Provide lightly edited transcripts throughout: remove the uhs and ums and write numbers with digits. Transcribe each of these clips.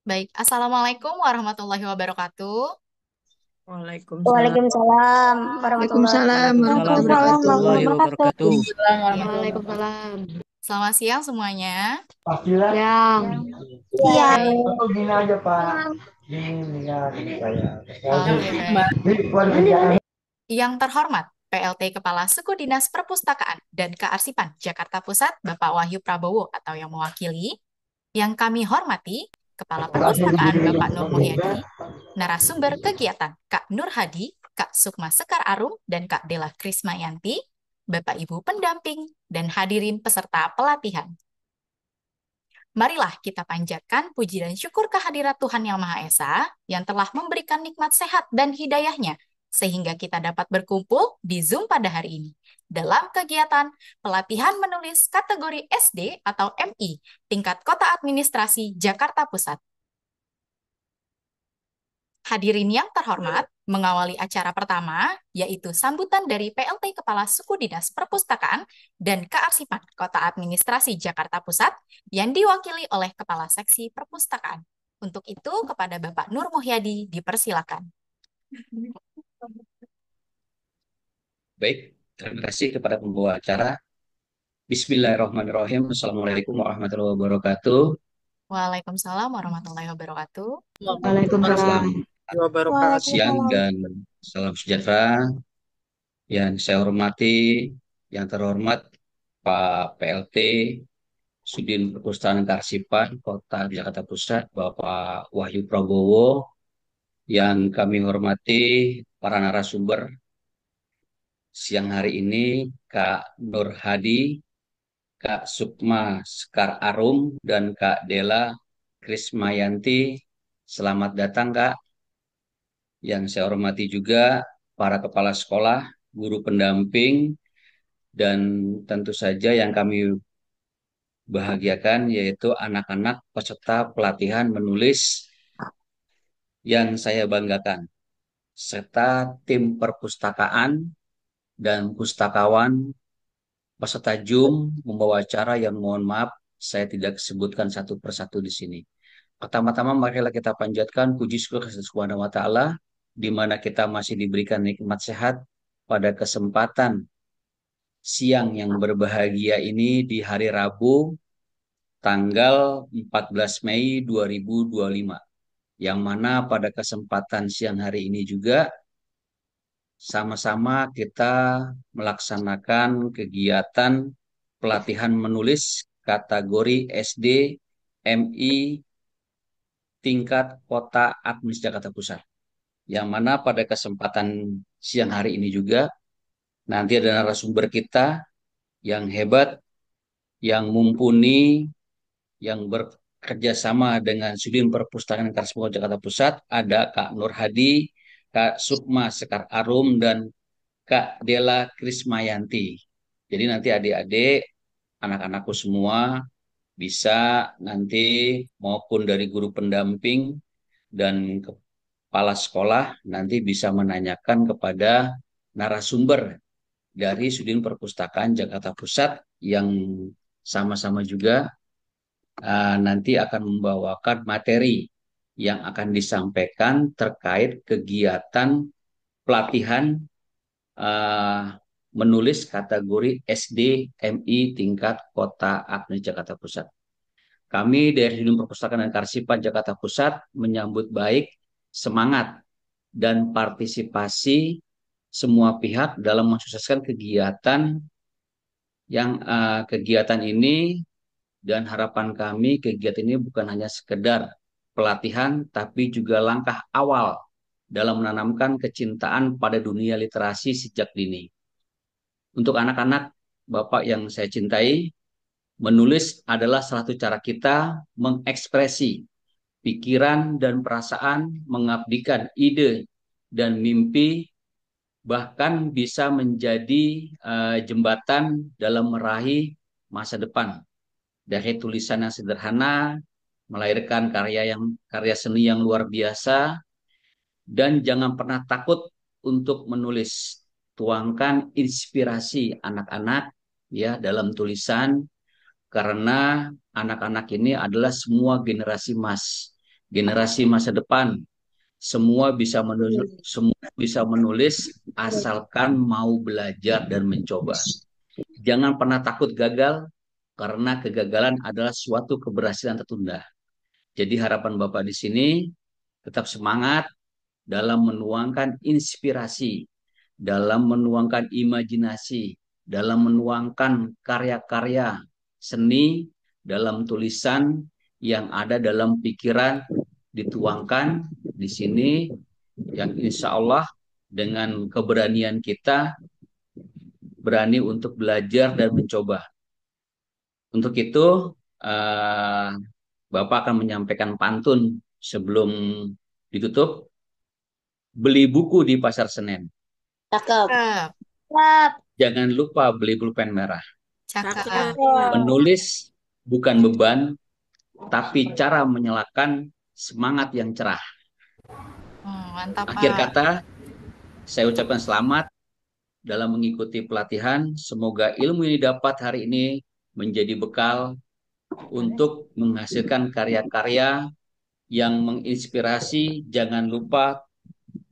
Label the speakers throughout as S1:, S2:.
S1: Baik, Assalamualaikum warahmatullahi wabarakatuh.
S2: Waalaikumsalam.
S3: Waalaikumsalam warahmatullahi
S4: Waalaikumsalam
S2: Waalaikumsalam
S4: warahmatullahi
S3: Waalaikumsalam
S4: wabarakatuh.
S2: warahmatullahi
S3: warahmatullahi wabarakatuh.
S2: wabarakatuh.
S1: Ya,
S4: Waalaikumsalam.
S1: selamat siang semuanya.
S4: Yang
S3: Siang.
S1: Baik,
S2: Gini aja Pak. Gini ya, saya.
S1: oke baik.
S2: Kerjaan.
S1: Yang terhormat, PLT Kepala Suku Dinas Perpustakaan dan Kearsipan Jakarta Pusat, Bapak Wahyu Prabowo atau yang mewakili. Yang kami hormati, Kepala Perpustakaan Bapak Nur Muhyadi, narasumber kegiatan Kak Nur Hadi, Kak Sukma Sekar Arum, dan Kak Dela Krismayanti, Bapak Ibu pendamping, dan hadirin peserta pelatihan. Marilah kita panjatkan puji dan syukur kehadirat Tuhan Yang Maha Esa yang telah memberikan nikmat sehat dan hidayahnya sehingga kita dapat berkumpul di Zoom pada hari ini dalam kegiatan pelatihan menulis kategori SD atau MI tingkat Kota Administrasi Jakarta Pusat. Hadirin yang terhormat, mengawali acara pertama, yaitu sambutan dari PLT Kepala Suku Dinas Perpustakaan dan Kearsipan Kota Administrasi Jakarta Pusat yang diwakili oleh Kepala Seksi Perpustakaan. Untuk itu, kepada Bapak Nur Muhyadi dipersilakan.
S5: Baik, terima kasih kepada pembawa acara. Bismillahirrahmanirrahim. Assalamualaikum warahmatullahi wabarakatuh.
S1: Waalaikumsalam warahmatullahi wabarakatuh.
S4: Waalaikumsalam.
S5: Selamat
S2: Wabarakatuh.
S5: siang
S3: Waalaikumsalam.
S5: dan salam sejahtera. Yang saya hormati, yang terhormat Pak PLT Sudin Perpustakaan dan Kearsipan Kota Jakarta Pusat, Bapak Wahyu Prabowo. Yang kami hormati para narasumber siang hari ini, Kak Nur Hadi, Kak Sukma Sekar Arum, dan Kak Dela Krismayanti. Selamat datang, Kak. Yang saya hormati juga para kepala sekolah, guru pendamping, dan tentu saja yang kami bahagiakan yaitu anak-anak peserta pelatihan menulis yang saya banggakan, serta tim perpustakaan dan pustakawan peserta Zoom membawa acara yang mohon maaf saya tidak sebutkan satu persatu di sini. Pertama-tama marilah kita panjatkan puji syukur kepada Subhanahu wa taala di mana kita masih diberikan nikmat sehat pada kesempatan siang yang berbahagia ini di hari Rabu tanggal 14 Mei 2025. Yang mana pada kesempatan siang hari ini juga sama-sama kita melaksanakan kegiatan pelatihan menulis kategori SD MI tingkat Kota Administrasi Jakarta Pusat. Yang mana pada kesempatan siang hari ini juga nanti ada narasumber kita yang hebat, yang mumpuni, yang bekerja sama dengan Sudin Perpustakaan dan Kearsipan Jakarta Pusat. Ada Kak Nur Hadi, Kak Sukma Sekar Arum, dan Kak Dela Krismayanti. Jadi nanti adik-adik, anak-anakku semua bisa nanti maupun dari guru pendamping dan kepala sekolah nanti bisa menanyakan kepada narasumber dari Sudin Perpustakaan Jakarta Pusat yang sama-sama juga nanti akan membawakan materi yang akan disampaikan terkait kegiatan pelatihan uh, menulis kategori SD MI tingkat Kota Agnes Jakarta Pusat. Kami dari Sudin Perpustakaan dan Kearsipan Jakarta Pusat menyambut baik semangat dan partisipasi semua pihak dalam mensukseskan kegiatan ini, dan harapan kami kegiatan ini bukan hanya sekedar pelatihan tapi juga langkah awal dalam menanamkan kecintaan pada dunia literasi sejak dini. Untuk anak-anak Bapak yang saya cintai, menulis adalah salah satu cara kita mengekspresi pikiran dan perasaan, mengabdikan ide dan mimpi, bahkan bisa menjadi jembatan dalam meraih masa depan. Dari tulisan yang sederhana, melahirkan karya seni yang luar biasa, dan jangan pernah takut untuk menulis. Tuangkan inspirasi anak-anak ya dalam tulisan, karena anak-anak ini adalah semua generasi emas generasi masa depan. Semua bisa menulis asalkan mau belajar dan mencoba. Jangan pernah takut gagal, karena kegagalan adalah suatu keberhasilan tertunda. Jadi harapan Bapak di sini tetap semangat dalam menuangkan inspirasi, dalam menuangkan imajinasi, dalam menuangkan karya-karya seni dalam tulisan yang ada dalam pikiran, dituangkan di sini, yang insya Allah dengan keberanian kita berani untuk belajar dan mencoba. Untuk itu, eh, Bapak akan menyampaikan pantun sebelum ditutup. Beli buku di Pasar Senen.
S3: Cakep.
S1: Cakep.
S5: Jangan lupa beli pulpen merah.
S1: Cakep.
S5: Menulis bukan beban, tapi cara menyalakan semangat yang cerah.
S1: Mantap,
S5: Akhir
S1: Pak.
S5: kata, saya ucapkan selamat dalam mengikuti pelatihan. Semoga ilmu yang didapat hari ini menjadi bekal untuk menghasilkan karya-karya yang menginspirasi. Jangan lupa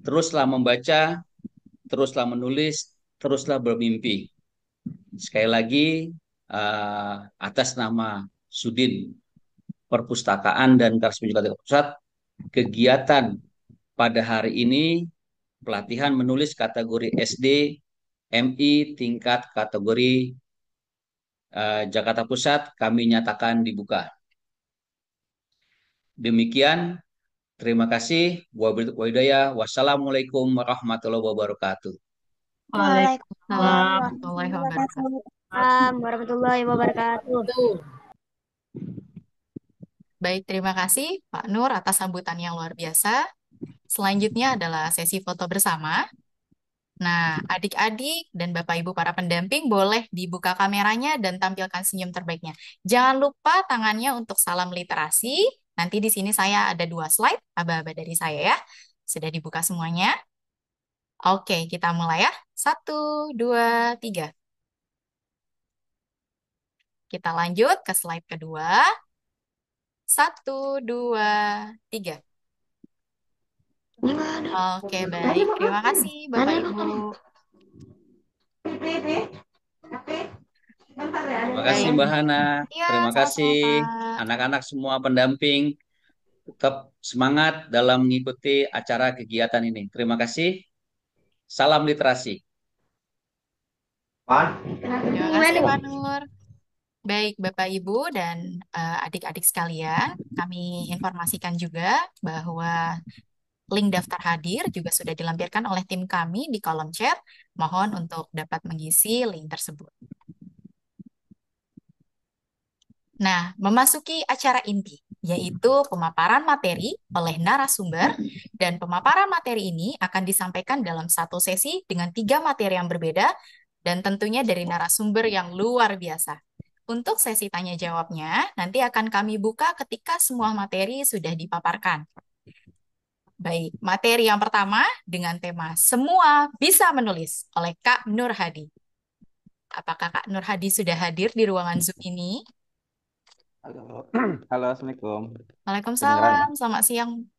S5: teruslah membaca, teruslah menulis, teruslah bermimpi. Sekali lagi, atas nama Sudin Perpustakaan dan Karsmi Jakarta Pusat, kegiatan pada hari ini pelatihan menulis kategori SD, MI tingkat kategori Jakarta Pusat kami nyatakan dibuka. Demikian, terima kasih. Wassalamualaikum warahmatullahi wabarakatuh.
S1: Waalaikumsalam
S3: Waalaikumsalam
S1: warahmatullahi
S3: warahmatullahi wabarakatuh.
S1: Baik, terima kasih Pak Nur atas sambutan yang luar biasa. Selanjutnya adalah sesi foto bersama. Nah, adik-adik dan Bapak Ibu para pendamping boleh dibuka kameranya dan tampilkan senyum terbaiknya. Jangan lupa tangannya untuk salam literasi. Nanti di sini saya ada 2 slide, aba-aba dari saya ya. Sudah dibuka semuanya? Oke, kita mulai ya. 1, 2, 3. Kita lanjut ke slide kedua. 1, 2, 3. Oke, baik. Terima kasih, Bapak Ibu.
S5: Terima kasih
S1: Baik.
S5: Mbak Hana.
S1: Iya,
S5: Terima kasih
S1: sama-sama, Pak.
S5: anak-anak semua pendamping. Tetap semangat dalam mengikuti acara kegiatan ini. Terima kasih. Salam literasi.
S1: Terima kasih, Pak Nur. Baik, Bapak, Ibu, dan adik-adik sekalian, kami informasikan juga bahwa link daftar hadir juga sudah dilampirkan oleh tim kami di kolom chat. Mohon untuk dapat mengisi link tersebut. Nah, memasuki acara inti, yaitu pemaparan materi oleh narasumber, dan pemaparan materi ini akan disampaikan dalam satu sesi dengan 3 materi yang berbeda, dan tentunya dari narasumber yang luar biasa. Untuk sesi tanya jawabnya, nanti akan kami buka ketika semua materi sudah dipaparkan. Baik, materi yang pertama dengan tema Semua Bisa Menulis oleh Kak Nur Hadi. Apakah Kak Nur Hadi sudah hadir di ruangan Zoom ini?
S6: Halo, halo, Assalamualaikum.
S1: Waalaikumsalam, selamat siang.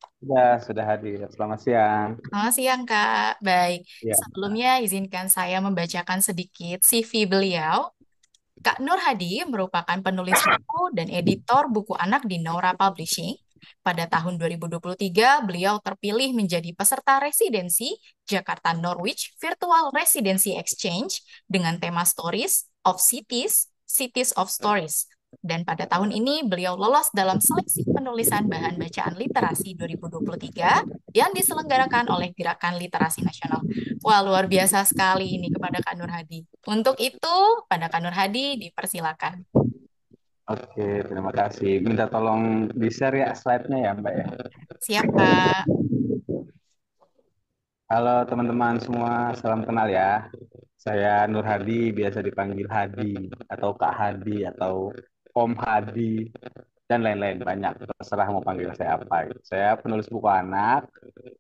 S6: Sudah hadir. Selamat siang.
S1: Selamat siang, Kak. Baik,
S6: Ya,
S1: sebelumnya izinkan saya membacakan sedikit CV beliau. Kak Nur Hadi merupakan penulis buku dan editor buku anak di Naura Publishing. Pada tahun 2023, beliau terpilih menjadi peserta residensi Jakarta Norwich Virtual Residency Exchange dengan tema Stories of Cities, Cities of Stories. Dan pada tahun ini, beliau lolos dalam seleksi penulisan bahan bacaan literasi 2023 yang diselenggarakan oleh Gerakan Literasi Nasional. Wah, luar biasa sekali ini kepada Kak Nur Hadi. Untuk itu, pada Kak Nur Hadi dipersilakan.
S6: oke, terima kasih. Minta tolong di-share ya slide-nya ya, Mbak ya.
S1: Siap, Kak.
S6: Halo teman-teman semua, salam kenal ya. Saya Nur Hadi, biasa dipanggil Hadi, atau Kak Hadi, atau Om Hadi, dan lain-lain banyak. Terserah mau panggil saya apa. Gitu. Saya penulis buku anak,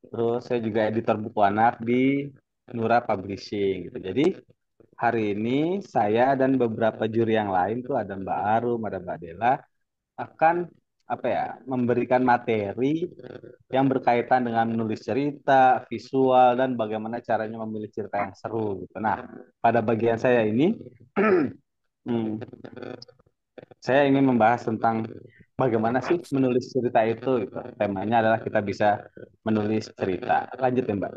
S6: terus saya juga editor buku anak di Nura Publishing. Gitu. Jadi hari ini saya dan beberapa juri yang lain tuh ada Mbak Arum, ada Mbak Dela akan apa ya, memberikan materi yang berkaitan dengan menulis cerita, visual, dan bagaimana caranya memilih cerita yang seru gitu. Nah, pada bagian saya ini, hmm, saya ingin membahas tentang bagaimana sih menulis cerita itu gitu. Temanya adalah kita bisa menulis cerita. Lanjut ya, Mbak.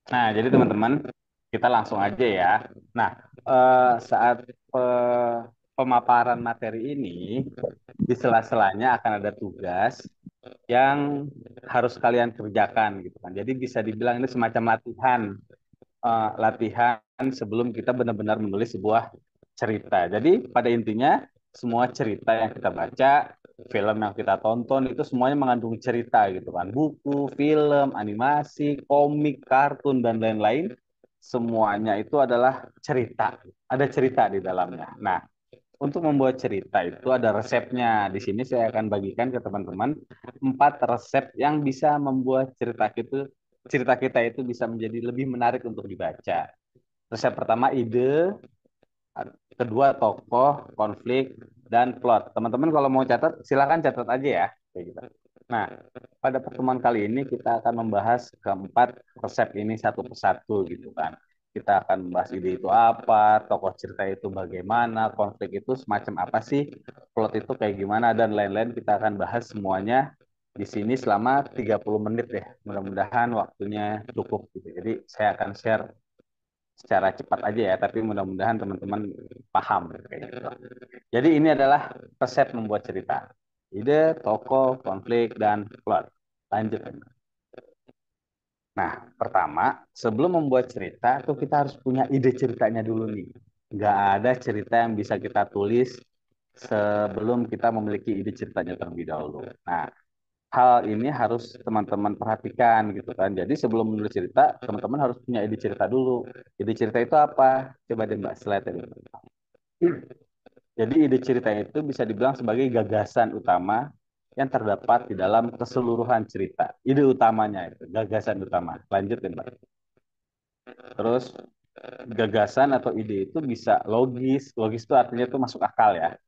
S6: Nah, jadi teman-teman, kita langsung aja ya. Nah, saat pemaparan materi ini, di sela-selanya akan ada tugas yang harus kalian kerjakan gitu kan. Jadi bisa dibilang ini semacam latihan sebelum kita benar-benar menulis sebuah cerita. Jadi pada intinya semua cerita yang kita baca, film yang kita tonton itu semuanya mengandung cerita gitu kan. Buku, film, animasi, komik, kartun dan lain-lain semuanya itu adalah cerita. Ada cerita di dalamnya. Nah, untuk membuat cerita itu ada resepnya. Di sini saya akan bagikan ke teman-teman 4 resep yang bisa membuat cerita kita itu bisa menjadi lebih menarik untuk dibaca. Resep pertama ide, kedua tokoh, konflik, dan plot. Teman-teman kalau mau catat, silakan catat aja ya. Kayak gitu. Nah, pada pertemuan kali ini kita akan membahas keempat resep ini satu persatu gitu kan. Kita akan membahas ide itu apa, tokoh cerita itu bagaimana, konflik itu semacam apa sih, plot itu kayak gimana, dan lain-lain. Kita akan bahas semuanya di sini selama 30 menit ya. Mudah-mudahan waktunya cukup gitu. Jadi saya akan share secara cepat aja ya, tapi mudah-mudahan teman-teman paham kayak gitu. Jadi ini adalah resep membuat cerita. Ide, tokoh, konflik, dan plot. Lanjut. Nah, pertama, sebelum membuat cerita, tuh kita harus punya ide ceritanya dulu nih. Nggak ada cerita yang bisa kita tulis sebelum kita memiliki ide ceritanya terlebih dahulu. Nah, hal ini harus teman-teman perhatikan gitu kan. Jadi sebelum menulis cerita, teman-teman harus punya ide cerita dulu. Ide cerita itu apa? Coba deh Mbak slide ini. Jadi ide cerita itu bisa dibilang sebagai gagasan utama yang terdapat di dalam keseluruhan cerita. Ide utamanya itu, gagasan utama. Lanjut ya Mbak. Terus gagasan atau ide itu bisa logis. Logis itu artinya itu masuk akal ya.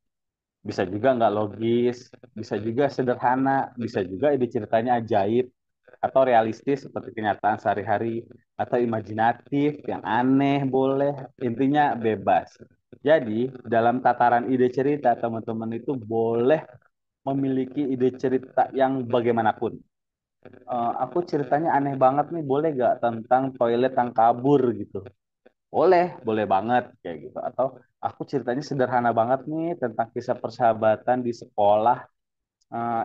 S6: Bisa juga nggak logis, bisa juga sederhana, bisa juga ide ceritanya ajaib atau realistis seperti kenyataan sehari-hari atau imajinatif yang aneh boleh, intinya bebas. Jadi dalam tataran ide cerita teman-teman itu boleh memiliki ide cerita yang bagaimanapun. Aku ceritanya aneh banget nih, boleh gak tentang toilet yang kabur gitu? Boleh, boleh banget kayak gitu. Atau aku ceritanya sederhana banget nih tentang kisah persahabatan di sekolah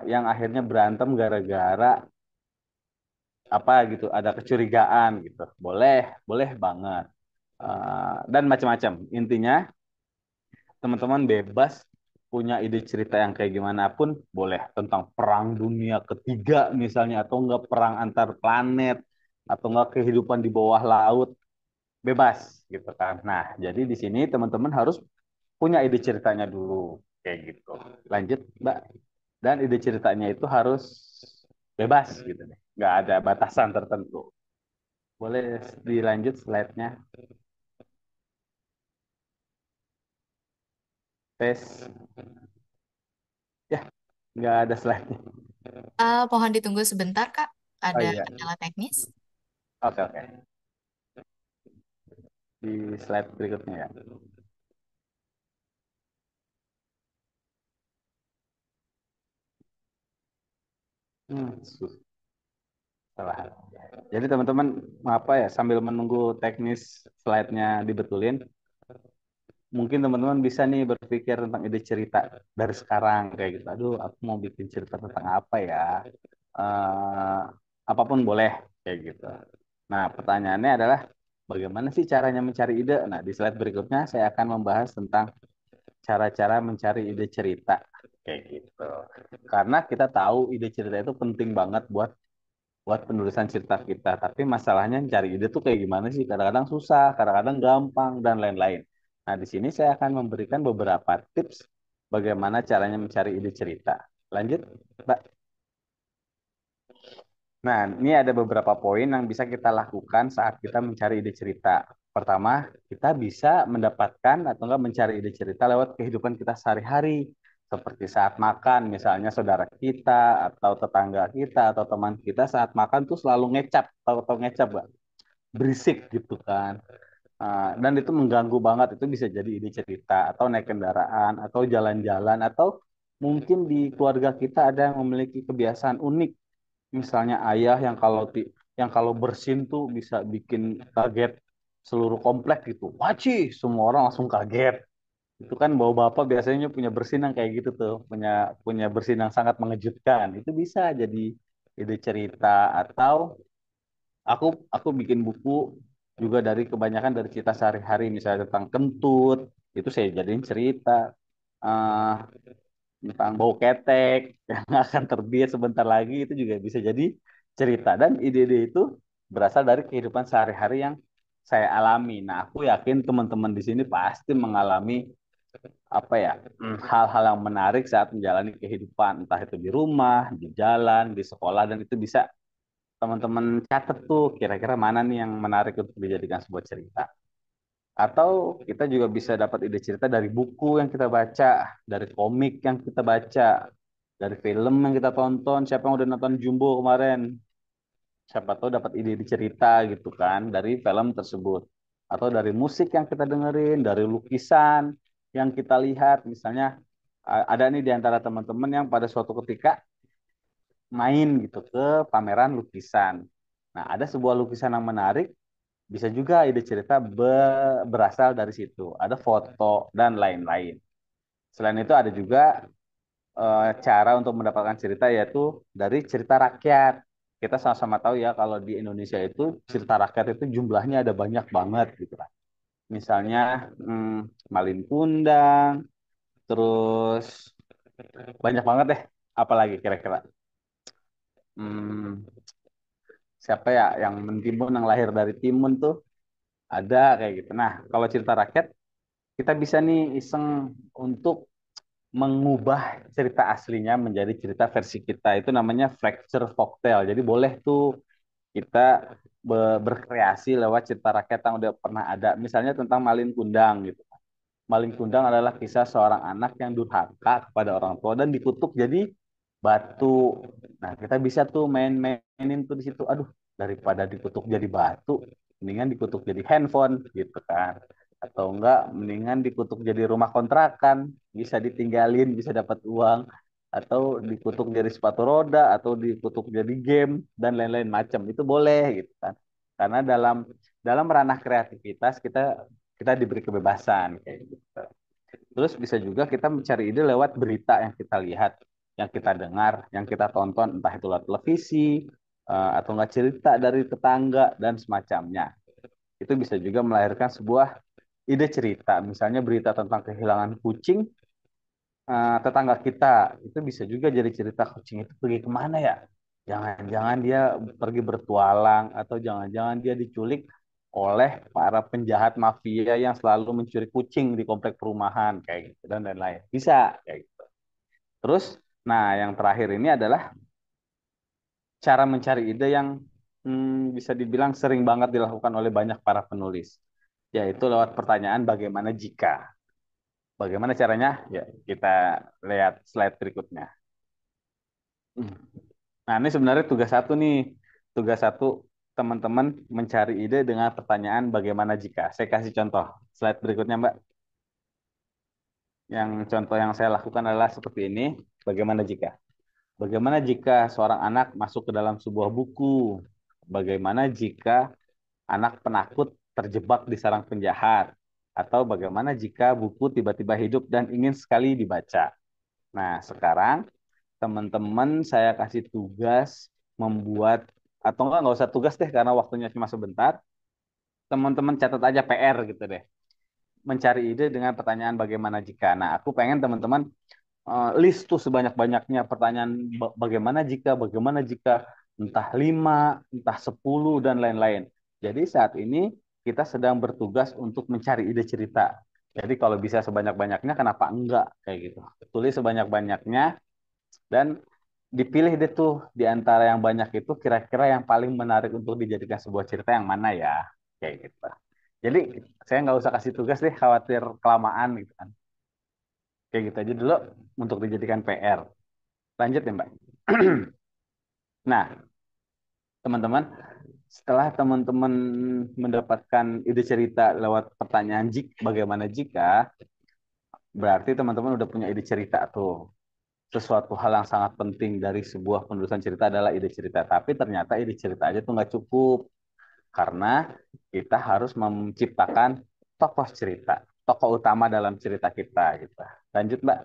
S6: yang akhirnya berantem gara-gara apa gitu, ada kecurigaan gitu. Boleh, boleh banget. Dan macam-macam. Intinya teman-teman bebas punya ide cerita yang kayak gimana pun boleh, tentang perang dunia ketiga misalnya, atau enggak perang antar planet, atau enggak kehidupan di bawah laut, bebas gitu kan. Nah, jadi di sini teman-teman harus punya ide ceritanya dulu kayak gitu. Lanjut, Mbak. Dan ide ceritanya itu harus bebas gitu deh. Nggak ada batasan tertentu. Boleh dilanjut slide-nya. Tes. Ya, nggak ada slide-nya.
S1: Mohon ditunggu sebentar, Kak.
S6: Oh
S1: Ada
S6: iya.
S1: kendala teknis.
S6: Oke, oke. Di slide berikutnya ya. Salah. Jadi teman-teman apa ya, sambil menunggu teknis slide-nya dibetulin, mungkin teman-teman bisa nih berpikir tentang ide cerita dari sekarang kayak gitu. Aduh, aku mau bikin cerita tentang apa ya? Eh, Apapun boleh kayak gitu. Nah, pertanyaannya adalah bagaimana sih caranya mencari ide? Nah, di slide berikutnya saya akan membahas tentang cara-cara mencari ide cerita kayak gitu. Karena kita tahu ide cerita itu penting banget buat buat penulisan cerita kita. Tapi masalahnya cari ide tuh kayak gimana sih? Kadang-kadang susah, kadang-kadang gampang, dan lain-lain. Nah, di sini saya akan memberikan beberapa tips bagaimana caranya mencari ide cerita. Lanjut, Mbak. Nah, ini ada beberapa poin yang bisa kita lakukan saat kita mencari ide cerita. Pertama, kita bisa mendapatkan atau enggak mencari ide cerita lewat kehidupan kita sehari-hari. Seperti saat makan, misalnya saudara kita, atau tetangga kita, atau teman kita saat makan tuh selalu ngecap. Tahu-tahu ngecap gak? Berisik gitu kan. Dan itu mengganggu banget. Itu bisa jadi ide cerita, atau naik kendaraan, atau jalan-jalan, atau mungkin di keluarga kita ada yang memiliki kebiasaan unik. Misalnya ayah yang kalau bersin tuh bisa bikin kaget seluruh komplek gitu. Waci, semua orang langsung kaget. Itu kan bawa bapak biasanya punya bersin yang kayak gitu tuh, punya punya bersin yang sangat mengejutkan. Itu bisa jadi ide cerita atau aku aku bikin buku juga dari kebanyakan dari cerita sehari-hari misalnya tentang kentut, itu saya jadiin cerita. Eh, Tentang bau ketek yang akan terbit sebentar lagi itu juga bisa jadi cerita dan ide-ide itu berasal dari kehidupan sehari-hari yang saya alami. Nah, aku yakin teman-teman di sini pasti mengalami apa ya hal-hal yang menarik saat menjalani kehidupan entah itu di rumah, di jalan, di sekolah dan itu bisa teman-teman catat tuh kira-kira mana nih yang menarik untuk dijadikan sebuah cerita. Atau kita juga bisa dapat ide cerita dari buku yang kita baca, dari komik yang kita baca, dari film yang kita tonton. Siapa yang udah nonton Jumbo kemarin? Siapa tahu dapat ide cerita gitu kan dari film tersebut. Atau dari musik yang kita dengerin, dari lukisan yang kita lihat. Misalnya ada nih di antara teman-teman yang pada suatu ketika main gitu ke pameran lukisan. Nah, ada sebuah lukisan yang menarik bisa juga ide cerita berasal dari situ. Ada foto dan lain-lain. Selain itu ada juga cara untuk mendapatkan cerita yaitu dari cerita rakyat. Kita sama-sama tahu ya kalau di Indonesia itu cerita rakyat itu jumlahnya ada banyak banget gitu kan. Misalnya Malin Kundang, terus banyak banget deh. Apalagi kira-kira. Hmm, Siapa ya yang mentimun yang lahir dari timun tuh ada kayak gitu. Nah, kalau cerita rakyat kita bisa nih iseng untuk mengubah cerita aslinya menjadi cerita versi kita. Itu namanya fracture folktale. Jadi boleh tuh kita berkreasi lewat cerita rakyat yang udah pernah ada. Misalnya tentang Malin Kundang gitu. Malin Kundang adalah kisah seorang anak yang durhaka kepada orang tua dan dikutuk jadi batu. Nah, kita bisa tuh mainin tuh di situ. Aduh, daripada dikutuk jadi batu, mendingan dikutuk jadi handphone gitu kan. Atau enggak, mendingan dikutuk jadi rumah kontrakan, bisa ditinggalin, bisa dapat uang. Atau dikutuk jadi sepatu roda, atau dikutuk jadi game, dan lain-lain macam. Itu boleh gitu kan. Karena dalam dalam ranah kreativitas kita kita diberi kebebasan kayak gitu. Terus bisa juga kita mencari ide lewat berita yang kita lihat, yang kita dengar, yang kita tonton, entah itu lewat televisi, atau enggak cerita dari tetangga, dan semacamnya. Itu bisa juga melahirkan sebuah ide cerita. Misalnya berita tentang kehilangan kucing, tetangga kita. Itu bisa juga jadi cerita kucing itu pergi kemana ya? Jangan-jangan dia pergi bertualang, atau jangan-jangan dia diculik oleh para penjahat mafia yang selalu mencuri kucing di komplek perumahan kayak gitu dan lain-lain. Bisa kayak gitu. Terus, nah yang terakhir ini adalah cara mencari ide yang bisa dibilang sering banget dilakukan oleh banyak para penulis, yaitu lewat pertanyaan bagaimana jika. Bagaimana caranya? Ya, kita lihat slide berikutnya. Nah, ini sebenarnya tugas satu nih. Tugas satu teman-teman mencari ide dengan pertanyaan bagaimana jika. Saya kasih contoh. Slide berikutnya, Mbak. Yang contoh yang saya lakukan adalah seperti ini. Bagaimana jika? Bagaimana jika seorang anak masuk ke dalam sebuah buku? Bagaimana jika anak penakut terjebak di sarang penjahat? Atau bagaimana jika buku tiba-tiba hidup dan ingin sekali dibaca? Nah, sekarang teman-teman saya kasih tugas membuat atau enggak usah tugas deh karena waktunya cuma sebentar. Teman-teman catat aja PR gitu deh. Mencari ide dengan pertanyaan bagaimana jika. Nah, aku pengen teman-teman list tuh sebanyak-banyaknya pertanyaan bagaimana jika entah 5, entah 10 dan lain-lain. Jadi saat ini kita sedang bertugas untuk mencari ide cerita. Jadi kalau bisa sebanyak-banyaknya kenapa enggak kayak gitu. Tulis sebanyak-banyaknya dan dipilih deh tuh di antara yang banyak itu kira-kira yang paling menarik untuk dijadikan sebuah cerita yang mana ya kayak gitu. Jadi saya nggak usah kasih tugas deh, khawatir kelamaan gitu kan. Kayak gitu aja dulu untuk dijadikan PR. Lanjut ya Mbak. Nah, teman-teman, setelah teman-teman mendapatkan ide cerita lewat pertanyaan bagaimana jika, berarti teman-teman udah punya ide cerita tuh. Sesuatu hal yang sangat penting dari sebuah penulisan cerita adalah ide cerita. Tapi ternyata ide cerita aja tuh nggak cukup. Karena kita harus menciptakan tokoh cerita, tokoh utama dalam cerita kita gitu. Lanjut, Mbak.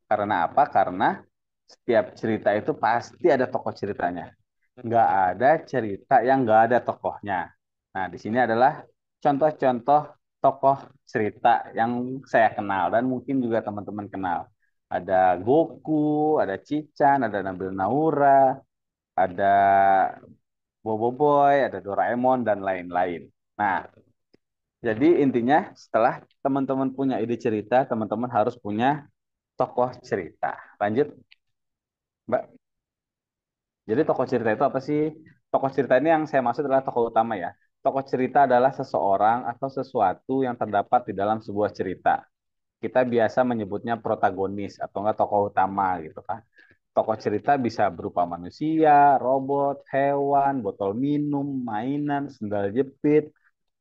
S6: Karena apa? Karena setiap cerita itu pasti ada tokoh ceritanya. Nggak ada cerita yang nggak ada tokohnya. Nah, di sini adalah contoh-contoh tokoh cerita yang saya kenal dan mungkin juga teman-teman kenal. Ada Goku, ada Cichan, ada Nabil Naura, ada Bobo Boy, ada Doraemon, dan lain-lain. Nah, jadi intinya setelah teman-teman punya ide cerita, teman-teman harus punya tokoh cerita. Lanjut, Mbak. Jadi tokoh cerita itu apa sih? Tokoh cerita ini yang saya maksud adalah tokoh utama ya. Tokoh cerita adalah seseorang atau sesuatu yang terdapat di dalam sebuah cerita. Kita biasa menyebutnya protagonis atau enggak tokoh utama gitu kan. Tokoh cerita bisa berupa manusia, robot, hewan, botol minum, mainan, sendal jepit,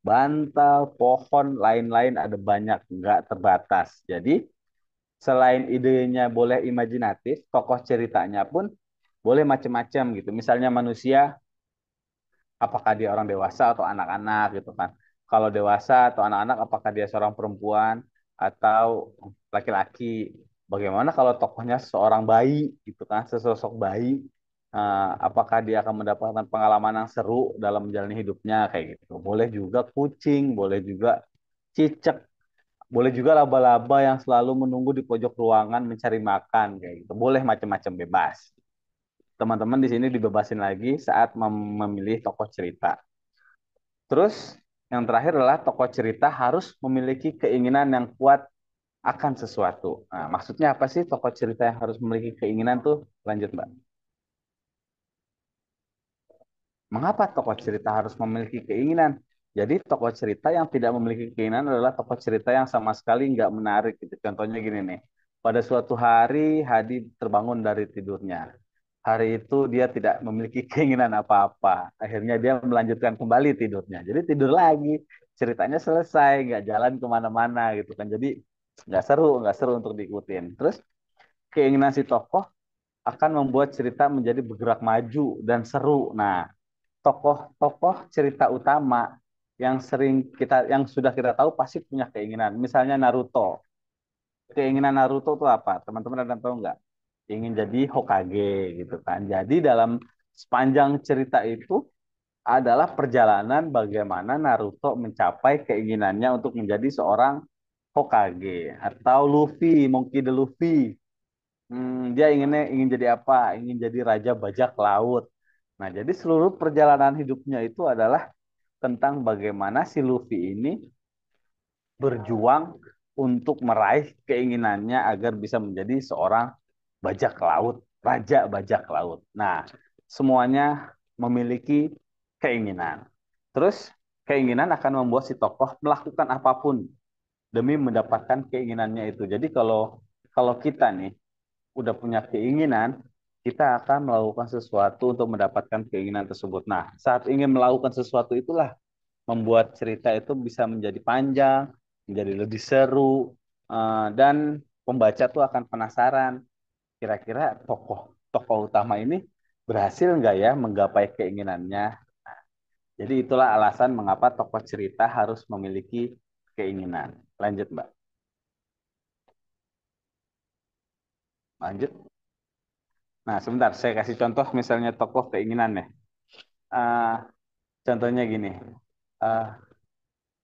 S6: bantal, pohon, lain-lain ada banyak, nggak terbatas. Jadi selain idenya boleh imajinatif, tokoh ceritanya pun boleh macam-macam gitu. Misalnya manusia, apakah dia orang dewasa atau anak-anak gitu kan. Kalau dewasa atau anak-anak, apakah dia seorang perempuan atau laki-laki. Bagaimana kalau tokohnya seorang bayi gitu kan, sesosok bayi. Apakah dia akan mendapatkan pengalaman yang seru dalam menjalani hidupnya kayak gitu. Boleh juga kucing, boleh juga cicak, boleh juga laba-laba yang selalu menunggu di pojok ruangan mencari makan kayak gitu. Boleh macam-macam bebas. Teman-teman di sini dibebasin lagi saat memilih tokoh cerita. Terus yang terakhir adalah tokoh cerita harus memiliki keinginan yang kuat akan sesuatu. Nah, maksudnya apa sih tokoh cerita yang harus memiliki keinginan tuh? Lanjut, Mbak. Mengapa tokoh cerita harus memiliki keinginan? Jadi tokoh cerita yang tidak memiliki keinginan adalah tokoh cerita yang sama sekali nggak menarik. Gitu. Contohnya gini nih. Pada suatu hari Hadi terbangun dari tidurnya. Hari itu dia tidak memiliki keinginan apa-apa. Akhirnya dia melanjutkan kembali tidurnya. Jadi tidur lagi. Ceritanya selesai, nggak jalan kemana-mana gitu kan. Jadi nggak seru untuk diikutin. Terus keinginan si tokoh akan membuat cerita menjadi bergerak maju dan seru. Nah, tokoh-tokoh cerita utama yang sudah kita tahu pasti punya keinginan. Misalnya Naruto. Keinginan Naruto itu apa? Teman-teman ada yang tahu nggak? Ingin jadi Hokage gitu kan. Jadi dalam sepanjang cerita itu adalah perjalanan bagaimana Naruto mencapai keinginannya untuk menjadi seorang Hokage atau Luffy, Monkey D. Luffy. Dia ingin jadi apa? Ingin jadi Raja Bajak Laut. Nah, jadi seluruh perjalanan hidupnya itu adalah tentang bagaimana si Luffy ini berjuang untuk meraih keinginannya agar bisa menjadi seorang bajak laut, raja bajak laut. Nah, semuanya memiliki keinginan. Terus keinginan akan membuat si tokoh melakukan apapun demi mendapatkan keinginannya itu. Jadi kalau kalau kita nih udah punya keinginan, kita akan melakukan sesuatu untuk mendapatkan keinginan tersebut. Nah, saat ingin melakukan sesuatu itulah membuat cerita itu bisa menjadi panjang, menjadi lebih seru, dan pembaca tuh akan penasaran kira-kira tokoh tokoh utama ini berhasil nggak ya menggapai keinginannya. Jadi itulah alasan mengapa tokoh cerita harus memiliki keinginan. Lanjut, Mbak. Lanjut. Nah, sebentar, saya kasih contoh misalnya tokoh keinginan nih. Ah, contohnya gini. Ah,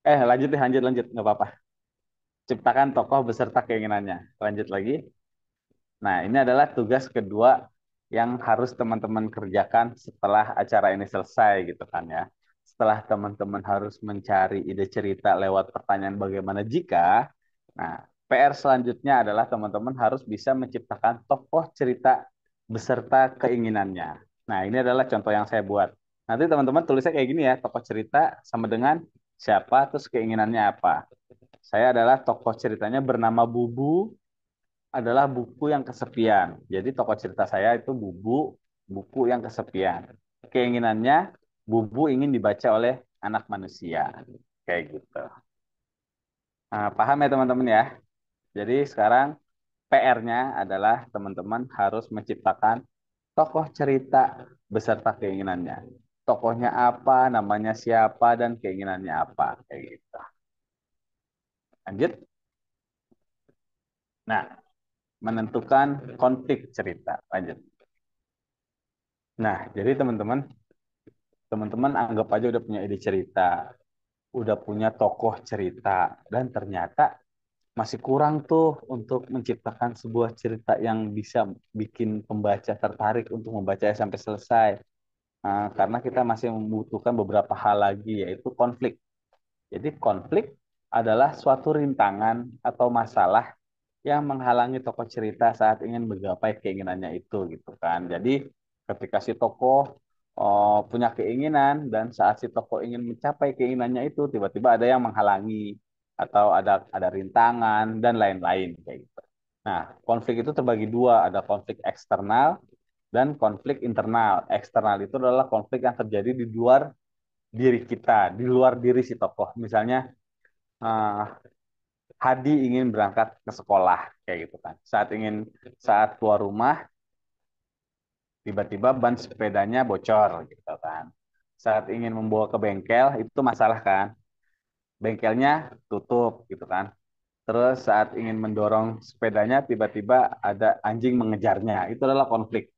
S6: lanjut deh, lanjut, nggak apa-apa. Ciptakan tokoh beserta keinginannya. Lanjut lagi. Nah, ini adalah tugas kedua yang harus teman-teman kerjakan setelah acara ini selesai gitu kan ya. Setelah teman-teman harus mencari ide cerita lewat pertanyaan bagaimana jika, nah PR selanjutnya adalah teman-teman harus bisa menciptakan tokoh cerita beserta keinginannya. Nah, ini adalah contoh yang saya buat. Nanti teman-teman tulisnya kayak gini ya, tokoh cerita sama dengan siapa, terus keinginannya apa. Saya adalah tokoh ceritanya bernama Bubu, adalah buku yang kesepian. Jadi tokoh cerita saya itu Bubu, buku yang kesepian. Keinginannya Bubu ingin dibaca oleh anak manusia. Kayak gitu. Nah, paham ya teman-teman ya? Jadi sekarang PR-nya adalah teman-teman harus menciptakan tokoh cerita beserta keinginannya. Tokohnya apa, namanya siapa, dan keinginannya apa. Kayak gitu. Lanjut. Nah, menentukan konflik cerita. Lanjut. Nah, jadi teman-teman anggap aja udah punya ide cerita, udah punya tokoh cerita, dan ternyata masih kurang tuh untuk menciptakan sebuah cerita yang bisa bikin pembaca tertarik untuk membacanya sampai selesai. Karena kita masih membutuhkan beberapa hal lagi, yaitu konflik. Jadi konflik adalah suatu rintangan atau masalah yang menghalangi tokoh cerita saat ingin menggapai keinginannya itu gitu kan. Jadi ketika si tokoh punya keinginan dan saat si tokoh ingin mencapai keinginannya itu tiba-tiba ada yang menghalangi atau ada rintangan dan lain-lain kayak gitu. Nah, konflik itu terbagi dua, ada konflik eksternal dan konflik internal. Eksternal itu adalah konflik yang terjadi di luar diri kita, di luar diri si tokoh. Misalnya eh, Hadi ingin berangkat ke sekolah kayak gitu kan. Saat keluar rumah tiba-tiba ban sepedanya bocor gitu kan. Saat ingin membawa ke bengkel itu masalah kan. Bengkelnya tutup gitu kan. Terus saat ingin mendorong sepedanya tiba-tiba ada anjing mengejarnya. Itu adalah konflik.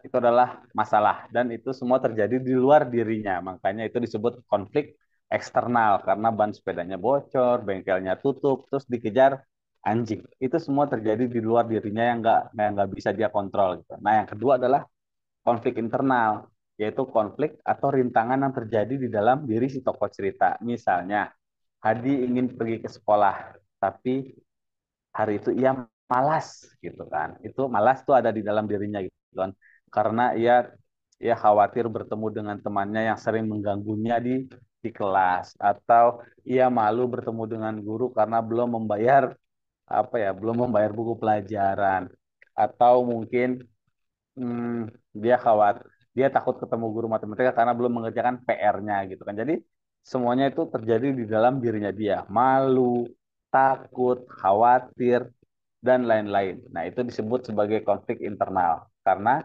S6: Itu adalah masalah dan itu semua terjadi di luar dirinya. Makanya itu disebut konflik eksternal karena ban sepedanya bocor, bengkelnya tutup, terus dikejar anjing. Itu semua terjadi di luar dirinya yang nggak bisa dia kontrol gitu. Nah, yang kedua adalah konflik internal, yaitu konflik atau rintangan yang terjadi di dalam diri si tokoh cerita. Misalnya, Hadi ingin pergi ke sekolah, tapi hari itu ia malas gitu kan. Itu malas tuh ada di dalam dirinya gitu kan. Karena ia khawatir bertemu dengan temannya yang sering mengganggunya di kelas atau ia malu bertemu dengan guru karena belum membayar buku pelajaran atau mungkin dia khawatir dia takut ketemu guru matematika karena belum mengerjakan PR-nya gitu kan. Jadi semuanya itu terjadi di dalam dirinya dia. Malu, takut, khawatir, dan lain-lain. Nah, itu disebut sebagai konflik internal. Karena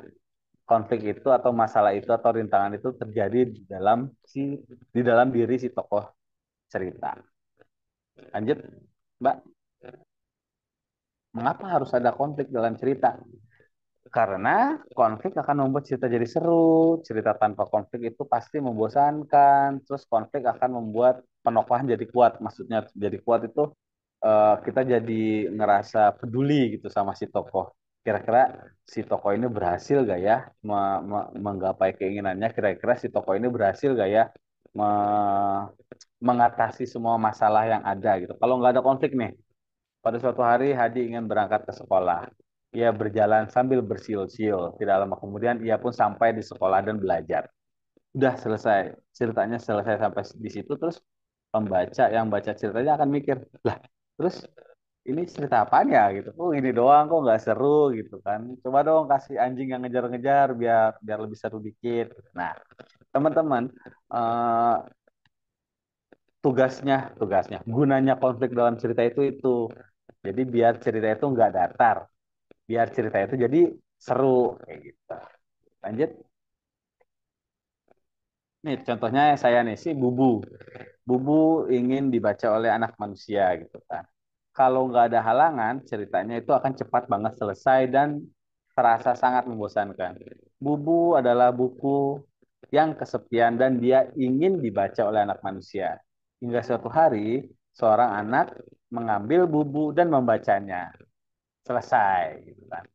S6: konflik itu atau masalah itu atau rintangan itu terjadi di dalam diri si tokoh cerita. Lanjut, Mbak. Mengapa harus ada konflik dalam cerita? Karena konflik akan membuat cerita jadi seru. Cerita tanpa konflik itu pasti membosankan. Terus konflik akan membuat penokohan jadi kuat. Maksudnya jadi kuat itu kita jadi ngerasa peduli gitu sama si tokoh. Kira-kira si tokoh ini berhasil gak ya menggapai keinginannya? Kira-kira si tokoh ini berhasil gak ya mengatasi semua masalah yang ada gitu. Kalau nggak ada konflik nih, pada suatu hari Hadi ingin berangkat ke sekolah. Ia berjalan sambil bersiul-siul. Tidak lama kemudian ia pun sampai di sekolah dan belajar. Udah selesai. Ceritanya selesai sampai di situ. Terus pembaca yang baca ceritanya akan mikir, lah terus ini cerita apaan ya gitu. Oh ini doang kok nggak seru gitu kan. Coba dong kasih anjing yang ngejar-ngejar biar biar lebih seru dikit. Nah teman-teman, eh, tugasnya gunanya konflik dalam cerita itu jadi biar cerita itu nggak datar, biar cerita itu jadi seru kayak gitu. Lanjut. Nih contohnya saya nih si Bubu. Bubu ingin dibaca oleh anak manusia gitu kan. Kalau nggak ada halangan, ceritanya itu akan cepat banget selesai dan terasa sangat membosankan. Bubu adalah buku yang kesepian dan dia ingin dibaca oleh anak manusia. Hingga suatu hari, seorang anak mengambil bubu dan membacanya. Selesai gitu kan.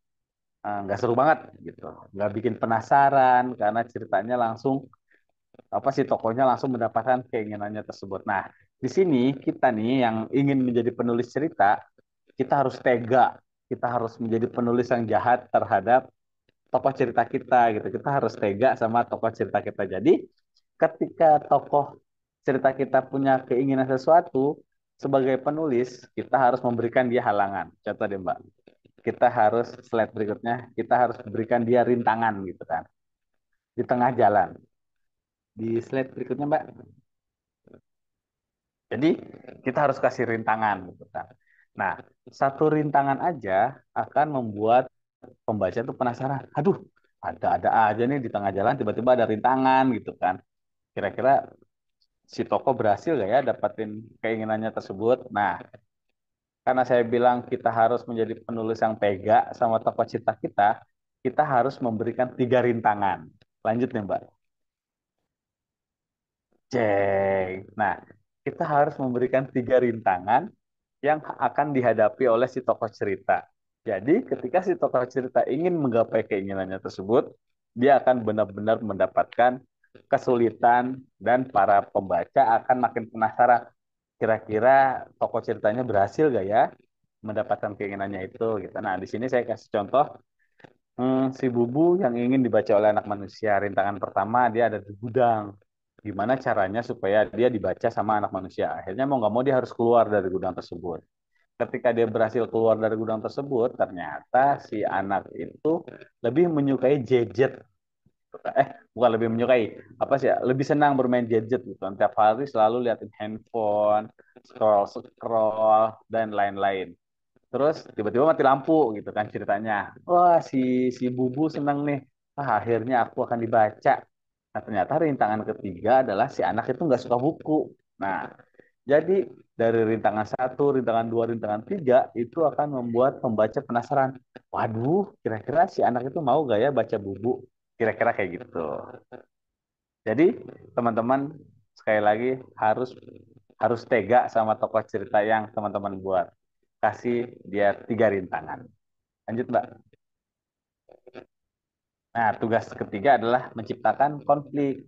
S6: Nggak seru banget gitu, nggak bikin penasaran karena ceritanya langsung apa sih tokohnya langsung mendapatkan keinginannya tersebut. Nah, di sini kita nih yang ingin menjadi penulis cerita, kita harus tega, kita harus menjadi penulis yang jahat terhadap tokoh cerita kita gitu. Kita harus tega sama tokoh cerita kita. Jadi, ketika tokoh cerita kita punya keinginan sesuatu, sebagai penulis, kita harus memberikan dia halangan. Contoh deh, Mbak. Kita harus, slide berikutnya, kita harus berikan dia rintangan gitu kan. Di tengah jalan. Di slide berikutnya, Mbak. Jadi, kita harus kasih rintangan gitu kan. Nah, satu rintangan aja akan membuat pembaca itu penasaran. Aduh, ada-ada aja nih di tengah jalan tiba-tiba ada rintangan gitu kan. Kira-kira si tokoh berhasil gak ya dapatin keinginannya tersebut? Nah, karena saya bilang kita harus menjadi penulis yang tega sama tokoh cerita kita, kita harus memberikan 3 rintangan. Lanjut nih, Mbak. Ceng. Nah, kita harus memberikan 3 rintangan yang akan dihadapi oleh si tokoh cerita. Jadi, ketika si tokoh cerita ingin menggapai keinginannya tersebut, dia akan benar-benar mendapatkan kesulitan dan para pembaca akan makin penasaran. Kira-kira tokoh ceritanya berhasil gak ya mendapatkan keinginannya itu gitu. Nah, di sini saya kasih contoh si Bubu yang ingin dibaca oleh anak manusia. Rintangan pertama dia ada di gudang. Gimana caranya supaya dia dibaca sama anak manusia? Akhirnya mau nggak mau dia harus keluar dari gudang tersebut. Ketika dia berhasil keluar dari gudang tersebut, ternyata si anak itu lebih menyukai gadget. Bukan lebih menyukai, apa sih ya? Lebih senang bermain gadget gitu. Tiap hari selalu liatin handphone, scroll scroll dan lain-lain. Terus tiba-tiba mati lampu gitu kan ceritanya. Wah, si Bubu senang nih. Ah, akhirnya aku akan dibaca. Nah, ternyata rintangan ketiga adalah si anak itu nggak suka buku. Nah, jadi dari rintangan satu, rintangan dua, rintangan tiga itu akan membuat pembaca penasaran. Waduh, kira-kira si anak itu mau gak ya baca Bubu? Kira-kira kayak gitu. Jadi teman-teman sekali lagi harus harus tega sama tokoh cerita yang teman-teman buat. Kasih dia 3 rintangan. Lanjut, Mbak. Nah, tugas ketiga adalah menciptakan konflik.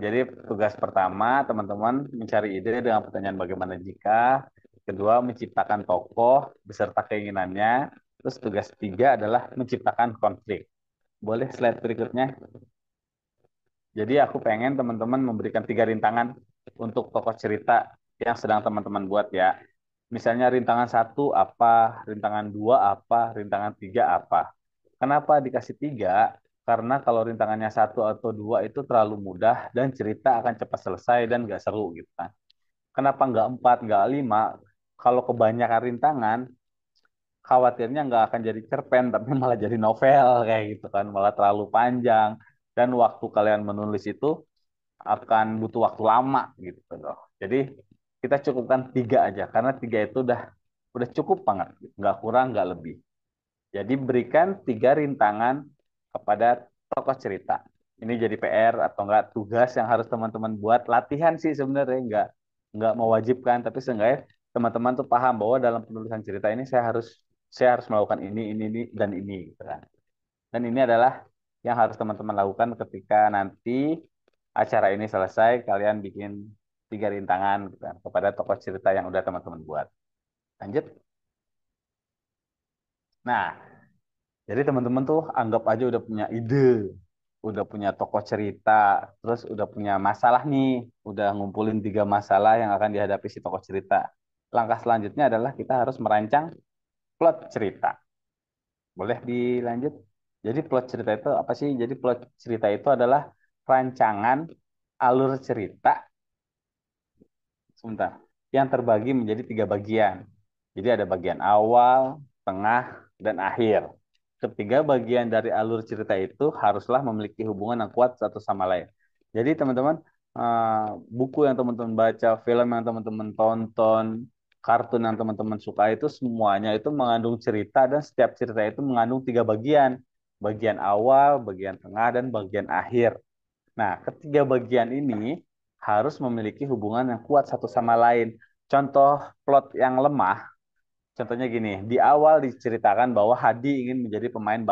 S6: Jadi tugas pertama teman-teman mencari ide dengan pertanyaan bagaimana jika. Kedua, menciptakan tokoh beserta keinginannya. Terus tugas ketiga adalah menciptakan konflik. Boleh slide berikutnya. Jadi aku pengen teman-teman memberikan 3 rintangan untuk tokoh cerita yang sedang teman-teman buat ya. Misalnya rintangan satu apa, rintangan dua apa, rintangan tiga apa. Kenapa dikasih 3? Karena kalau rintangannya satu atau dua itu terlalu mudah dan cerita akan cepat selesai dan nggak seru gitu kan. Kenapa nggak 4, nggak 5? Kalau kebanyakan rintangan, khawatirnya nggak akan jadi cerpen, tapi malah jadi novel kayak gitu kan. Malah terlalu panjang. Dan waktu kalian menulis itu akan butuh waktu lama gitu loh. Jadi kita cukupkan 3 aja karena 3 itu udah cukup banget, nggak kurang nggak lebih. Jadi berikan 3 rintangan kepada tokoh cerita. Ini jadi PR atau enggak tugas yang harus teman-teman buat latihan sih sebenarnya nggak mewajibkan tapi seenggaknya teman-teman tuh paham bahwa dalam penulisan cerita ini saya harus melakukan ini dan ini gitu kan. Dan ini adalah yang harus teman-teman lakukan ketika nanti acara ini selesai, kalian bikin 3 rintangan gitu kan, kepada tokoh cerita yang udah teman-teman buat. Lanjut. Nah, jadi teman-teman tuh anggap aja udah punya ide, udah punya tokoh cerita, terus udah punya masalah nih, udah ngumpulin 3 masalah yang akan dihadapi si tokoh cerita. Langkah selanjutnya adalah kita harus merancang plot cerita. Boleh dilanjut? Jadi plot cerita itu apa sih? Jadi plot cerita itu adalah rancangan alur cerita sebentar yang terbagi menjadi 3 bagian. Jadi ada bagian awal, tengah, dan akhir. Ketiga bagian dari alur cerita itu haruslah memiliki hubungan yang kuat satu sama lain. Jadi teman-teman, buku yang teman-teman baca, film yang teman-teman tonton, kartun yang teman-teman suka itu semuanya itu mengandung cerita dan setiap cerita itu mengandung 3 bagian. Bagian awal, bagian tengah, dan bagian akhir. Nah, ketiga bagian ini harus memiliki hubungan yang kuat satu sama lain. Contoh plot yang lemah, contohnya gini, di awal diceritakan bahwa Hadi ingin menjadi pemain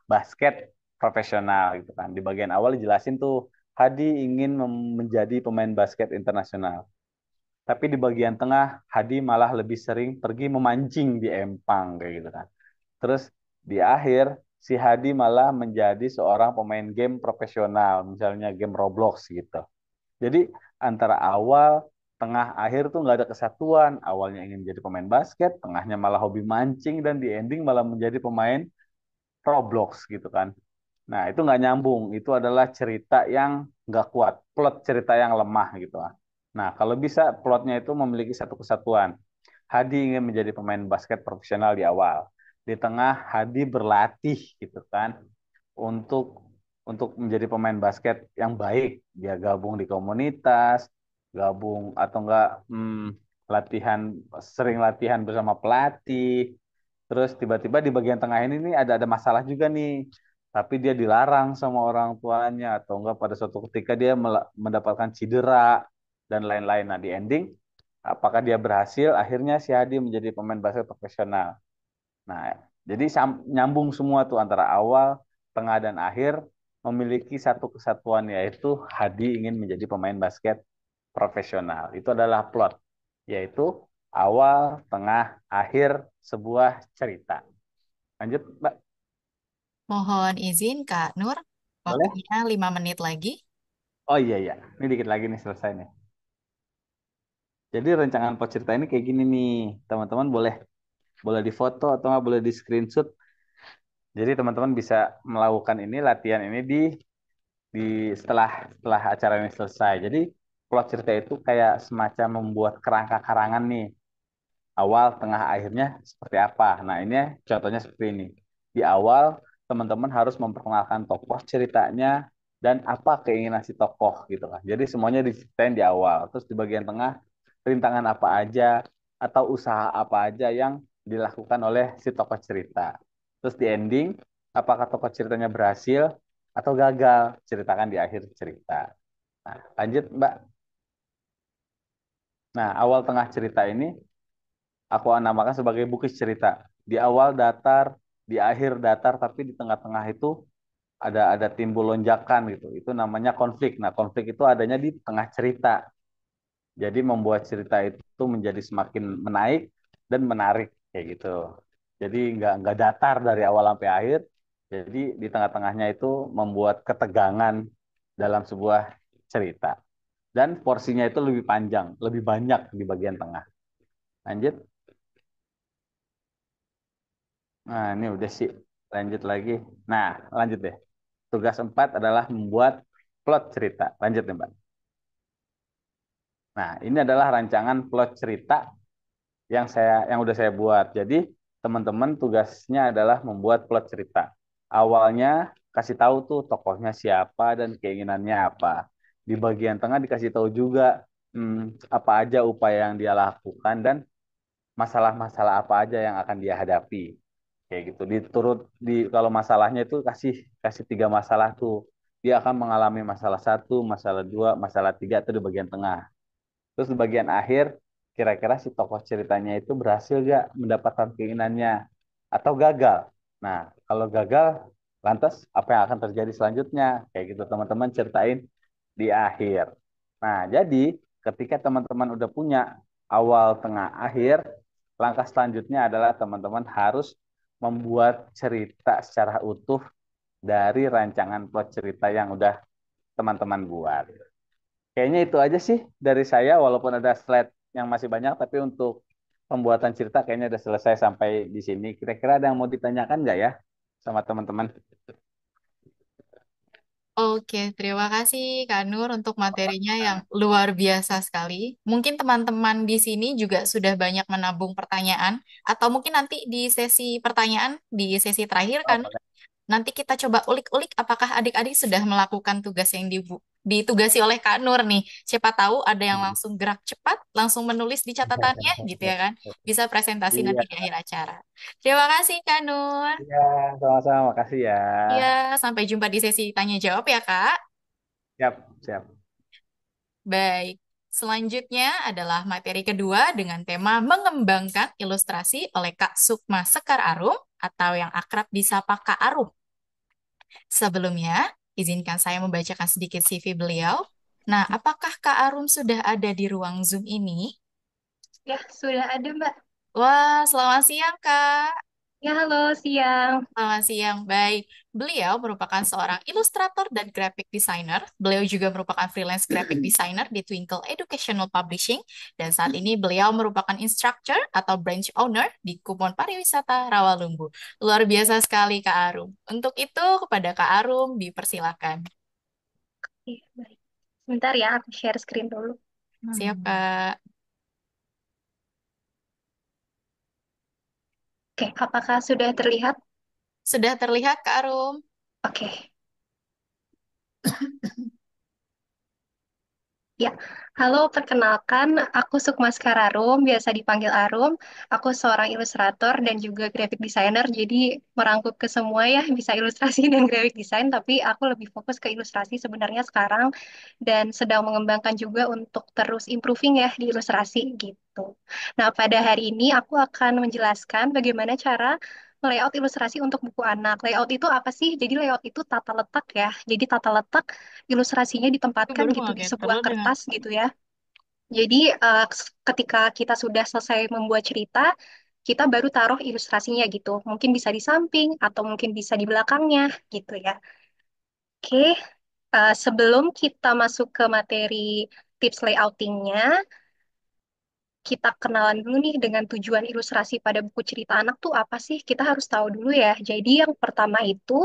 S6: basket profesional gitu kan. Di bagian awal dijelasin tuh Hadi ingin menjadi pemain basket internasional. Tapi di bagian tengah Hadi malah lebih sering pergi memancing di empang kayak gitu kan. Terus di akhir si Hadi malah menjadi seorang pemain game profesional, misalnya game Roblox gitu. Jadi antara awal, tengah, akhir tuh nggak ada kesatuan. Awalnya ingin jadi pemain basket, tengahnya malah hobi mancing, dan di ending malah menjadi pemain Roblox gitu kan. Nah, itu nggak nyambung. Itu adalah cerita yang nggak kuat, plot cerita yang lemah gitu lah. Nah, kalau bisa plotnya itu memiliki satu kesatuan. Hadi ingin menjadi pemain basket profesional di awal. Di tengah, Hadi berlatih gitu kan untuk menjadi pemain basket yang baik. Dia gabung di komunitas, gabung atau enggak latihan, sering latihan bersama pelatih. Terus tiba-tiba di bagian tengah ini nih ada masalah juga nih. Tapi dia dilarang sama orang tuanya atau enggak pada suatu ketika dia mendapatkan cedera dan lain-lain. Nah, di ending apakah dia berhasil? Akhirnya si Hadi menjadi pemain basket profesional. Nah, jadi nyambung semua tuh antara awal, tengah, dan akhir memiliki satu kesatuan yaitu Hadi ingin menjadi pemain basket profesional. Itu adalah plot, yaitu awal, tengah, akhir sebuah cerita. Lanjut, Mbak.
S1: Mohon izin, Kak Nur.
S6: Boleh?
S1: Waktunya 5 menit lagi.
S6: Oh iya, iya. Ini dikit lagi nih selesai nih. Jadi rancangan plot cerita ini kayak gini nih. Teman-teman boleh boleh difoto atau nggak boleh di screenshot. Jadi teman-teman bisa melakukan ini, latihan ini di setelah setelah acara ini selesai. Jadi plot cerita itu kayak semacam membuat kerangka karangan nih. Awal, tengah, akhirnya seperti apa. Nah, ini contohnya seperti ini. Di awal, teman-teman harus memperkenalkan tokoh ceritanya dan apa keinginan si tokoh gitu kan. Jadi semuanya diceritain di awal. Terus di bagian tengah, rintangan apa aja atau usaha apa aja yang dilakukan oleh si tokoh cerita. Terus di ending, apakah tokoh ceritanya berhasil atau gagal, ceritakan di akhir cerita. Nah, lanjut Mbak. Nah, awal tengah cerita ini aku namakan sebagai bukis cerita. Di awal datar, di akhir datar, tapi di tengah-tengah itu ada timbul lonjakan gitu. Itu namanya konflik. Nah, konflik itu adanya di tengah cerita. Jadi membuat cerita itu menjadi semakin menaik dan menarik kayak gitu. Jadi nggak datar dari awal sampai akhir. Jadi di tengah-tengahnya itu membuat ketegangan dalam sebuah cerita. Dan porsinya itu lebih panjang, lebih banyak di bagian tengah. Lanjut. Nah, ini udah sih. Lanjut lagi. Nah, lanjut deh. Tugas 4 adalah membuat plot cerita. Lanjut nih, Mbak. Nah, ini adalah rancangan plot cerita yang udah saya buat. Jadi, teman-teman tugasnya adalah membuat plot cerita. Awalnya kasih tahu tuh tokohnya siapa dan keinginannya apa. Di bagian tengah dikasih tahu juga apa aja upaya yang dia lakukan dan masalah-masalah apa aja yang akan dia hadapi. Kayak gitu. Kalau masalahnya itu kasih kasih 3 masalah tuh. Dia akan mengalami masalah satu, masalah dua, masalah tiga itu di bagian tengah. Terus di bagian akhir, kira-kira si tokoh ceritanya itu berhasil gak mendapatkan keinginannya atau gagal. Nah, kalau gagal, lantas apa yang akan terjadi selanjutnya? Kayak gitu teman-teman ceritain di akhir. Nah, jadi ketika teman-teman udah punya awal, tengah, akhir, langkah selanjutnya adalah teman-teman harus membuat cerita secara utuh dari rancangan plot cerita yang udah teman-teman buat. Kayaknya itu aja sih dari saya, walaupun ada slide yang masih banyak, tapi untuk pembuatan cerita kayaknya udah selesai sampai di sini. Kira-kira ada yang mau ditanyakan nggak ya sama teman-teman?
S1: Oke, terima kasih Kak Nur untuk materinya yang luar biasa sekali. Mungkin teman-teman di sini juga sudah banyak menabung pertanyaan, atau mungkin nanti di sesi pertanyaan, di sesi terakhir
S6: Oh,
S1: kan, nanti kita coba ulik-ulik apakah adik-adik sudah melakukan tugas yang ditugasi oleh Kak Nur nih. Siapa tahu ada yang langsung gerak cepat, langsung menulis di catatannya gitu ya kan. Bisa presentasi nanti
S6: iya,
S1: di akhir acara. Terima kasih Kak Nur.
S6: iya, sama-sama, makasih ya.
S1: Ya, sampai jumpa di sesi tanya jawab ya Kak.
S6: Siap, siap.
S1: Baik, selanjutnya adalah materi kedua dengan tema mengembangkan ilustrasi oleh Kak Sukma Sekar Arum atau yang akrab disapa Kak Arum. Sebelumnya, izinkan saya membacakan sedikit CV beliau. Nah, apakah Kak Arum sudah ada di ruang Zoom ini?
S7: Ya, sudah ada, Mbak.
S1: Wah, selamat siang Kak.
S7: Ya, halo, siang.
S1: Selamat siang, baik. Beliau merupakan seorang ilustrator dan graphic designer. Beliau juga merupakan freelance graphic designer di Twinkle Educational Publishing. Dan saat ini beliau merupakan instructor atau branch owner di Kumon Pariwisata Rawalumbu. Luar biasa sekali, Kak Arum. Untuk itu, kepada Kak Arum dipersilakan.
S7: Iya, baik. Sebentar ya, aku share screen dulu.
S1: Siap, Kak.
S7: Oke, apakah sudah terlihat?
S1: Sudah terlihat, Kak Arum?
S7: Oke, ya. Halo, perkenalkan, aku Sukma Skararum, biasa dipanggil Arum. Aku seorang ilustrator dan juga graphic designer, jadi merangkup ke semua ya, bisa ilustrasi dan graphic design, tapi aku lebih fokus ke ilustrasi sebenarnya sekarang, dan sedang mengembangkan juga untuk terus improving ya di ilustrasi gitu. Nah, pada hari ini aku akan menjelaskan bagaimana cara layout ilustrasi untuk buku anak. Layout itu apa sih? Jadi layout itu tata letak ya. Jadi tata letak ilustrasinya
S1: Aku
S7: ditempatkan
S1: baru
S7: gitu di
S1: mengageter
S7: sebuah
S1: dengan
S7: kertas gitu ya. Jadi ketika kita sudah selesai membuat cerita, kita baru taruh ilustrasinya gitu. Mungkin bisa di samping atau mungkin bisa di belakangnya gitu ya. Oke, sebelum kita masuk ke materi tips layoutingnya, kita kenalan dulu nih dengan tujuan ilustrasi pada buku cerita anak tuh apa sih? Kita harus tahu dulu ya. Jadi yang pertama itu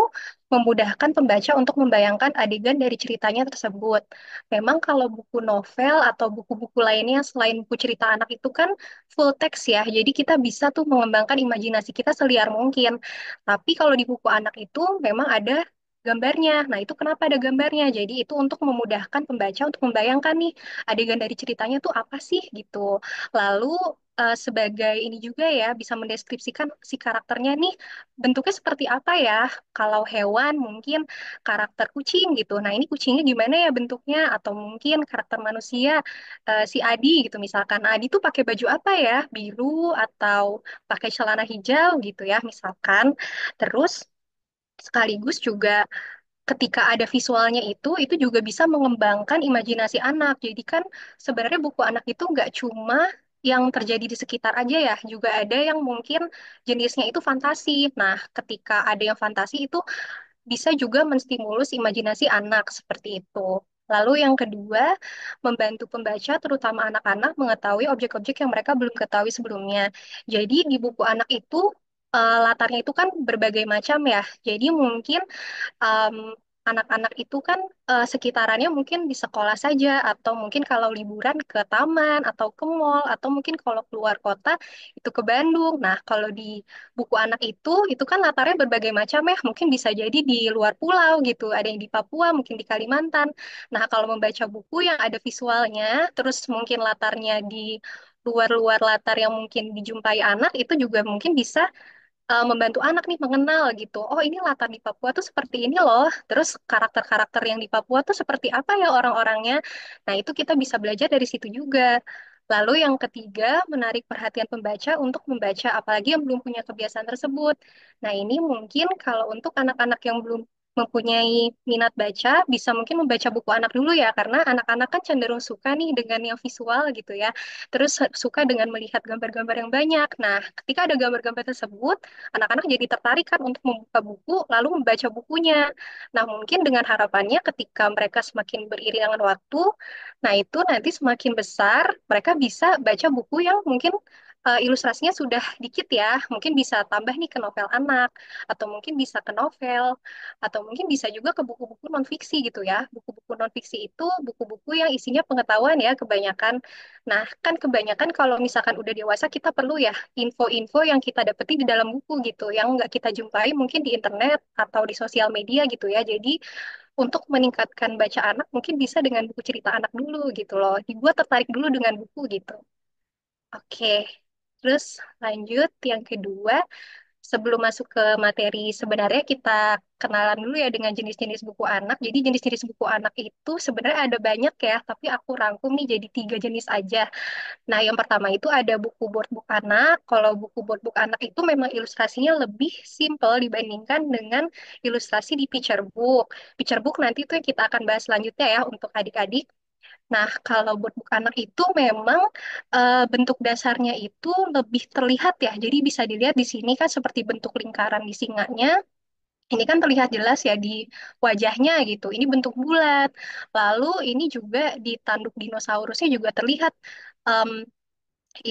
S7: memudahkan pembaca untuk membayangkan adegan dari ceritanya tersebut. Memang kalau buku novel atau buku-buku lainnya selain buku cerita anak itu kan full text ya. Jadi kita bisa tuh mengembangkan imajinasi kita seliar mungkin. Tapi kalau di buku anak itu memang ada gambarnya. Nah, itu kenapa ada gambarnya? Jadi itu untuk memudahkan pembaca untuk membayangkan nih adegan dari ceritanya tuh apa sih gitu. Lalu sebagai ini juga ya bisa mendeskripsikan si karakternya nih bentuknya seperti apa ya. Kalau hewan mungkin karakter kucing gitu. Nah ini kucingnya gimana ya bentuknya? Atau mungkin karakter manusia si Adi gitu misalkan. Nah, Adi tuh pakai baju apa ya? Biru atau pakai celana hijau gitu ya misalkan. Terus sekaligus juga ketika ada visualnya itu juga bisa mengembangkan imajinasi anak. Jadi kan sebenarnya buku anak itu nggak cuma yang terjadi di sekitar aja ya, juga ada yang mungkin jenisnya itu fantasi. Nah, ketika ada yang fantasi itu bisa juga menstimulus imajinasi anak seperti itu. Lalu yang kedua, membantu pembaca, terutama anak-anak, mengetahui objek-objek yang mereka belum ketahui sebelumnya. Jadi di buku anak itu latarnya itu kan berbagai macam ya. Jadi mungkin um, anak-anak itu kan sekitarannya mungkin di sekolah saja atau mungkin kalau liburan ke taman atau ke mall atau mungkin kalau keluar kota itu ke Bandung. Nah, kalau di buku anak itu kan latarnya berbagai macam ya. Mungkin bisa jadi di luar pulau gitu, ada yang di Papua, mungkin di Kalimantan. Nah, kalau membaca buku yang ada visualnya, terus mungkin latarnya di luar-luar latar yang mungkin dijumpai anak itu juga mungkin bisa membantu anak nih mengenal gitu. Oh, ini latar di Papua tuh seperti ini loh. Terus karakter-karakter yang di Papua tuh seperti apa ya orang-orangnya. Nah, itu kita bisa belajar dari situ juga. Lalu yang ketiga, menarik perhatian pembaca untuk membaca, apalagi yang belum punya kebiasaan tersebut. Nah, ini mungkin kalau untuk anak-anak yang belum mempunyai minat baca, bisa mungkin membaca buku anak dulu ya, karena anak-anak kan cenderung suka nih dengan yang visual gitu ya. Terus suka dengan melihat gambar-gambar yang banyak. Nah, ketika ada gambar-gambar tersebut, anak-anak jadi tertarik kan untuk membuka buku lalu membaca bukunya. Nah, mungkin dengan harapannya ketika mereka semakin beriringan waktu, nah itu nanti semakin besar mereka bisa baca buku yang mungkin ilustrasinya sudah dikit ya, mungkin bisa tambah nih ke novel anak, atau mungkin bisa ke novel, atau mungkin bisa juga ke buku-buku non-fiksi gitu ya. Buku-buku non-fiksi itu buku-buku yang isinya pengetahuan ya kebanyakan. Nah, kan kebanyakan kalau misalkan udah dewasa kita perlu ya info-info yang kita dapeti di dalam buku gitu, yang nggak kita jumpai mungkin di internet atau di sosial media gitu ya. Jadi untuk meningkatkan baca anak mungkin bisa dengan buku cerita anak dulu gitu loh. Dibuat tertarik dulu dengan buku gitu. Oke, terus lanjut yang kedua. Sebelum masuk ke materi sebenarnya kita kenalan dulu ya dengan jenis-jenis buku anak. Jadi jenis-jenis buku anak itu sebenarnya ada banyak ya, tapi aku rangkum nih jadi 3 jenis aja. Nah, yang pertama itu ada buku boardbook anak. Kalau buku boardbook anak itu memang ilustrasinya lebih simple dibandingkan dengan ilustrasi di picture book. Picture book nanti itu yang kita akan bahas selanjutnya ya untuk adik-adik. Nah, kalau book anak itu memang bentuk dasarnya itu lebih terlihat ya. Jadi bisa dilihat di sini kan seperti bentuk lingkaran di singanya. Ini kan terlihat jelas ya di wajahnya gitu. Ini bentuk bulat. Lalu ini juga di tanduk dinosaurusnya juga terlihat em,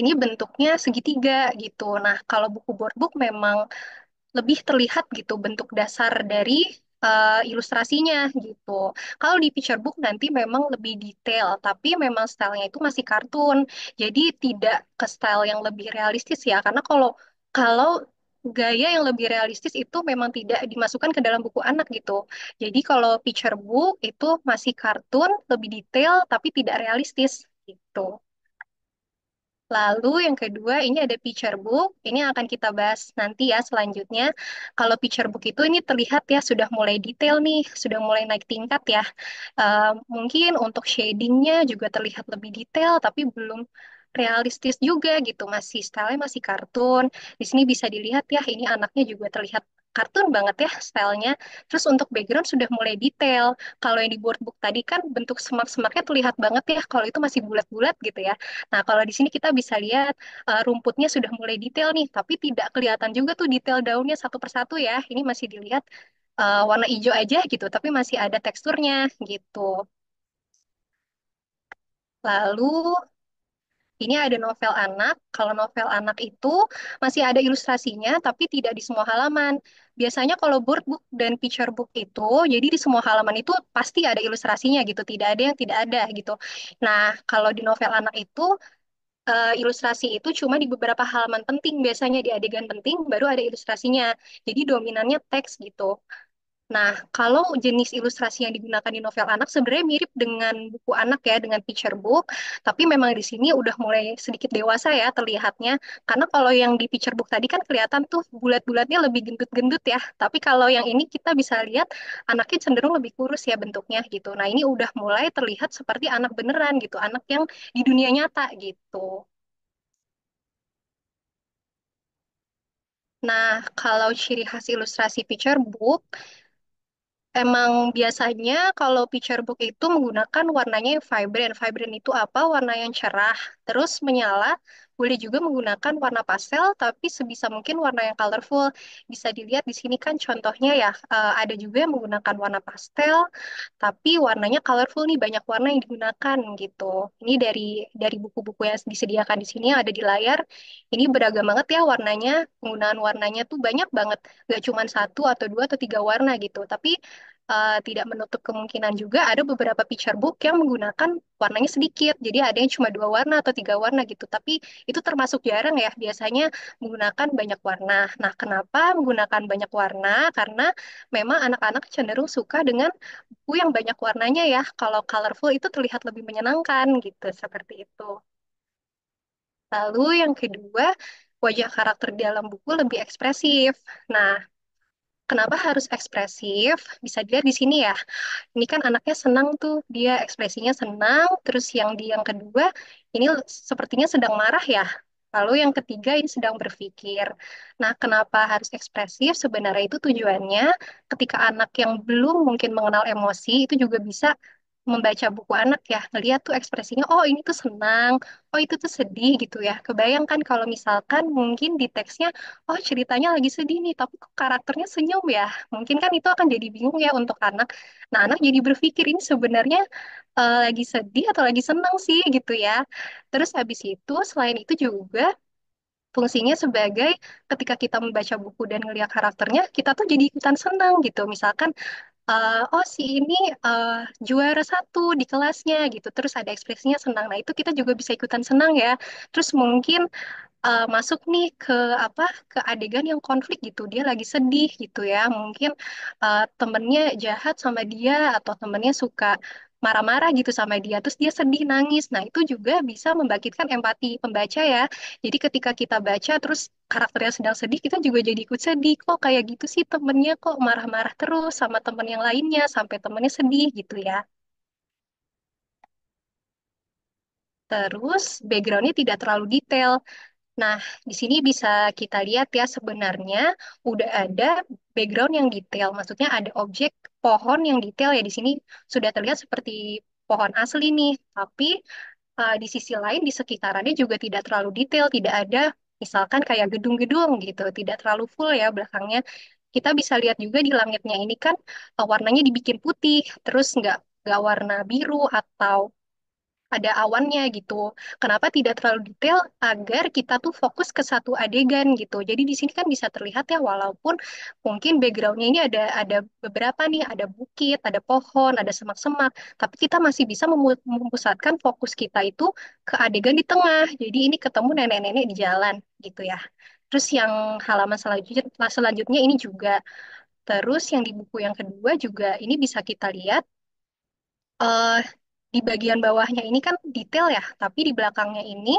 S7: ini bentuknya segitiga gitu. Nah, kalau buku board book memang lebih terlihat gitu bentuk dasar dari ilustrasinya gitu. Kalau di picture book nanti memang lebih detail, tapi memang stylenya itu masih kartun, jadi tidak ke style yang lebih realistis ya. Karena kalau kalau gaya yang lebih realistis itu memang tidak dimasukkan ke dalam buku anak gitu. Jadi kalau picture book itu masih kartun, lebih detail, tapi tidak realistis gitu. Lalu yang kedua, ini ada picture book. Ini yang akan kita bahas nanti ya selanjutnya. Kalau picture book itu ini terlihat ya sudah mulai detail nih, sudah mulai naik tingkat ya. Mungkin untuk shadingnya juga terlihat lebih detail, tapi belum realistis juga gitu. Masih stylenya masih kartun. Di sini bisa dilihat ya, ini anaknya juga terlihat kartun banget ya stylenya. Terus untuk background sudah mulai detail. Kalau yang di board book tadi kan bentuk semak-semaknya terlihat banget ya. Kalau itu masih bulat-bulat gitu ya. Nah, kalau di sini kita bisa lihat rumputnya sudah mulai detail nih, tapi tidak kelihatan juga tuh detail daunnya satu persatu ya. Ini masih dilihat warna hijau aja gitu, tapi masih ada teksturnya gitu. Lalu ini ada novel anak. Kalau novel anak itu masih ada ilustrasinya, tapi tidak di semua halaman. Biasanya kalau board book dan picture book itu, jadi di semua halaman itu pasti ada ilustrasinya gitu, tidak ada yang tidak ada gitu. Nah, kalau di novel anak itu ilustrasi itu cuma di beberapa halaman penting, biasanya di adegan penting baru ada ilustrasinya. Jadi dominannya teks gitu. Nah, kalau jenis ilustrasi yang digunakan di novel anak sebenarnya mirip dengan buku anak ya, dengan picture book, tapi memang di sini udah mulai sedikit dewasa ya terlihatnya. Karena kalau yang di picture book tadi kan kelihatan tuh bulat-bulatnya lebih gendut-gendut ya. Tapi kalau yang ini kita bisa lihat anaknya cenderung lebih kurus ya bentuknya gitu. Nah, ini udah mulai terlihat seperti anak beneran gitu, anak yang di dunia nyata gitu. Nah, kalau ciri khas ilustrasi picture book, emang biasanya kalau picture book itu menggunakan warnanya yang vibrant. Vibrant itu apa? Warna yang cerah, terus menyala. Boleh juga menggunakan warna pastel, tapi sebisa mungkin warna yang colorful. Bisa dilihat di sini kan contohnya ya, ada juga yang menggunakan warna pastel, tapi warnanya colorful nih, banyak warna yang digunakan gitu. Ini dari buku-buku yang disediakan di sini yang ada di layar. Ini beragam banget ya warnanya, penggunaan warnanya tuh banyak banget. Gak cuma satu atau dua atau tiga warna gitu, tapi tidak menutup kemungkinan juga ada beberapa picture book yang menggunakan warnanya sedikit. Jadi ada yang cuma dua warna atau tiga warna gitu. Tapi itu termasuk jarang ya. Biasanya menggunakan banyak warna. Nah, kenapa menggunakan banyak warna? Karena memang anak-anak cenderung suka dengan buku yang banyak warnanya ya. Kalau colorful itu terlihat lebih menyenangkan gitu. Seperti itu. Lalu yang kedua, wajah karakter di dalam buku lebih ekspresif. Nah, kenapa harus ekspresif? Bisa dilihat di sini ya. Ini kan anaknya senang tuh, dia ekspresinya senang. Terus yang di yang kedua, ini sepertinya sedang marah ya. Lalu yang ketiga ini sedang berpikir. Nah, kenapa harus ekspresif? Sebenarnya itu tujuannya ketika anak yang belum mungkin mengenal emosi itu juga bisa membaca buku anak ya, ngeliat tuh ekspresinya, oh ini tuh senang, oh itu tuh sedih gitu ya. Kebayangkan kalau misalkan mungkin di teksnya, oh ceritanya lagi sedih nih, tapi kok karakternya senyum ya. Mungkin kan itu akan jadi bingung ya untuk anak. Nah, anak jadi berpikir ini sebenarnya lagi sedih atau lagi senang sih gitu ya. Terus habis itu, selain itu juga fungsinya sebagai ketika kita membaca buku dan ngeliat karakternya, kita tuh jadi ikutan senang gitu. Misalkan oh si ini eh, juara satu di kelasnya gitu, terus ada ekspresinya senang. Nah itu kita juga bisa ikutan senang ya. Terus mungkin masuk nih ke apa ke adegan yang konflik gitu, dia lagi sedih gitu ya. Mungkin temennya jahat sama dia atau temennya suka marah-marah gitu sama dia, terus dia sedih nangis. Nah itu juga bisa membangkitkan empati pembaca ya. Jadi ketika kita baca terus karakternya sedang sedih, kita juga jadi ikut sedih. Kok kayak gitu sih temennya kok marah-marah terus sama temen yang lainnya sampai temennya sedih gitu ya. Terus backgroundnya tidak terlalu detail. Nah, di sini bisa kita lihat ya sebenarnya udah ada background yang detail. Maksudnya ada objek pohon yang detail ya di sini sudah terlihat seperti pohon asli nih, tapi di sisi lain di sekitarannya juga tidak terlalu detail, tidak ada misalkan kayak gedung-gedung gitu, tidak terlalu full ya belakangnya. Kita bisa lihat juga di langitnya ini kan warnanya dibikin putih, terus nggak warna biru atau ada awannya gitu. Kenapa tidak terlalu detail? Agar kita tuh fokus ke satu adegan gitu. Jadi di sini kan bisa terlihat ya, walaupun mungkin backgroundnya ini ada beberapa nih, ada bukit, ada pohon, ada semak-semak, tapi kita masih bisa memusatkan fokus kita itu ke adegan di tengah. Jadi ini ketemu nenek-nenek di jalan gitu ya. Terus yang halaman selanjutnya ini juga. Terus yang di buku yang kedua juga ini bisa kita lihat eh di bagian bawahnya ini kan detail ya, tapi di belakangnya ini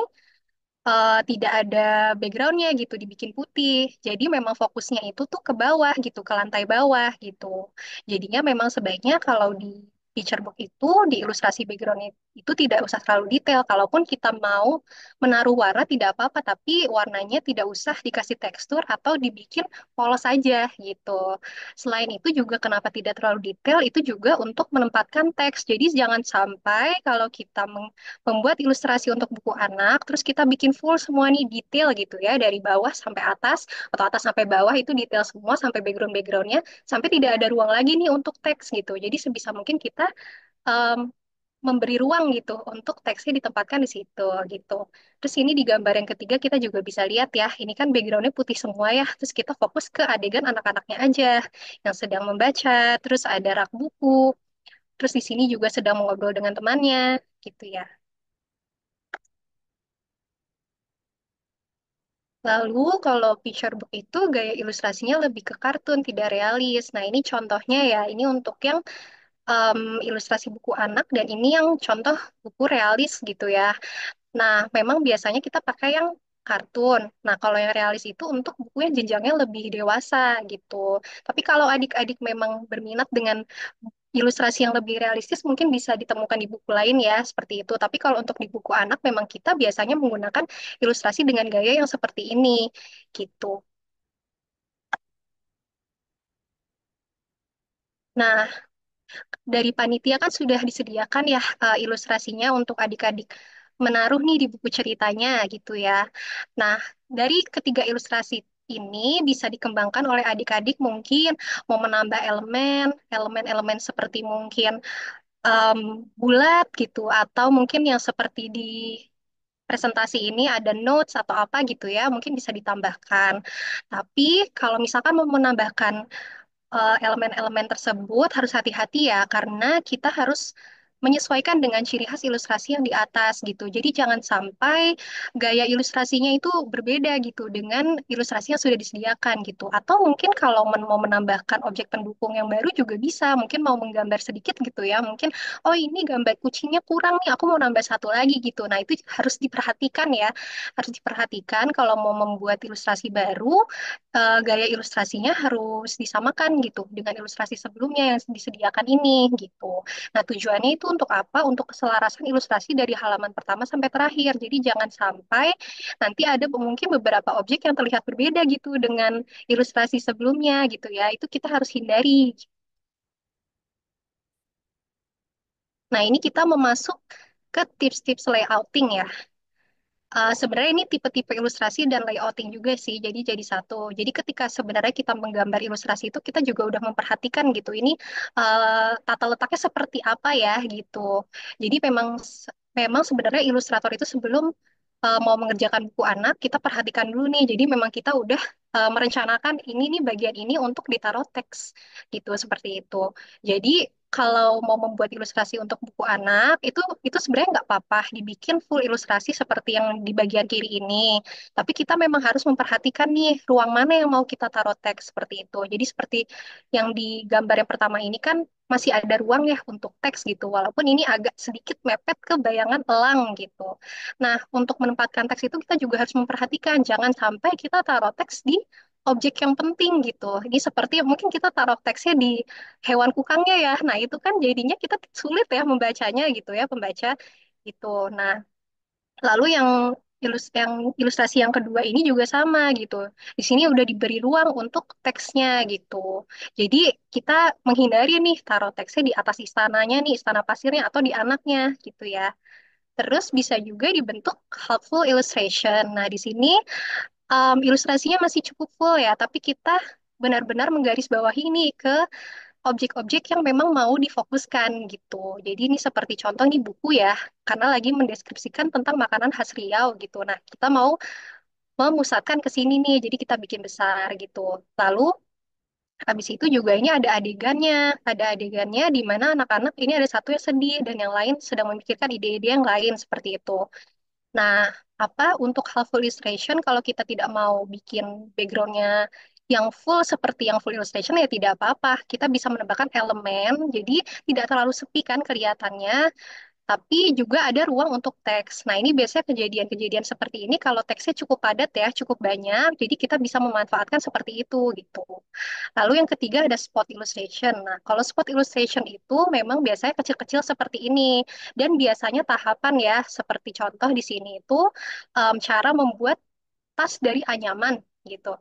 S7: tidak ada backgroundnya gitu, dibikin putih. Jadi memang fokusnya itu tuh ke bawah gitu, ke lantai bawah gitu. Jadinya memang sebaiknya kalau di picture book itu, di ilustrasi background itu tidak usah terlalu detail. Kalaupun kita mau menaruh warna tidak apa-apa, tapi warnanya tidak usah dikasih tekstur atau dibikin polos saja gitu. Selain itu juga kenapa tidak terlalu detail, itu juga untuk menempatkan teks. Jadi jangan sampai kalau kita membuat ilustrasi untuk buku anak, terus kita bikin full semua nih detail gitu ya, dari bawah sampai atas, atau atas sampai bawah itu detail semua, sampai background-backgroundnya, sampai tidak ada ruang lagi nih untuk teks gitu. Jadi sebisa mungkin kita em, memberi ruang gitu untuk teksnya ditempatkan di situ gitu. Terus ini di gambar yang ketiga kita juga bisa lihat ya, ini kan backgroundnya putih semua ya, terus kita fokus ke adegan anak-anaknya aja yang sedang membaca, terus ada rak buku, terus di sini juga sedang mengobrol dengan temannya gitu ya. Lalu kalau picture book itu gaya ilustrasinya lebih ke kartun, tidak realis. Nah ini contohnya ya, ini untuk yang em, ilustrasi buku anak dan ini yang contoh buku realis gitu ya. Nah memang biasanya kita pakai yang kartun. Nah kalau yang realis itu untuk buku yang jenjangnya lebih dewasa gitu. Tapi kalau adik-adik memang berminat dengan ilustrasi yang lebih realistis mungkin bisa ditemukan di buku lain ya, seperti itu. Tapi kalau untuk di buku anak memang kita biasanya menggunakan ilustrasi dengan gaya yang seperti ini gitu. Nah, dari panitia kan sudah disediakan ya ilustrasinya untuk adik-adik menaruh nih di buku ceritanya gitu ya. Nah, dari ketiga ilustrasi ini bisa dikembangkan oleh adik-adik mungkin mau menambah elemen-elemen seperti mungkin em, bulat gitu atau mungkin yang seperti di presentasi ini ada notes atau apa gitu ya, mungkin bisa ditambahkan. Tapi kalau misalkan mau menambahkan elemen-elemen tersebut harus hati-hati ya, karena kita harus menyesuaikan dengan ciri khas ilustrasi yang di atas gitu. Jadi jangan sampai gaya ilustrasinya itu berbeda gitu dengan ilustrasi yang sudah disediakan gitu. Atau mungkin kalau mau menambahkan objek pendukung yang baru juga bisa. Mungkin mau menggambar sedikit gitu ya. Mungkin, oh ini gambar kucingnya kurang nih, aku mau nambah satu lagi gitu. Nah itu harus diperhatikan ya. Harus diperhatikan kalau mau membuat ilustrasi baru gaya ilustrasinya harus disamakan gitu dengan ilustrasi sebelumnya yang disediakan ini gitu. Nah, tujuannya itu untuk apa? Untuk keselarasan ilustrasi dari halaman pertama sampai terakhir. Jadi jangan sampai nanti ada mungkin beberapa objek yang terlihat berbeda gitu dengan ilustrasi sebelumnya gitu ya. Itu kita harus hindari. Nah, ini kita memasuk ke tips-tips layouting ya. Sebenarnya ini tipe-tipe ilustrasi dan layouting juga sih, jadi satu. Jadi ketika sebenarnya kita menggambar ilustrasi itu kita juga udah memperhatikan gitu. Ini tata letaknya seperti apa ya gitu. Jadi memang sebenarnya ilustrator itu sebelum mau mengerjakan buku anak kita perhatikan dulu nih. Jadi memang kita udah merencanakan ini nih bagian ini untuk ditaruh teks gitu seperti itu. Jadi kalau mau membuat ilustrasi untuk buku anak itu sebenarnya nggak apa-apa dibikin full ilustrasi seperti yang di bagian kiri ini. Tapi kita memang harus memperhatikan nih ruang mana yang mau kita taruh teks seperti itu. Jadi seperti yang di gambar yang pertama ini kan masih ada ruang ya untuk teks gitu. Walaupun ini agak sedikit mepet ke bayangan elang gitu. Nah, untuk menempatkan teks itu kita juga harus memperhatikan jangan sampai kita taruh teks di objek yang penting gitu. Ini seperti mungkin kita taruh teksnya di hewan kukangnya ya. Nah, itu kan jadinya kita sulit ya membacanya gitu ya, pembaca gitu. Nah, lalu yang yang ilustrasi yang kedua ini juga sama gitu. Di sini udah diberi ruang untuk teksnya gitu. Jadi kita menghindari nih taruh teksnya di atas istananya nih, istana pasirnya atau di anaknya gitu ya. Terus bisa juga dibentuk helpful illustration. Nah, di sini ilustrasinya masih cukup full ya, tapi kita benar-benar menggarisbawahi ini ke objek-objek yang memang mau difokuskan gitu. Jadi ini seperti contoh nih buku ya, karena lagi mendeskripsikan tentang makanan khas Riau gitu. Nah, kita mau memusatkan ke sini nih, jadi kita bikin besar gitu. Lalu habis itu juga ini ada adegannya di mana anak-anak ini ada satu yang sedih dan yang lain sedang memikirkan ide-ide yang lain seperti itu. Nah, apa untuk helpful illustration kalau kita tidak mau bikin backgroundnya yang full seperti yang full illustration ya tidak apa-apa. Kita bisa menambahkan elemen, jadi tidak terlalu sepi kan kelihatannya, tapi juga ada ruang untuk teks. Nah, ini biasanya kejadian-kejadian seperti ini kalau teksnya cukup padat ya, cukup banyak, jadi kita bisa memanfaatkan seperti itu gitu. Lalu yang ketiga ada spot illustration. Nah, kalau spot illustration itu memang biasanya kecil-kecil seperti ini dan biasanya tahapan ya, seperti contoh di sini itu cara membuat tas dari anyaman gitu.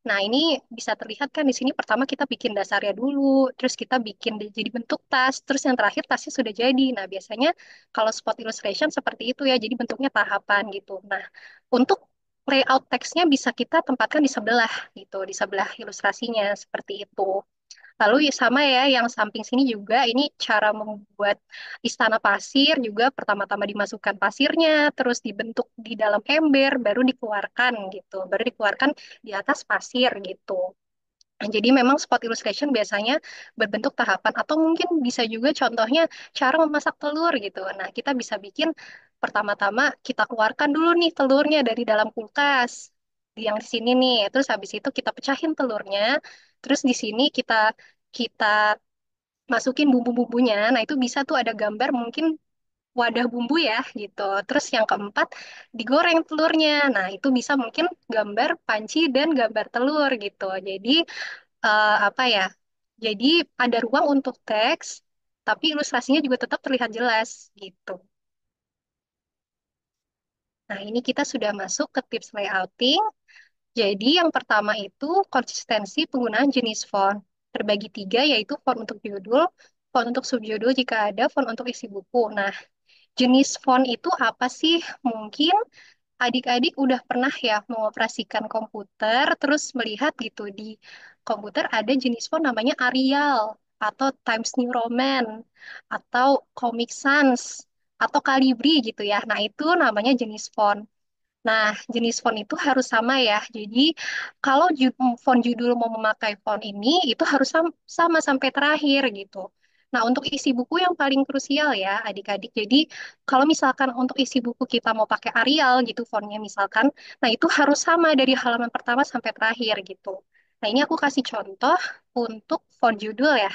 S7: Nah, ini bisa terlihat kan di sini pertama kita bikin dasarnya dulu, terus kita bikin jadi bentuk tas, terus yang terakhir tasnya sudah jadi. Nah, biasanya kalau spot illustration seperti itu ya, jadi bentuknya tahapan gitu. Nah, untuk layout teksnya bisa kita tempatkan di sebelah gitu, di sebelah ilustrasinya seperti itu. Lalu ya sama ya, yang samping sini juga ini cara membuat istana pasir juga pertama-tama dimasukkan pasirnya, terus dibentuk di dalam ember, baru dikeluarkan gitu, baru dikeluarkan di atas pasir gitu. Nah, jadi memang spot illustration biasanya berbentuk tahapan atau mungkin bisa juga contohnya cara memasak telur gitu. Nah, kita bisa bikin pertama-tama kita keluarkan dulu nih telurnya dari dalam kulkas. Yang di sini nih, terus habis itu kita pecahin telurnya, terus di sini kita masukin bumbu-bumbunya. Nah, itu bisa tuh ada gambar mungkin wadah bumbu ya gitu. Terus yang keempat digoreng telurnya. Nah, itu bisa mungkin gambar panci dan gambar telur gitu. Jadi apa ya? Jadi ada ruang untuk teks, tapi ilustrasinya juga tetap terlihat jelas gitu. Nah, ini kita sudah masuk ke tips layouting. Jadi yang pertama itu konsistensi penggunaan jenis font. Terbagi tiga yaitu font untuk judul, font untuk subjudul jika ada, font untuk isi buku. Nah, jenis font itu apa sih? Mungkin adik-adik udah pernah ya mengoperasikan komputer, terus melihat gitu di komputer ada jenis font namanya Arial, atau Times New Roman, atau Comic Sans, atau Calibri gitu ya. Nah, itu namanya jenis font. Nah, jenis font itu harus sama ya. Jadi, kalau font judul mau memakai font ini, itu harus sama sampai terakhir gitu. Nah, untuk isi buku yang paling krusial ya, adik-adik. Jadi, kalau misalkan untuk isi buku kita mau pakai Arial gitu fontnya misalkan, nah itu harus sama dari halaman pertama sampai terakhir gitu. Nah, ini aku kasih contoh untuk font judul ya.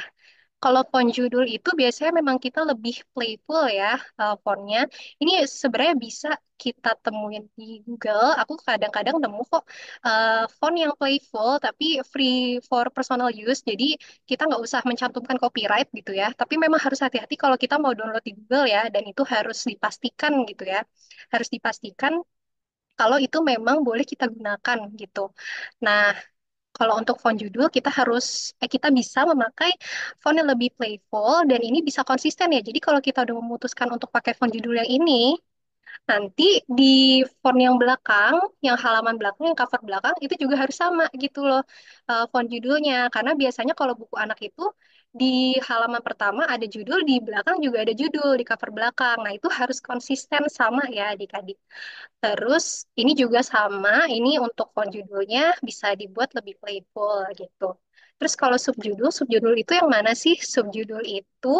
S7: Kalau font judul itu biasanya memang kita lebih playful ya fontnya. Ini sebenarnya bisa kita temuin di Google. Aku kadang-kadang nemu kok font yang playful tapi free for personal use. Jadi kita nggak usah mencantumkan copyright gitu ya. Tapi memang harus hati-hati kalau kita mau download di Google ya. Dan itu harus dipastikan gitu ya. Harus dipastikan kalau itu memang boleh kita gunakan gitu. Nah, kalau untuk font judul kita bisa memakai font yang lebih playful dan ini bisa konsisten ya. Jadi kalau kita udah memutuskan untuk pakai font judul yang ini, nanti di font yang belakang, yang halaman belakang, yang cover belakang itu juga harus sama gitu loh font judulnya. Karena biasanya kalau buku anak itu di halaman pertama ada judul, di belakang juga ada judul di cover belakang. Nah, itu harus konsisten sama ya adik-adik. Terus ini juga sama, ini untuk font judulnya bisa dibuat lebih playful gitu. Terus kalau subjudul, subjudul itu yang mana sih? Subjudul itu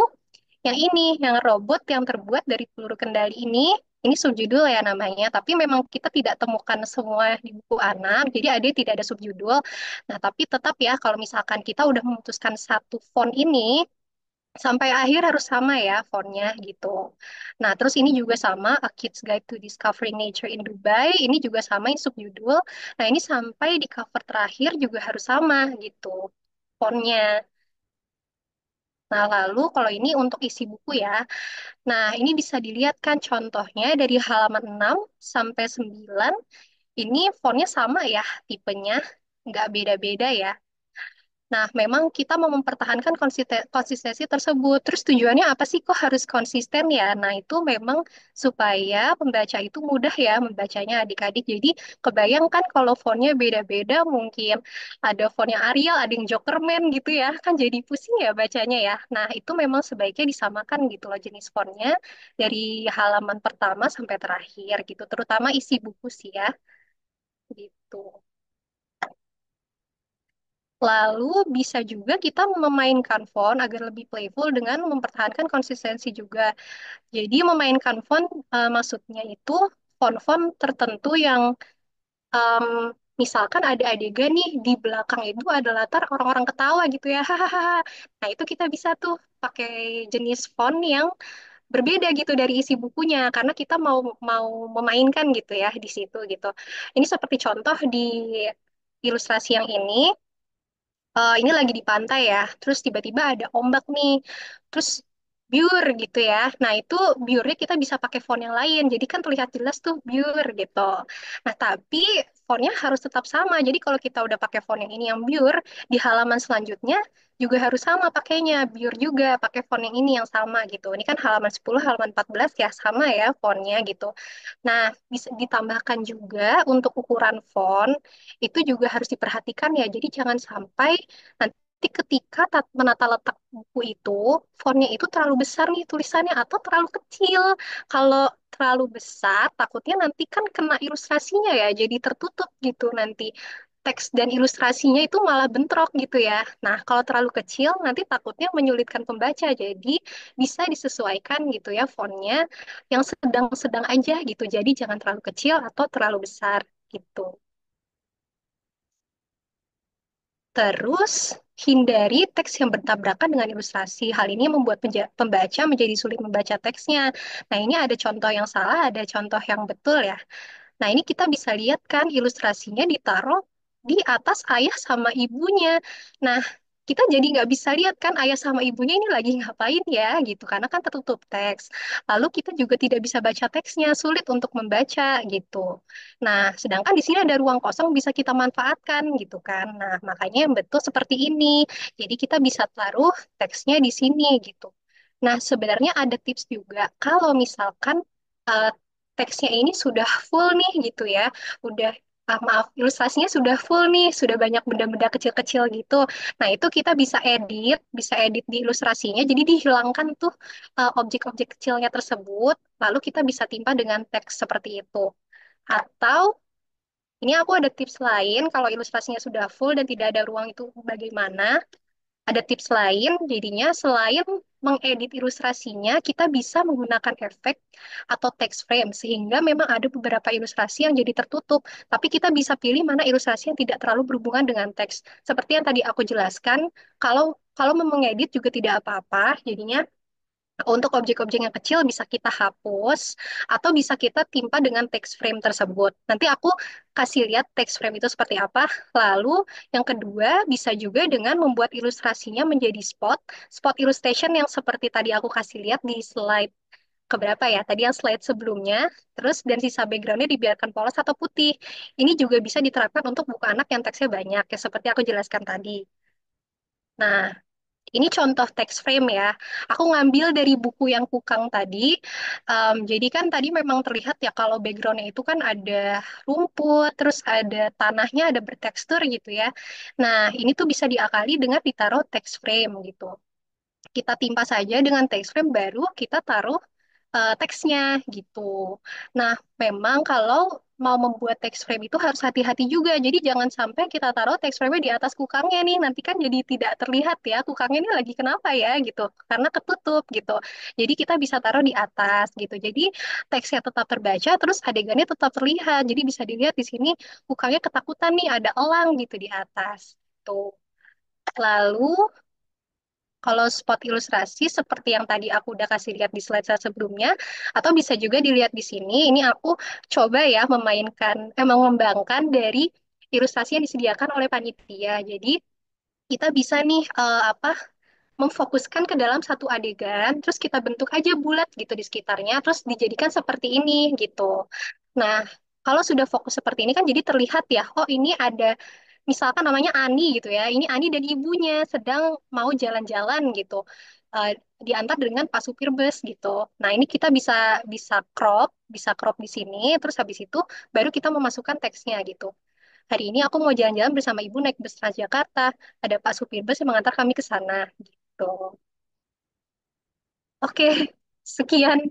S7: yang ini, yang robot yang terbuat dari peluru kendali ini subjudul ya namanya. Tapi memang kita tidak temukan semua di buku anak, jadi ada tidak ada subjudul. Nah, tapi tetap ya kalau misalkan kita udah memutuskan satu font ini, sampai akhir harus sama ya fontnya gitu. Nah, terus ini juga sama A Kid's Guide to Discovering Nature in Dubai. Ini juga sama ini subjudul. Nah, ini sampai di cover terakhir juga harus sama gitu fontnya. Nah, lalu kalau ini untuk isi buku ya. Nah, ini bisa dilihat kan contohnya dari halaman 6 sampai 9. Ini fontnya sama ya, tipenya. Nggak beda-beda ya. Nah, memang kita mau mempertahankan konsistensi tersebut. Terus tujuannya apa sih kok harus konsisten ya? Nah, itu memang supaya pembaca itu mudah ya membacanya adik-adik. Jadi, kebayangkan kalau fontnya beda-beda, mungkin ada fontnya Arial, ada yang Jokerman gitu ya. Kan jadi pusing ya bacanya ya. Nah, itu memang sebaiknya disamakan gitu loh jenis fontnya dari halaman pertama sampai terakhir gitu. Terutama isi buku sih ya, gitu. Lalu bisa juga kita memainkan font agar lebih playful dengan mempertahankan konsistensi juga. Jadi memainkan font maksudnya itu font-font tertentu yang em, misalkan ada adegan nih di belakang itu ada latar orang-orang ketawa gitu ya. Hahaha. Nah, itu kita bisa tuh pakai jenis font yang berbeda gitu dari isi bukunya karena kita mau mau memainkan gitu ya di situ gitu. Ini seperti contoh di ilustrasi yang ini, ini lagi di pantai ya, terus tiba-tiba ada ombak nih, terus biur gitu ya. Nah itu biurnya kita bisa pakai font yang lain, jadi kan terlihat jelas tuh biur gitu. Nah tapi fontnya harus tetap sama. Jadi kalau kita udah pakai font yang ini yang biur, di halaman selanjutnya juga harus sama pakainya, biur juga pakai font yang ini yang sama gitu. Ini kan halaman 10, halaman 14 ya sama ya fontnya gitu. Nah, bisa ditambahkan juga untuk ukuran font itu juga harus diperhatikan ya. Jadi jangan sampai nanti ketika menata letak buku itu, fontnya itu terlalu besar nih tulisannya atau terlalu kecil. Kalau terlalu besar, takutnya nanti kan kena ilustrasinya ya, jadi tertutup gitu nanti. Teks dan ilustrasinya itu malah bentrok gitu ya. Nah, kalau terlalu kecil nanti takutnya menyulitkan pembaca. Jadi bisa disesuaikan gitu ya fontnya yang sedang-sedang aja gitu. Jadi jangan terlalu kecil atau terlalu besar gitu. Terus, hindari teks yang bertabrakan dengan ilustrasi. Hal ini membuat pembaca menjadi sulit membaca teksnya. Nah, ini ada contoh yang salah, ada contoh yang betul ya. Nah, ini kita bisa lihat kan ilustrasinya ditaruh di atas ayah sama ibunya. Nah, kita jadi nggak bisa lihat kan ayah sama ibunya ini lagi ngapain ya gitu, karena kan tertutup teks. Lalu kita juga tidak bisa baca teksnya, sulit untuk membaca gitu. Nah, sedangkan di sini ada ruang kosong bisa kita manfaatkan gitu kan. Nah, makanya yang betul seperti ini. Jadi kita bisa taruh teksnya di sini gitu. Nah, sebenarnya ada tips juga. Kalau misalkan eh, teksnya ini sudah full nih gitu ya, udah maaf ilustrasinya sudah full nih, sudah banyak benda-benda kecil-kecil gitu. Nah itu kita bisa edit di ilustrasinya, jadi dihilangkan tuh objek-objek kecilnya tersebut, lalu kita bisa timpa dengan teks seperti itu. Atau ini aku ada tips lain, kalau ilustrasinya sudah full dan tidak ada ruang itu bagaimana? Ada tips lain, jadinya selain mengedit ilustrasinya, kita bisa menggunakan efek atau text frame, sehingga memang ada beberapa ilustrasi yang jadi tertutup, tapi kita bisa pilih mana ilustrasi yang tidak terlalu berhubungan dengan teks. Seperti yang tadi aku jelaskan, kalau kalau mau mengedit juga tidak apa-apa, jadinya untuk objek-objek yang kecil bisa kita hapus atau bisa kita timpa dengan text frame tersebut. Nanti aku kasih lihat text frame itu seperti apa. Lalu yang kedua bisa juga dengan membuat ilustrasinya menjadi spot, spot illustration yang seperti tadi aku kasih lihat di slide keberapa ya? Tadi yang slide sebelumnya, terus dan sisa backgroundnya dibiarkan polos atau putih. Ini juga bisa diterapkan untuk buku anak yang teksnya banyak, ya seperti aku jelaskan tadi. Nah, ini contoh text frame ya. Aku ngambil dari buku yang Kukang tadi. Jadi kan tadi memang terlihat ya kalau backgroundnya itu kan ada rumput, terus ada tanahnya, ada bertekstur gitu ya. Nah, ini tuh bisa diakali dengan ditaruh text frame gitu. Kita timpa saja dengan text frame baru kita taruh teksnya gitu. Nah, memang kalau mau membuat text frame itu harus hati-hati juga. Jadi jangan sampai kita taruh text frame di atas kukangnya nih. Nanti kan jadi tidak terlihat ya kukangnya ini lagi kenapa ya gitu. Karena ketutup gitu. Jadi kita bisa taruh di atas gitu. Jadi teksnya tetap terbaca terus adegannya tetap terlihat. Jadi bisa dilihat di sini kukangnya ketakutan nih ada elang gitu di atas. Tuh. Lalu kalau spot ilustrasi seperti yang tadi aku udah kasih lihat di slide sebelumnya, atau bisa juga dilihat di sini, ini aku coba ya mengembangkan dari ilustrasi yang disediakan oleh panitia. Jadi kita bisa nih memfokuskan ke dalam satu adegan, terus kita bentuk aja bulat gitu di sekitarnya, terus dijadikan seperti ini gitu. Nah, kalau sudah fokus seperti ini kan jadi terlihat ya, oh ini ada misalkan namanya Ani gitu ya, ini Ani dan ibunya sedang mau jalan-jalan gitu. eh, Diantar dengan Pak supir bus gitu. Nah, ini kita bisa bisa crop di sini, terus habis itu baru kita memasukkan teksnya gitu. Hari ini aku mau jalan-jalan bersama ibu naik bus Transjakarta. Ada Pak supir bus yang mengantar kami ke sana gitu. Oke, sekian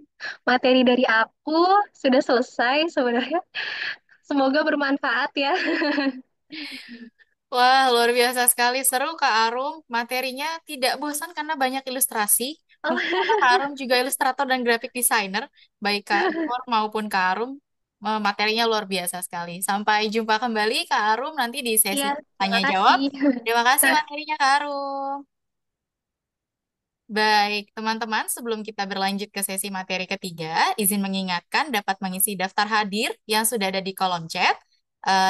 S7: materi dari aku. Sudah selesai sebenarnya. Semoga bermanfaat ya.
S1: Wah, luar biasa sekali. Seru, Kak Arum. Materinya tidak bosan karena banyak ilustrasi. Mungkin karena Kak Arum juga ilustrator dan graphic designer. Baik Kak Nur maupun Kak Arum, materinya luar biasa sekali. Sampai jumpa kembali Kak Arum nanti di sesi
S7: Iya,
S1: tanya
S7: terima
S1: jawab.
S7: kasih.
S1: Terima kasih materinya Kak Arum. Baik, teman-teman, sebelum kita berlanjut ke sesi materi ketiga, izin mengingatkan dapat mengisi daftar hadir yang sudah ada di kolom chat.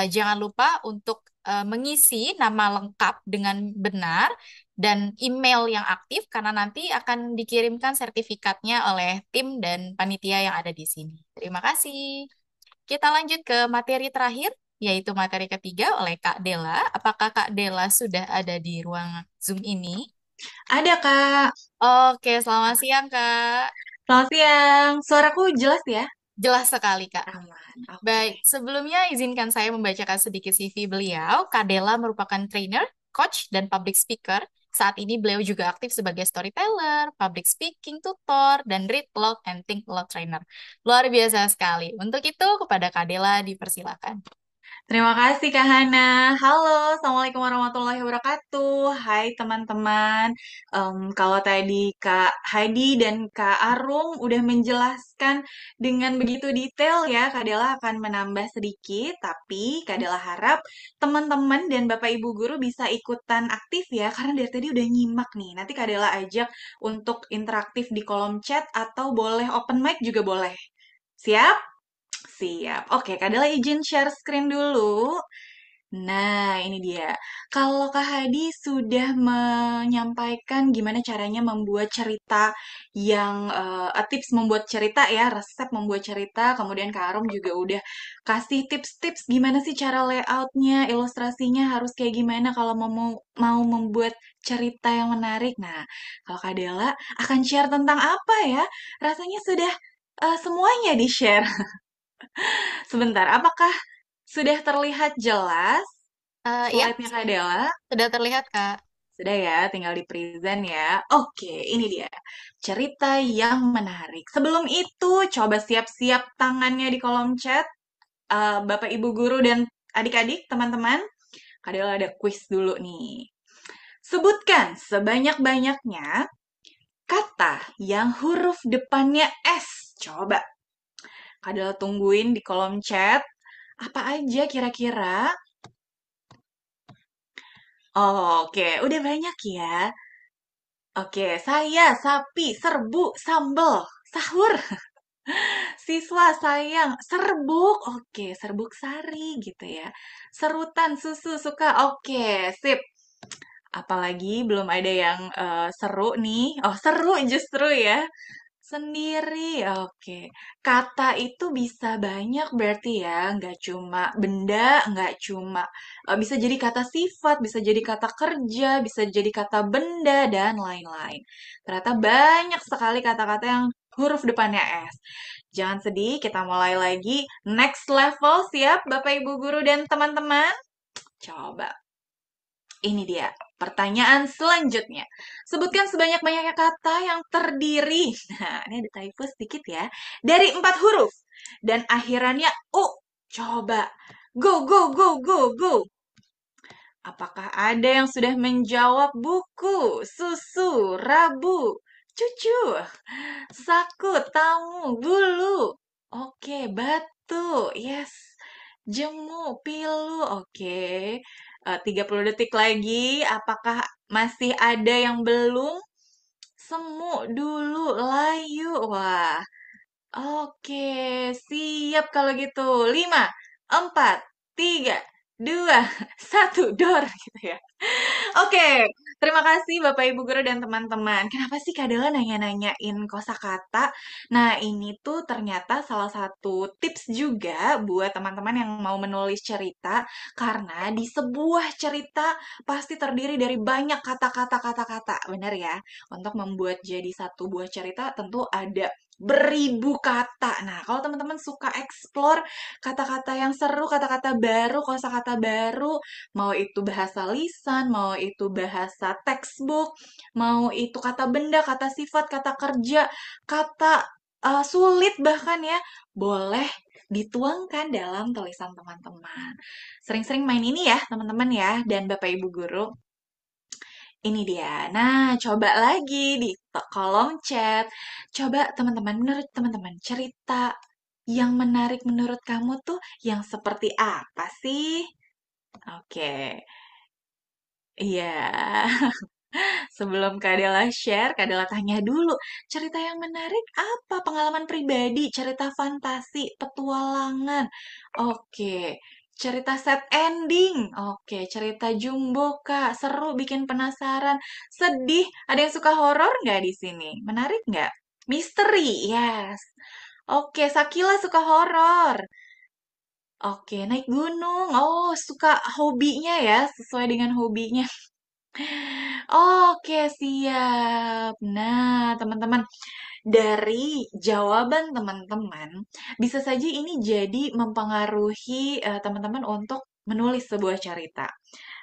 S1: Jangan lupa untuk mengisi nama lengkap dengan benar dan email yang aktif karena nanti akan dikirimkan sertifikatnya oleh tim dan panitia yang ada di sini. Terima kasih. Kita lanjut ke materi terakhir, yaitu materi ketiga oleh Kak Dela. Apakah Kak Dela sudah ada di ruang Zoom ini?
S8: Ada, Kak.
S1: Oke, selamat siang, Kak.
S8: Selamat siang. Suaraku jelas ya?
S1: Jelas sekali, Kak.
S8: Aman. Oke.
S1: Baik, sebelumnya izinkan saya membacakan sedikit CV beliau. Kak Dela merupakan trainer, coach, dan public speaker. Saat ini beliau juga aktif sebagai storyteller, public speaking tutor, dan read aloud and think aloud trainer. Luar biasa sekali. Untuk itu, kepada Kak Dela dipersilakan.
S8: Terima kasih, Kak Hana. Halo, Assalamualaikum warahmatullahi wabarakatuh. Hai, teman-teman. Kalau tadi Kak Hadi dan Kak Arum udah menjelaskan dengan begitu detail ya, Kak Dela akan menambah sedikit, tapi Kak Dela harap teman-teman dan Bapak Ibu Guru bisa ikutan aktif ya, karena dari tadi udah nyimak nih. Nanti Kak Dela ajak untuk interaktif di kolom chat atau boleh open mic juga boleh. Siap? Siap. Oke, Kak Dela izin share screen dulu. Nah, ini dia. Kalau Kak Hadi sudah menyampaikan gimana caranya membuat cerita yang tips membuat cerita ya, resep membuat cerita. Kemudian Kak Arum juga udah kasih tips-tips gimana sih cara layoutnya, ilustrasinya harus kayak gimana kalau mau membuat cerita yang menarik. Nah, kalau Kak Dela akan share tentang apa ya? Rasanya sudah semuanya di-share. Sebentar, apakah sudah terlihat jelas
S1: Ya,
S8: slide-nya Kak Dela?
S1: sudah terlihat, Kak.
S8: Sudah ya, tinggal di present ya. Oke, ini dia. Cerita yang menarik. Sebelum itu, coba siap-siap tangannya di kolom chat. Bapak, Ibu Guru, dan adik-adik, teman-teman. Kak Dela ada quiz dulu nih. Sebutkan sebanyak-banyaknya kata yang huruf depannya S. Coba. Kak Dela tungguin di kolom chat. Apa aja kira-kira? Oke, udah banyak ya. Oke, saya, sapi, serbu, sambel, sahur, siswa, sayang, serbuk. Oke, serbuk sari gitu ya. Serutan, susu, suka. Oke, sip. Apalagi belum ada yang seru nih. Oh, seru justru ya. Sendiri, oke. Kata itu bisa banyak berarti ya, nggak cuma benda, nggak cuma bisa jadi kata sifat, bisa jadi kata kerja, bisa jadi kata benda dan lain-lain. Ternyata banyak sekali kata-kata yang huruf depannya S. Jangan sedih, kita mulai lagi. Next level, siap Bapak Ibu Guru dan teman-teman? Coba. Ini dia pertanyaan selanjutnya. Sebutkan sebanyak-banyaknya kata yang terdiri. Nah, ini ada typo sedikit ya. Dari 4 huruf. Dan akhirannya U. Coba. Go, go, go, go, go. Apakah ada yang sudah menjawab buku, susu, rabu, cucu, saku, tamu, bulu? Oke, batu. Yes. Jemu, pilu. Oke. 30 detik lagi. Apakah masih ada yang belum? Semu dulu, layu. Wah. Oke, siap kalau gitu. 5, 4, 3, 2, 1, door gitu ya. Oke, Terima kasih Bapak Ibu Guru dan teman-teman. Kenapa sih Kak Dela nanya-nanyain kosakata? Nah, ini tuh ternyata salah satu tips juga buat teman-teman yang mau menulis cerita, karena di sebuah cerita pasti terdiri dari banyak kata-kata. Benar ya? Untuk membuat jadi satu buah cerita tentu ada beribu kata. Nah, kalau teman-teman suka explore kata-kata yang seru, kata-kata baru, kosakata baru, mau itu bahasa lisan, mau itu bahasa textbook, mau itu kata benda, kata sifat, kata kerja, kata sulit bahkan ya, boleh dituangkan dalam tulisan teman-teman. Sering-sering main ini ya, teman-teman ya, dan Bapak Ibu Guru. Ini dia. Nah, coba lagi di kolom chat. Coba teman-teman, menurut teman-teman, cerita yang menarik menurut kamu tuh yang seperti apa sih? Oke. Iya. Sebelum Kak Dela share, Kak Dela tanya dulu, cerita yang menarik apa? Pengalaman pribadi, cerita fantasi, petualangan. Oke. Cerita set ending. Oke, cerita jumbo, Kak. Seru, bikin penasaran. Sedih. Ada yang suka horor nggak di sini? Menarik nggak? Misteri, yes. Oke, Sakila suka horor. Oke, naik gunung. Oh, suka hobinya ya, sesuai dengan hobinya. Oke, siap. Nah, teman-teman, dari jawaban teman-teman, bisa saja ini jadi mempengaruhi teman-teman untuk menulis sebuah cerita.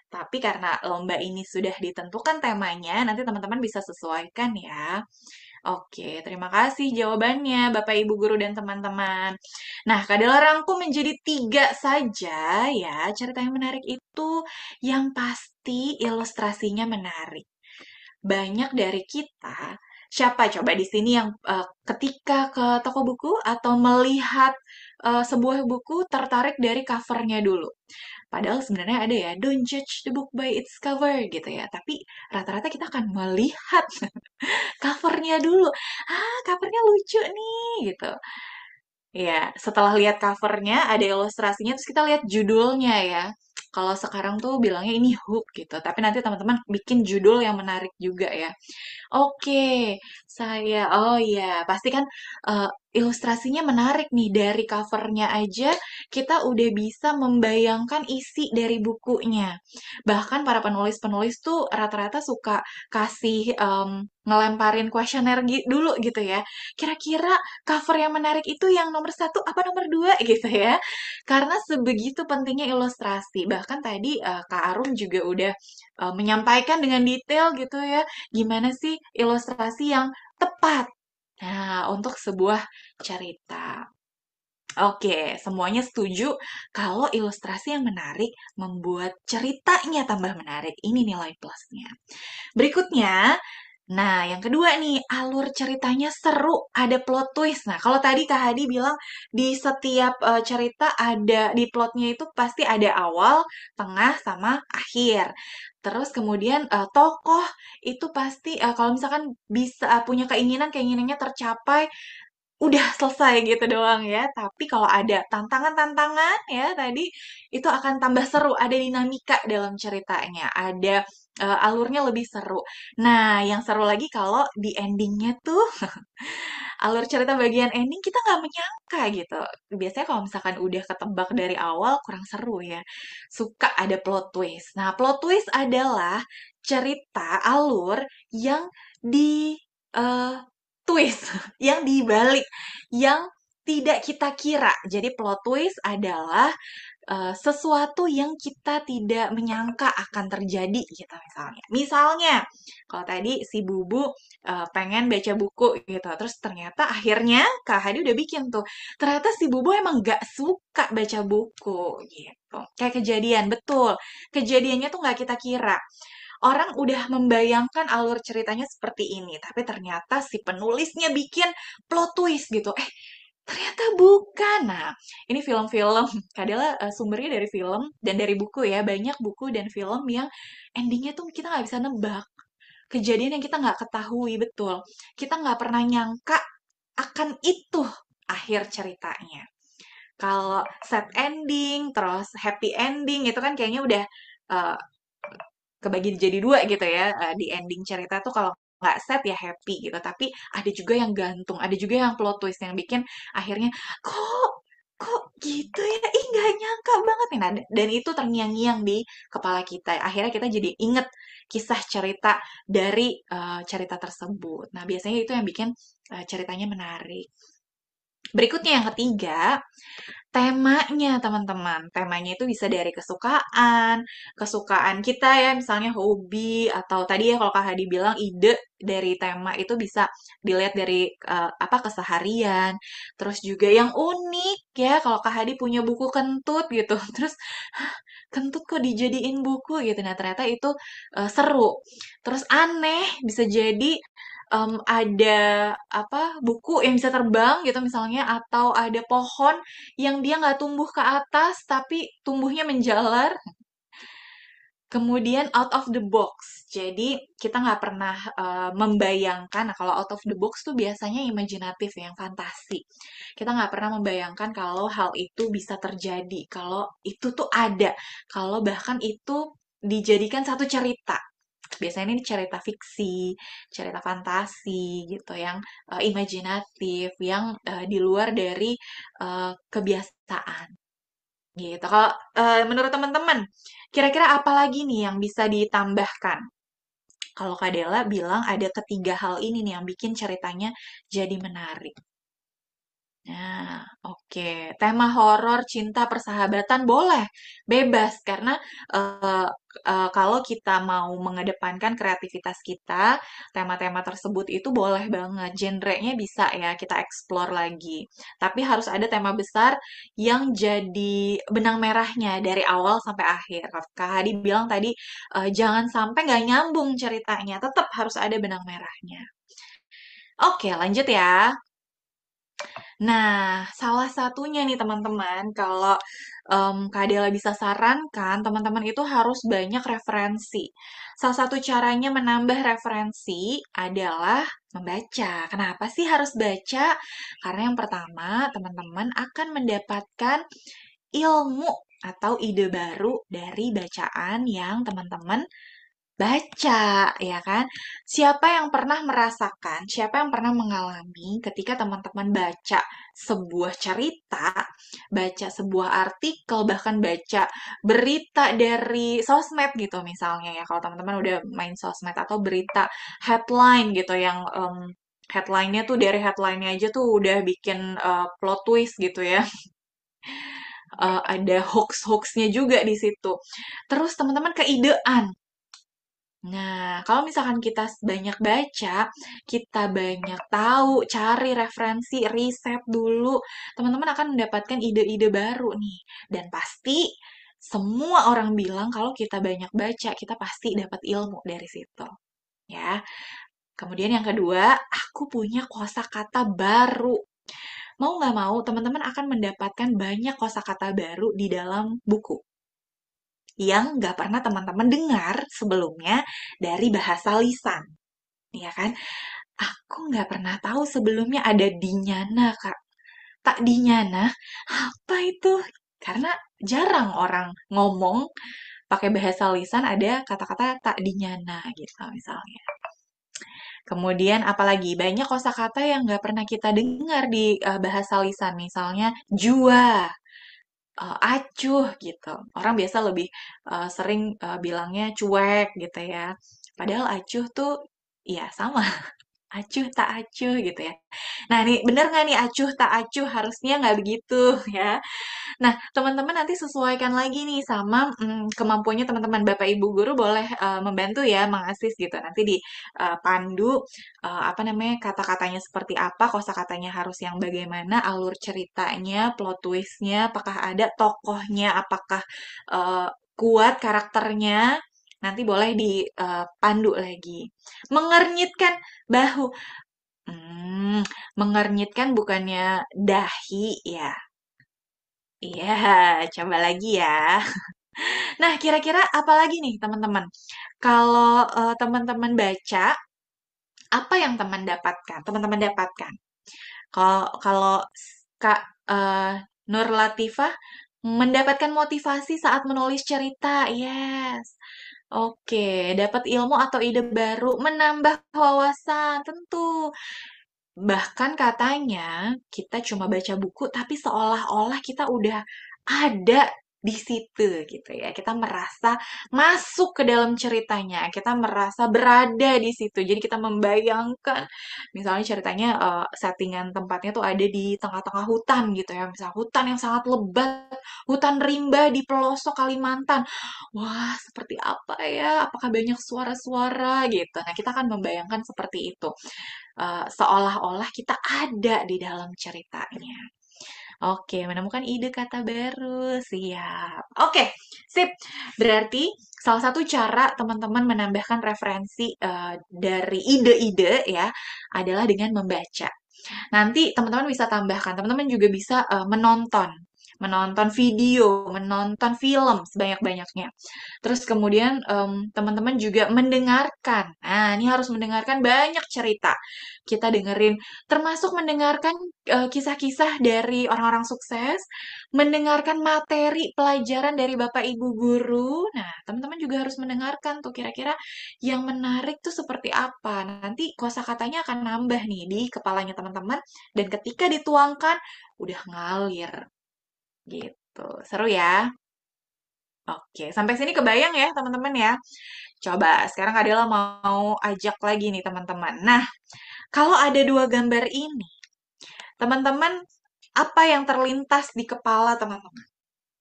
S8: Tapi karena lomba ini sudah ditentukan temanya, nanti teman-teman bisa sesuaikan ya. Oke, terima kasih jawabannya Bapak Ibu Guru dan teman-teman. Nah, Kadel rangkum menjadi 3 saja ya. Cerita yang menarik itu yang pasti ilustrasinya menarik. Banyak dari kita, siapa coba di sini yang ketika ke toko buku atau melihat sebuah buku tertarik dari covernya dulu. Padahal sebenarnya ada ya, don't judge the book by its cover gitu ya. Tapi rata-rata kita akan melihat covernya dulu. Ah, covernya lucu nih gitu. Ya, setelah lihat covernya, ada ilustrasinya, terus kita lihat judulnya ya. Kalau sekarang tuh bilangnya ini hook gitu, tapi nanti teman-teman bikin judul yang menarik juga ya. Oke, oh iya, pasti kan eh, ilustrasinya menarik nih. Dari covernya aja kita udah bisa membayangkan isi dari bukunya. Bahkan para penulis-penulis tuh rata-rata suka kasih ngelemparin kuesioner dulu gitu ya. Kira-kira cover yang menarik itu yang nomor 1 apa nomor 2 gitu ya. Karena sebegitu pentingnya ilustrasi. Bahkan tadi Kak Arum juga udah menyampaikan dengan detail gitu ya gimana sih ilustrasi yang tepat. Nah, untuk sebuah cerita. Oke, semuanya setuju kalau ilustrasi yang menarik membuat ceritanya tambah menarik. Ini nilai plusnya. Berikutnya, nah yang kedua nih, alur ceritanya seru, ada plot twist. Nah, kalau tadi Kak Hadi bilang di setiap cerita ada, di plotnya itu pasti ada awal, tengah, sama akhir. Terus kemudian tokoh itu pasti kalau misalkan bisa punya keinginannya tercapai, udah selesai gitu doang ya. Tapi kalau ada tantangan-tantangan ya tadi, itu akan tambah seru, ada dinamika dalam ceritanya, ada alurnya lebih seru. Nah, yang seru lagi kalau di endingnya tuh alur cerita bagian ending kita nggak menyangka gitu. Biasanya kalau misalkan udah ketebak dari awal kurang seru ya. Suka ada plot twist. Nah, plot twist adalah cerita alur yang di eh, twist, yang dibalik, yang tidak kita kira. Jadi plot twist adalah sesuatu yang kita tidak menyangka akan terjadi gitu misalnya. Misalnya, kalau tadi si Bubu pengen baca buku gitu, terus ternyata akhirnya Kak Hadi udah bikin tuh. Ternyata si Bubu emang gak suka baca buku gitu. Kayak kejadian, betul. Kejadiannya tuh gak kita kira. Orang udah membayangkan alur ceritanya seperti ini, tapi ternyata si penulisnya bikin plot twist gitu. Ternyata bukan. Nah, ini film-film. Kadang sumbernya dari film dan dari buku ya. Banyak buku dan film yang endingnya tuh kita nggak bisa nebak. Kejadian yang kita nggak ketahui betul. Kita nggak pernah nyangka akan itu akhir ceritanya. Kalau set ending, terus happy ending, itu kan kayaknya udah uh, kebagi jadi dua gitu ya. Di ending cerita tuh kalau nggak sad ya happy gitu. Tapi ada juga yang gantung, ada juga yang plot twist yang bikin akhirnya kok kok gitu ya, ih nggak nyangka banget nih. Nah, dan itu terngiang-ngiang di kepala kita. Akhirnya kita jadi inget kisah cerita dari cerita tersebut. Nah, biasanya itu yang bikin ceritanya menarik. Berikutnya yang ketiga, temanya teman-teman. Temanya itu bisa dari kesukaan kita ya, misalnya hobi, atau tadi ya kalau Kak Hadi bilang ide dari tema itu bisa dilihat dari apa keseharian. Terus juga yang unik ya, kalau Kak Hadi punya buku kentut gitu. Terus, "Hah, kentut kok dijadiin buku gitu. Nah, ternyata itu seru. Terus aneh, bisa jadi ada apa buku yang bisa terbang gitu misalnya, atau ada pohon yang dia nggak tumbuh ke atas tapi tumbuhnya menjalar. Kemudian out of the box. Jadi kita nggak pernah membayangkan, nah kalau out of the box tuh biasanya imajinatif yang fantasi. Kita nggak pernah membayangkan kalau hal itu bisa terjadi, kalau itu tuh ada, kalau bahkan itu dijadikan satu cerita. Biasanya ini cerita fiksi, cerita fantasi gitu, yang imajinatif, yang di luar dari kebiasaan. Gitu. Kalau menurut teman-teman, kira-kira apa lagi nih yang bisa ditambahkan? Kalau Kak Dela bilang ada ketiga hal ini nih yang bikin ceritanya jadi menarik. Nah, oke. Tema horor, cinta, persahabatan boleh, bebas karena eh, kalau kita mau mengedepankan kreativitas kita, tema-tema tersebut itu boleh banget. Genrenya bisa ya kita explore lagi. Tapi harus ada tema besar yang jadi benang merahnya dari awal sampai akhir. Kak Hadi bilang tadi jangan sampai nggak nyambung ceritanya, tetap harus ada benang merahnya. Oke, lanjut ya. Nah, salah satunya nih teman-teman, kalau Kak Dela bisa sarankan, teman-teman itu harus banyak referensi. Salah satu caranya menambah referensi adalah membaca. Kenapa sih harus baca? Karena yang pertama, teman-teman akan mendapatkan ilmu atau ide baru dari bacaan yang teman-teman baca, ya kan? Siapa yang pernah merasakan, siapa yang pernah mengalami ketika teman-teman baca sebuah cerita, baca sebuah artikel, bahkan baca berita dari sosmed gitu misalnya ya, kalau teman-teman udah main sosmed, atau berita headline gitu yang headline-nya tuh, dari headline-nya aja tuh udah bikin plot twist gitu ya. Ada hoax-hoaxnya juga di situ. Terus teman-teman keidean. Nah, kalau misalkan kita banyak baca, kita banyak tahu, cari referensi, riset dulu, teman-teman akan mendapatkan ide-ide baru nih. Dan pasti semua orang bilang kalau kita banyak baca, kita pasti dapat ilmu dari situ. Ya. Kemudian yang kedua, aku punya kosakata baru. Mau nggak mau, teman-teman akan mendapatkan banyak kosakata baru di dalam buku yang nggak pernah teman-teman dengar sebelumnya dari bahasa lisan, ya kan? Aku nggak pernah tahu sebelumnya ada dinyana, Kak. Tak dinyana, apa itu? Karena jarang orang ngomong pakai bahasa lisan ada kata-kata tak dinyana gitu misalnya. Kemudian apalagi banyak kosakata yang nggak pernah kita dengar di bahasa lisan, misalnya jua, acuh gitu. Orang biasa lebih sering bilangnya cuek gitu ya. Padahal acuh tuh ya sama, acuh tak acuh gitu ya. Nah, nih bener nggak nih acuh tak acuh? Harusnya nggak begitu ya. Nah, teman-teman nanti sesuaikan lagi nih sama kemampuannya teman-teman. Bapak Ibu guru boleh membantu ya, mengasis gitu. Nanti dipandu apa namanya, kata-katanya seperti apa, kosakatanya harus yang bagaimana, alur ceritanya, plot twistnya, apakah ada tokohnya, apakah kuat karakternya. Nanti boleh dipandu lagi. Mengernyitkan bahu. Mengernyitkan bukannya dahi ya. Iya, coba lagi ya. Nah, kira-kira apa lagi nih, teman-teman? Kalau teman-teman baca, apa yang teman-teman dapatkan? Kalau kalau Kak Nur Latifah mendapatkan motivasi saat menulis cerita, yes. Oke, dapat ilmu atau ide baru, menambah wawasan, tentu. Bahkan katanya kita cuma baca buku tapi seolah-olah kita udah ada di situ gitu ya. Kita merasa masuk ke dalam ceritanya, kita merasa berada di situ. Jadi kita membayangkan misalnya ceritanya settingan tempatnya tuh ada di tengah-tengah hutan gitu ya. Misalnya hutan yang sangat lebat, hutan rimba di pelosok Kalimantan. Wah, seperti apa ya? Apakah banyak suara-suara gitu. Nah, kita akan membayangkan seperti itu. Seolah-olah kita ada di dalam ceritanya. Oke, menemukan ide kata baru. Siap. Oke, sip. Berarti salah satu cara teman-teman menambahkan referensi dari ide-ide ya adalah dengan membaca. Nanti teman-teman bisa tambahkan, teman-teman juga bisa menonton video, menonton film sebanyak-banyaknya. Terus kemudian teman-teman juga mendengarkan. Nah, ini harus mendengarkan banyak cerita. Kita dengerin, termasuk mendengarkan kisah-kisah dari orang-orang sukses, mendengarkan materi pelajaran dari Bapak Ibu guru. Nah, teman-teman juga harus mendengarkan tuh kira-kira yang menarik tuh seperti apa. Nanti kosakatanya akan nambah nih di kepalanya teman-teman dan ketika dituangkan udah ngalir gitu. Seru ya? Oke, sampai sini kebayang ya teman-teman ya. Coba sekarang adalah mau ajak lagi nih teman-teman. Nah, kalau ada dua gambar ini, teman-teman apa yang terlintas di kepala teman-teman?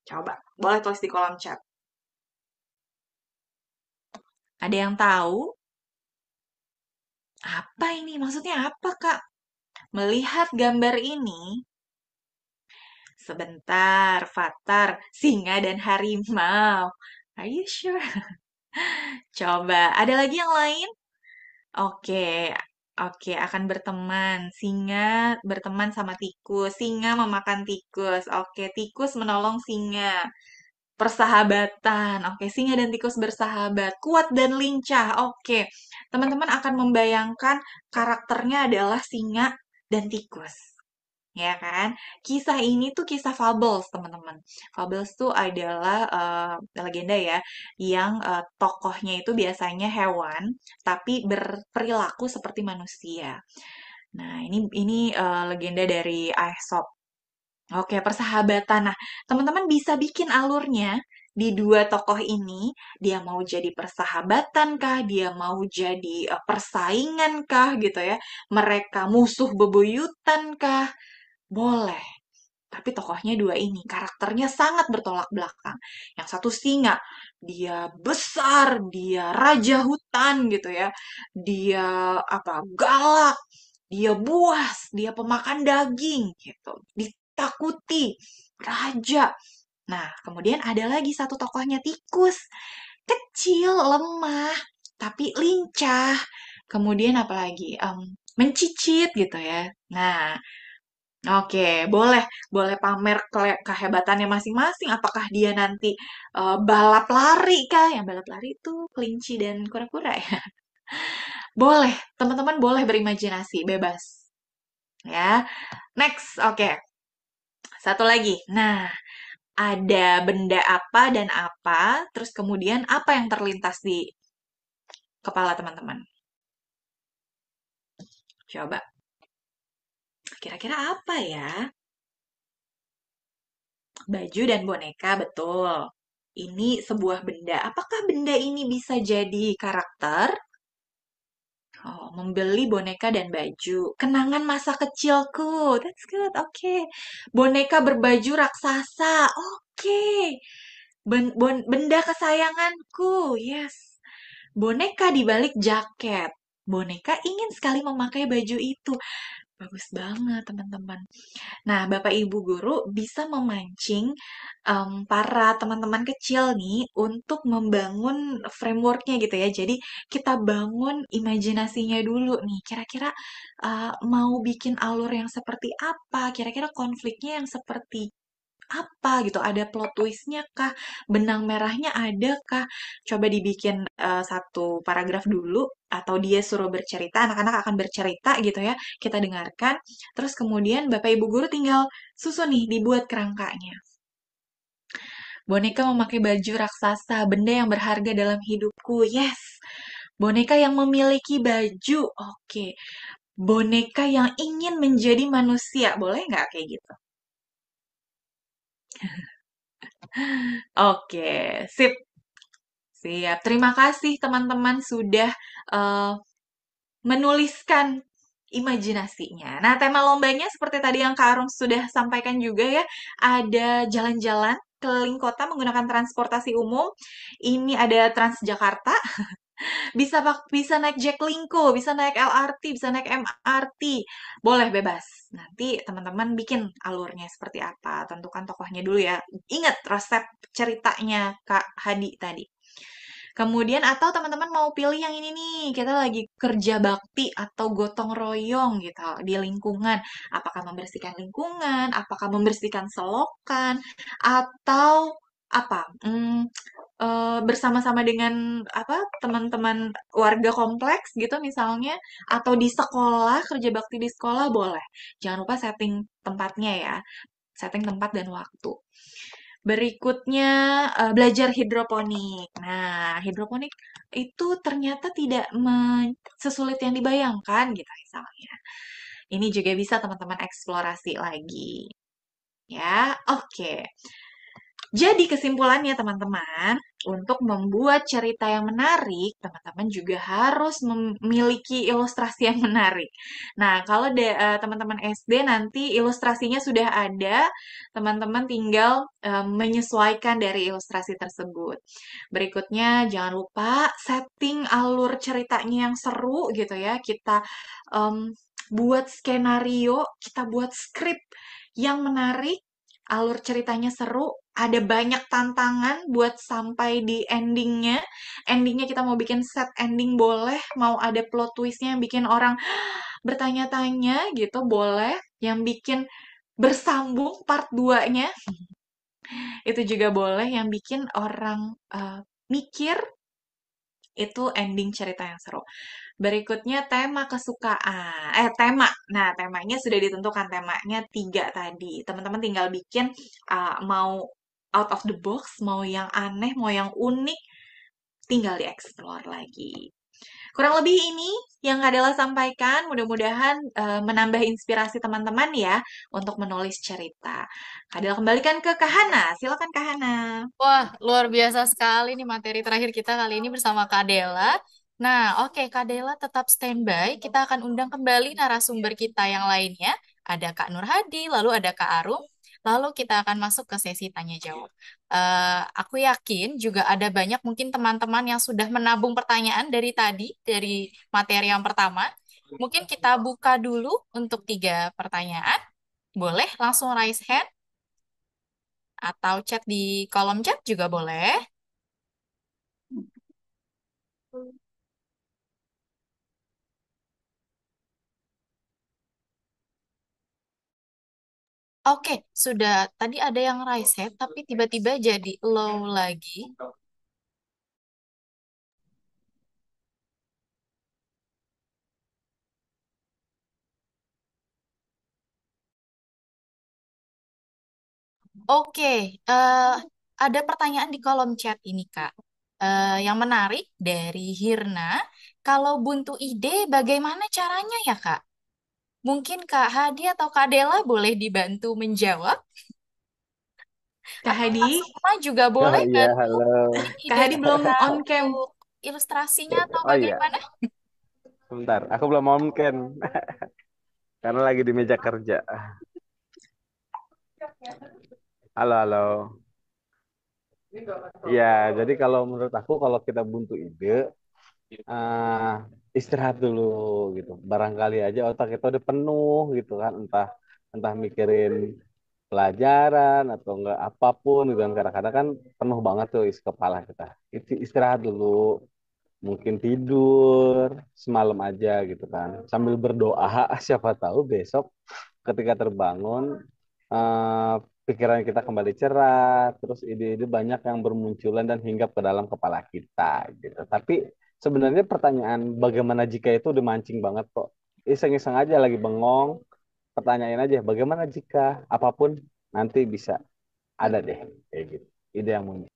S8: Coba, boleh tulis di kolom chat. Ada yang tahu? Apa ini? Maksudnya apa, Kak? Melihat gambar ini, sebentar, Fatar, singa dan harimau. Are you sure? Coba, ada lagi yang lain? Oke, oke, akan berteman. Singa berteman sama tikus. Singa memakan tikus. Oke, tikus menolong singa. Persahabatan. Oke, singa dan tikus bersahabat. Kuat dan lincah. Oke, teman-teman akan membayangkan karakternya adalah singa dan tikus. Ya kan? Kisah ini tuh kisah fables, teman-teman. Fables tuh adalah legenda ya, yang tokohnya itu biasanya hewan, tapi berperilaku seperti manusia. Nah, ini legenda dari Aesop. Oke, persahabatan. Nah, teman-teman bisa bikin alurnya di dua tokoh ini. Dia mau jadi persahabatan kah? Dia mau jadi persaingan kah? Gitu ya. Mereka musuh bebuyutan kah? Boleh. Tapi tokohnya dua ini, karakternya sangat bertolak belakang. Yang satu singa, dia besar, dia raja hutan gitu ya. Dia apa? Galak, dia buas, dia pemakan daging gitu. Ditakuti, raja. Nah, kemudian ada lagi satu tokohnya tikus. Kecil, lemah, tapi lincah. Kemudian apa lagi? Mencicit gitu ya. Nah, oke, boleh pamer kehebatannya masing-masing. Apakah dia nanti balap lari kah? Yang balap lari itu kelinci dan kura-kura ya. Boleh, teman-teman boleh berimajinasi, bebas. Ya, next, oke. Satu lagi. Nah, ada benda apa dan apa, terus kemudian apa yang terlintas di kepala teman-teman? Coba. Kira-kira apa ya? Baju dan boneka, betul. Ini sebuah benda. Apakah benda ini bisa jadi karakter? Oh, membeli boneka dan baju. Kenangan masa kecilku. That's good. Oke. Boneka berbaju raksasa. Oke. Benda kesayanganku. Yes. Boneka di balik jaket. Boneka ingin sekali memakai baju itu. Bagus banget, teman-teman. Nah, Bapak Ibu guru bisa memancing para teman-teman kecil nih untuk membangun frameworknya gitu ya. Jadi kita bangun imajinasinya dulu nih. Kira-kira mau bikin alur yang seperti apa? Kira-kira konfliknya yang seperti apa gitu? Ada plot twistnya kah? Benang merahnya ada kah? Coba dibikin satu paragraf dulu atau dia suruh bercerita, anak-anak akan bercerita gitu ya. Kita dengarkan, terus kemudian Bapak Ibu guru tinggal susun nih dibuat kerangkanya. Boneka memakai baju raksasa, benda yang berharga dalam hidupku. Yes. Boneka yang memiliki baju. Oke. Boneka yang ingin menjadi manusia. Boleh nggak kayak gitu? Oke, sip. Siap. Terima kasih teman-teman sudah eh, menuliskan imajinasinya. Nah, tema lombanya seperti tadi yang Kak Arum sudah sampaikan juga ya, ada jalan-jalan keliling kota menggunakan transportasi umum. Ini ada Transjakarta, bisa naik Jaklingko, bisa naik LRT, bisa naik MRT. Boleh bebas. Nanti teman-teman bikin alurnya seperti apa, tentukan tokohnya dulu ya. Ingat resep ceritanya Kak Hadi tadi. Kemudian atau teman-teman mau pilih yang ini nih, kita lagi kerja bakti atau gotong royong gitu di lingkungan. Apakah membersihkan lingkungan, apakah membersihkan selokan, atau apa? Bersama-sama dengan apa teman-teman warga kompleks gitu misalnya, atau di sekolah, kerja bakti di sekolah boleh. Jangan lupa setting tempatnya ya, setting tempat dan waktu. Berikutnya belajar hidroponik. Nah, hidroponik itu ternyata tidak sesulit yang dibayangkan gitu misalnya. Ini juga bisa teman-teman eksplorasi lagi. Ya, oke. Jadi kesimpulannya teman-teman, untuk membuat cerita yang menarik, teman-teman juga harus memiliki ilustrasi yang menarik. Nah, kalau teman-teman SD nanti ilustrasinya sudah ada, teman-teman tinggal menyesuaikan dari ilustrasi tersebut. Berikutnya, jangan lupa setting alur ceritanya yang seru gitu ya. Kita buat skenario, kita buat skrip yang menarik, alur ceritanya seru, ada banyak tantangan buat sampai di endingnya. Endingnya kita mau bikin set ending boleh, mau ada plot twistnya yang bikin orang bertanya-tanya gitu boleh, yang bikin bersambung part 2-nya itu juga boleh, yang bikin orang mikir itu ending cerita yang seru. Berikutnya tema kesukaan. Tema. Nah, temanya sudah ditentukan. Temanya 3 tadi. Teman-teman tinggal bikin mau out of the box, mau yang aneh, mau yang unik, tinggal dieksplor lagi. Kurang lebih ini yang Kadela sampaikan. Mudah-mudahan menambah inspirasi teman-teman ya untuk menulis cerita. Kadela kembalikan ke Kahana. Silakan Kahana.
S1: Wah, luar biasa sekali nih materi terakhir kita kali ini bersama Kak Dela. Nah, oke, Kak Dela tetap standby. Kita akan undang kembali narasumber kita yang lainnya. Ada Kak Nur Hadi, lalu ada Kak Arum. Lalu kita akan masuk ke sesi tanya jawab. Aku yakin juga ada banyak mungkin teman-teman yang sudah menabung pertanyaan dari tadi, dari materi yang pertama. Mungkin kita buka dulu untuk 3 pertanyaan. Boleh langsung raise hand atau chat di kolom chat juga boleh. Oke, sudah tadi ada yang raise hand, tapi tiba-tiba jadi low lagi. Oke, ada pertanyaan di kolom chat ini, Kak. Yang menarik dari Hirna, kalau buntu ide bagaimana caranya ya, Kak? Mungkin Kak Hadi atau Kak Dela boleh dibantu menjawab,
S8: Kak
S1: atau Kak
S8: Hadi.
S1: Sukma juga
S6: Oh
S1: boleh
S6: iya,
S1: bantu
S6: halo.
S1: ini
S8: Kak
S1: ide
S8: Hadi belum
S1: kita
S8: on cam.
S1: untuk ilustrasinya atau
S6: Oh iya,
S1: bagaimana?
S6: sebentar. Aku belum on cam karena lagi di meja kerja. Halo, halo. Ya, jadi kalau menurut aku kalau kita buntu ide, eh, istirahat dulu gitu. Barangkali aja otak kita udah penuh gitu kan, entah entah mikirin pelajaran atau enggak apapun gitu kan. Kadang-kadang kan penuh banget tuh isi kepala kita. Itu istirahat dulu, mungkin tidur semalam aja gitu kan. Sambil berdoa, siapa tahu besok ketika terbangun eh, pikiran kita kembali cerah, terus ide-ide banyak yang bermunculan dan hinggap ke dalam kepala kita gitu. Tapi sebenarnya pertanyaan bagaimana jika itu udah mancing banget kok. Iseng-iseng aja lagi bengong, pertanyaan aja bagaimana jika apapun nanti bisa ada deh kayak gitu. ide yang muncul.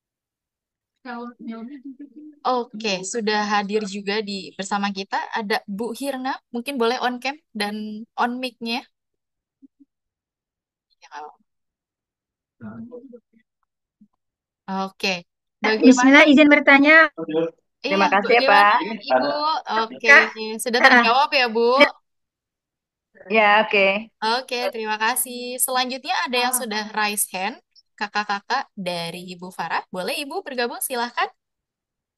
S1: Oke, sudah hadir juga bersama kita ada Bu Hirna. Mungkin boleh on cam dan on mic-nya. Oke, bagaimana?
S9: Bismillah, izin bertanya.
S1: Iya,
S9: Terima kasih ya,
S1: bagaimana
S9: Pak.
S1: Ibu? Oke,
S9: Kak,
S1: sudah
S9: ah,
S1: terjawab ya, Bu?
S9: ya oke.
S1: Oke, terima kasih. Selanjutnya ada yang sudah raise hand, kakak-kakak dari Ibu Farah. Boleh Ibu bergabung, silahkan.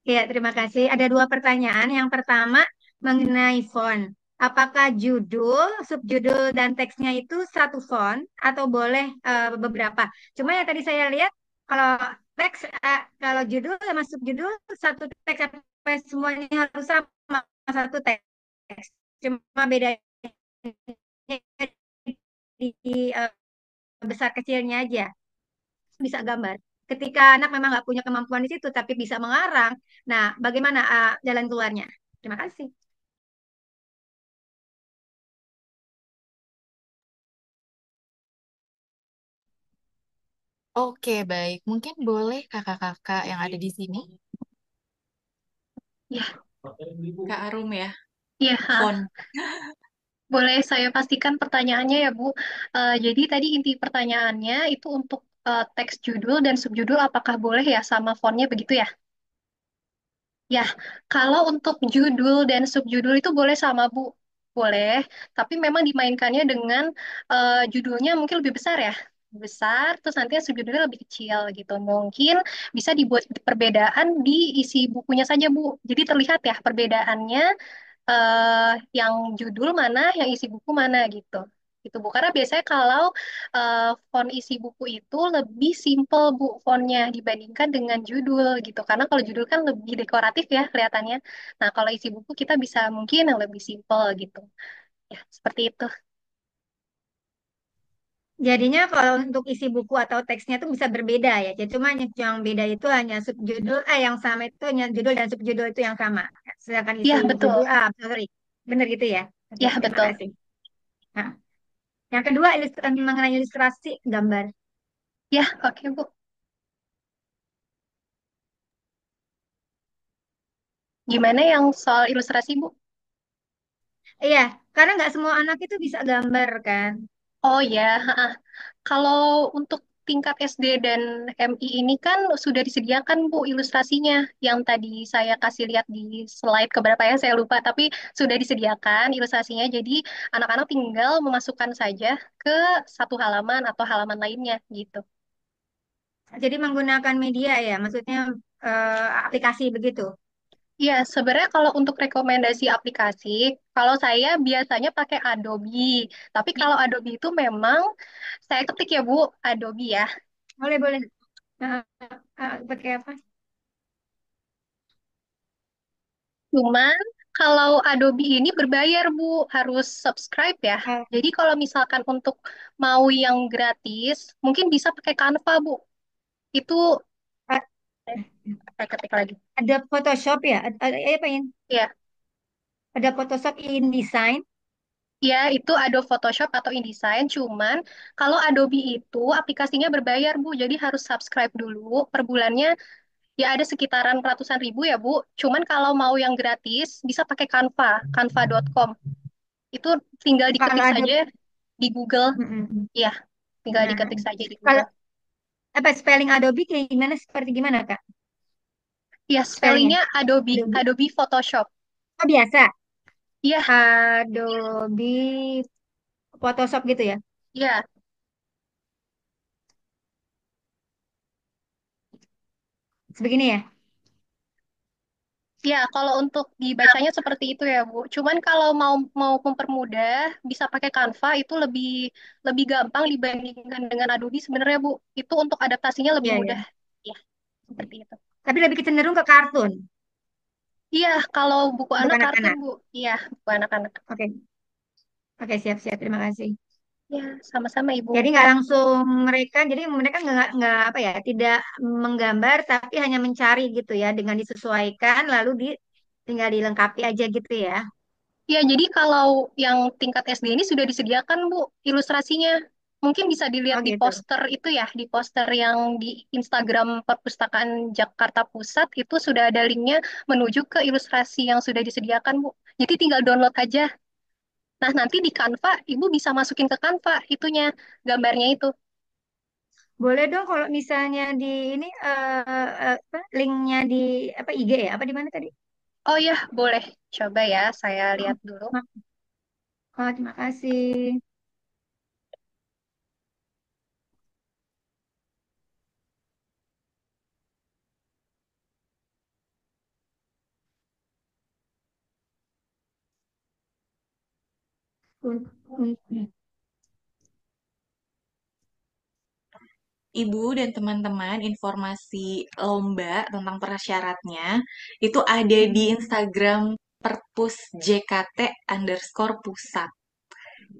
S9: Ya, terima kasih. Ada dua pertanyaan. Yang pertama mengenai font. Apakah judul, subjudul, dan teksnya itu satu font atau boleh beberapa? Cuma yang tadi saya lihat kalau teks, kalau judul sama subjudul satu teks sampai semuanya harus sama satu teks. Cuma bedanya di besar kecilnya aja. Bisa gambar. Ketika anak memang nggak punya kemampuan di situ, tapi bisa mengarang, nah bagaimana jalan keluarnya? Terima kasih.
S1: Oke, baik. Mungkin boleh kakak-kakak yang ada di sini.
S7: Ya,
S8: Kak Arum ya,
S7: ya,
S8: font.
S7: boleh saya pastikan pertanyaannya ya, Bu. Jadi tadi inti pertanyaannya itu untuk teks judul dan subjudul apakah boleh ya sama fontnya begitu ya? Ya, kalau untuk judul dan subjudul itu boleh sama, Bu. Boleh, tapi memang dimainkannya dengan judulnya mungkin lebih besar ya. Besar, terus nanti subjudulnya lebih kecil gitu. Mungkin bisa dibuat perbedaan di isi bukunya saja, Bu. Jadi terlihat ya perbedaannya yang judul mana, yang isi buku mana gitu. Gitu Bu. Karena biasanya kalau font isi buku itu lebih simple Bu fontnya dibandingkan dengan judul gitu. Karena kalau judul kan lebih dekoratif ya kelihatannya. Nah, kalau isi buku kita bisa mungkin yang lebih simple gitu. Ya, seperti itu.
S9: Jadinya kalau untuk isi buku atau teksnya itu bisa berbeda ya. Jadi cuma yang beda itu hanya subjudul, yang sama itu hanya judul dan subjudul itu yang sama. Sedangkan isi
S7: Ya, betul.
S9: judul, sorry, benar gitu ya. Oke,
S7: Ya,
S9: terima
S7: betul.
S9: kasih. Nah, yang kedua mengenai ilustrasi gambar.
S7: Ya, oke Bu. Gimana yang soal ilustrasi Bu?
S9: Iya, karena nggak semua anak itu bisa gambar kan.
S7: Oh ya, kalau untuk tingkat SD dan MI ini kan sudah disediakan Bu ilustrasinya yang tadi saya kasih lihat di slide keberapa ya saya lupa tapi sudah disediakan ilustrasinya jadi anak-anak tinggal memasukkan saja ke satu halaman atau halaman lainnya gitu.
S9: Jadi menggunakan media ya, maksudnya aplikasi begitu.
S7: Ya, sebenarnya kalau untuk rekomendasi aplikasi, kalau saya biasanya pakai Adobe. Tapi kalau Adobe itu memang saya ketik ya Bu, Adobe ya.
S9: Boleh, boleh. Eh, pakai apa?
S7: Cuman kalau Adobe ini berbayar, Bu, harus subscribe ya.
S9: Eh,
S7: Jadi kalau misalkan untuk mau yang gratis, mungkin bisa pakai Canva, Bu. Itu
S9: eh,
S7: saya ketik lagi.
S9: ada Photoshop ya? Apa yang?
S7: Ya,
S9: Ada Photoshop InDesign.
S7: ya itu Adobe Photoshop atau InDesign. Cuman kalau Adobe itu aplikasinya berbayar, Bu. Jadi harus subscribe dulu per bulannya. Ya ada sekitaran ratusan ribu ya, Bu. Cuman kalau mau yang gratis, bisa pakai Canva, canva.com. Itu tinggal
S9: Kalau
S7: diketik
S9: ada,
S7: saja di Google.
S9: mm-mm.
S7: Ya, tinggal
S9: Nah,
S7: diketik saja di
S9: kalau
S7: Google.
S9: apa spelling Adobe kayak gimana? Seperti gimana Kak?
S7: Ya,
S9: Spellingnya?
S7: spellingnya Adobe,
S9: Adobe.
S7: Adobe Photoshop.
S9: Oh biasa.
S7: Iya,
S9: Adobe Photoshop gitu ya?
S7: iya,
S9: Sebegini ya?
S7: iya. Kalau untuk dibacanya seperti itu ya, Bu. Cuman kalau mau mau mempermudah, bisa pakai Canva itu lebih lebih gampang dibandingkan dengan Adobe sebenarnya, Bu. Itu untuk adaptasinya lebih
S9: Iya
S7: mudah.
S9: ya.
S7: Ya, seperti itu.
S9: Tapi lebih cenderung ke kartun
S7: Iya, kalau buku
S9: untuk
S7: anak kartun,
S9: anak-anak.
S7: Bu. Iya, buku anak-anak.
S9: Oke, oke siap-siap. Terima kasih.
S7: Ya, sama-sama, Ibu.
S9: Jadi nggak langsung mereka, jadi mereka nggak apa ya, tidak menggambar, tapi hanya mencari gitu ya, dengan disesuaikan, lalu tinggal dilengkapi aja gitu ya.
S7: Ya, jadi kalau yang tingkat SD ini sudah disediakan, Bu, ilustrasinya. Mungkin bisa dilihat
S9: Oh
S7: di
S9: gitu.
S7: poster itu ya, di poster yang di Instagram Perpustakaan Jakarta Pusat itu sudah ada linknya menuju ke ilustrasi yang sudah disediakan, Bu. Jadi tinggal download aja. Nah, nanti di Canva, Ibu bisa masukin ke Canva itunya, gambarnya itu.
S9: Boleh dong kalau misalnya di ini apa linknya di apa IG ya? Apa di mana tadi?
S7: Oh ya, boleh. Coba ya, saya lihat dulu.
S9: Oh, terima kasih.
S8: Ibu dan teman-teman, informasi lomba tentang persyaratnya itu ada di Instagram Perpus JKT underscore pusat.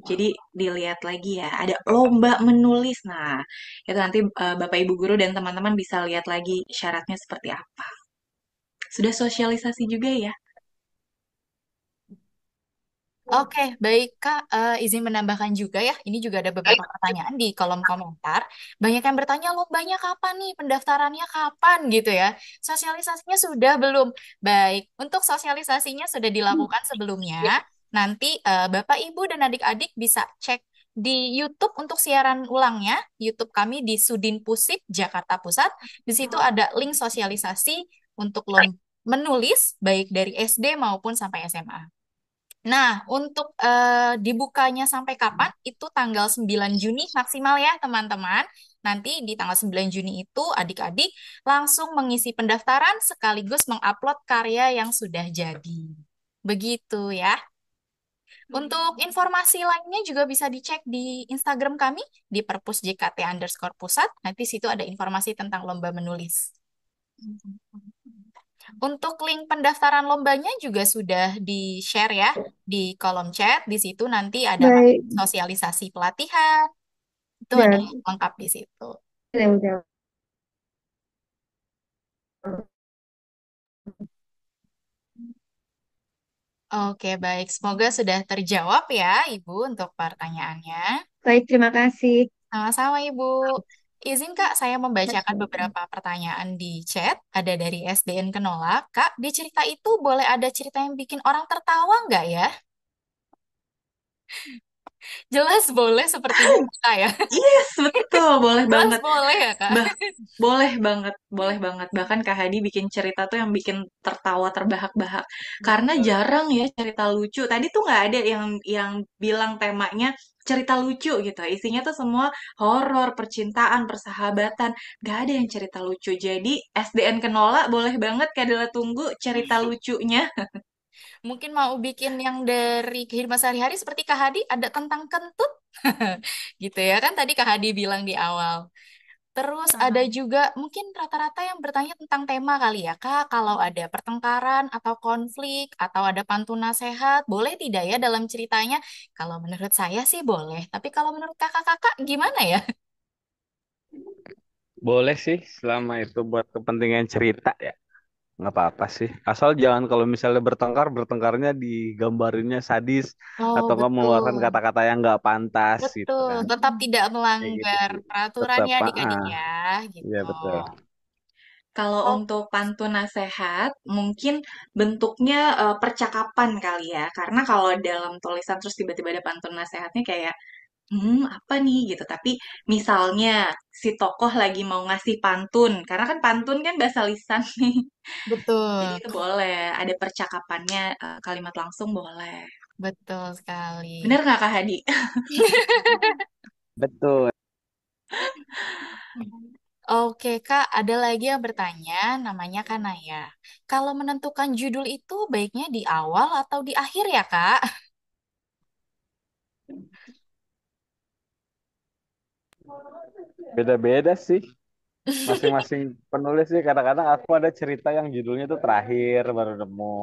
S8: Jadi dilihat lagi ya, ada lomba menulis. Nah, itu nanti Bapak Ibu guru dan teman-teman bisa lihat lagi syaratnya seperti apa. Sudah sosialisasi juga ya?
S1: Oke, baik Kak. Izin menambahkan juga ya, ini juga ada beberapa pertanyaan di kolom komentar. Banyak yang bertanya, lombanya kapan nih? Pendaftarannya kapan gitu ya? Sosialisasinya sudah belum? Baik, untuk sosialisasinya sudah dilakukan sebelumnya. Nanti Bapak, Ibu, dan adik-adik bisa cek di YouTube untuk siaran ulangnya. YouTube kami di Sudin Pusip, Jakarta Pusat. Di situ ada link sosialisasi untuk lomba menulis, baik dari SD maupun sampai SMA. Nah, untuk dibukanya sampai kapan? Itu tanggal 9 Juni maksimal ya, teman-teman. Nanti di tanggal 9 Juni itu adik-adik langsung mengisi pendaftaran sekaligus mengupload karya yang sudah jadi. Begitu ya. Untuk informasi lainnya juga bisa dicek di Instagram kami di perpusjkt underscore pusat. Nanti situ ada informasi tentang lomba menulis. Untuk link pendaftaran lombanya juga sudah di-share ya di kolom chat. Di situ nanti ada
S9: Baik,
S1: sosialisasi pelatihan. Itu ada
S9: udah,
S1: lengkap di situ.
S9: udah.
S1: Oke, baik. Semoga sudah terjawab ya, Ibu, untuk pertanyaannya.
S9: Baik, terima kasih.
S1: Sama-sama, Ibu. Izin, Kak, saya membacakan beberapa pertanyaan di chat. Ada dari SDN Kenolak. Kak, di cerita itu boleh ada cerita yang bikin orang tertawa nggak ya? Jelas boleh sepertinya, Kak ya.
S8: Yes, betul, boleh
S1: Jelas
S8: banget.
S1: boleh ya, Kak.
S8: Bah, boleh banget, boleh banget. Bahkan Kak Hadi bikin cerita tuh yang bikin tertawa terbahak-bahak. Karena jarang ya cerita lucu. Tadi tuh nggak ada yang bilang temanya cerita lucu gitu. Isinya tuh semua horor, percintaan, persahabatan. Nggak ada yang cerita lucu. Jadi SDN Kenola boleh banget Kak Dela tunggu cerita lucunya.
S1: Mungkin mau bikin yang dari kehidupan sehari-hari seperti Kak Hadi ada kentang kentut. Gitu ya kan tadi Kak Hadi bilang di awal. Terus ada juga mungkin rata-rata yang bertanya tentang tema kali ya Kak, kalau ada pertengkaran atau konflik atau ada pantun nasihat, boleh tidak ya dalam ceritanya? Kalau menurut saya sih boleh, tapi kalau menurut kakak-kakak gimana ya?
S6: Boleh sih, selama itu buat kepentingan cerita ya. Nggak apa-apa sih. Asal jangan kalau misalnya bertengkar, bertengkarnya digambarinnya sadis
S1: Oh,
S6: atau nggak mengeluarkan
S1: betul.
S6: kata-kata yang nggak pantas gitu
S1: Betul,
S6: kan.
S1: tetap tidak
S6: Kayak gitu
S1: melanggar
S6: sih.
S1: peraturan
S6: Tetap,
S1: ya adik-adik ya,
S6: iya
S1: gitu.
S6: betul.
S8: Kalau
S1: Oh,
S8: untuk pantun nasehat, mungkin bentuknya percakapan kali ya. Karena kalau dalam tulisan terus tiba-tiba ada pantun nasehatnya kayak, apa nih gitu. Tapi misalnya si tokoh lagi mau ngasih pantun, karena kan pantun kan bahasa lisan nih. Jadi
S1: betul,
S8: itu boleh, ada percakapannya, kalimat langsung boleh.
S1: betul sekali.
S8: Bener nggak Kak Hadi?
S6: Betul.
S1: Oke, Kak, ada lagi yang bertanya, namanya Kanaya. Kalau menentukan judul itu baiknya di awal atau di akhir ya, Kak?
S6: Beda-beda sih. Masing-masing penulis sih. Kadang-kadang aku ada cerita yang judulnya tuh terakhir baru nemu.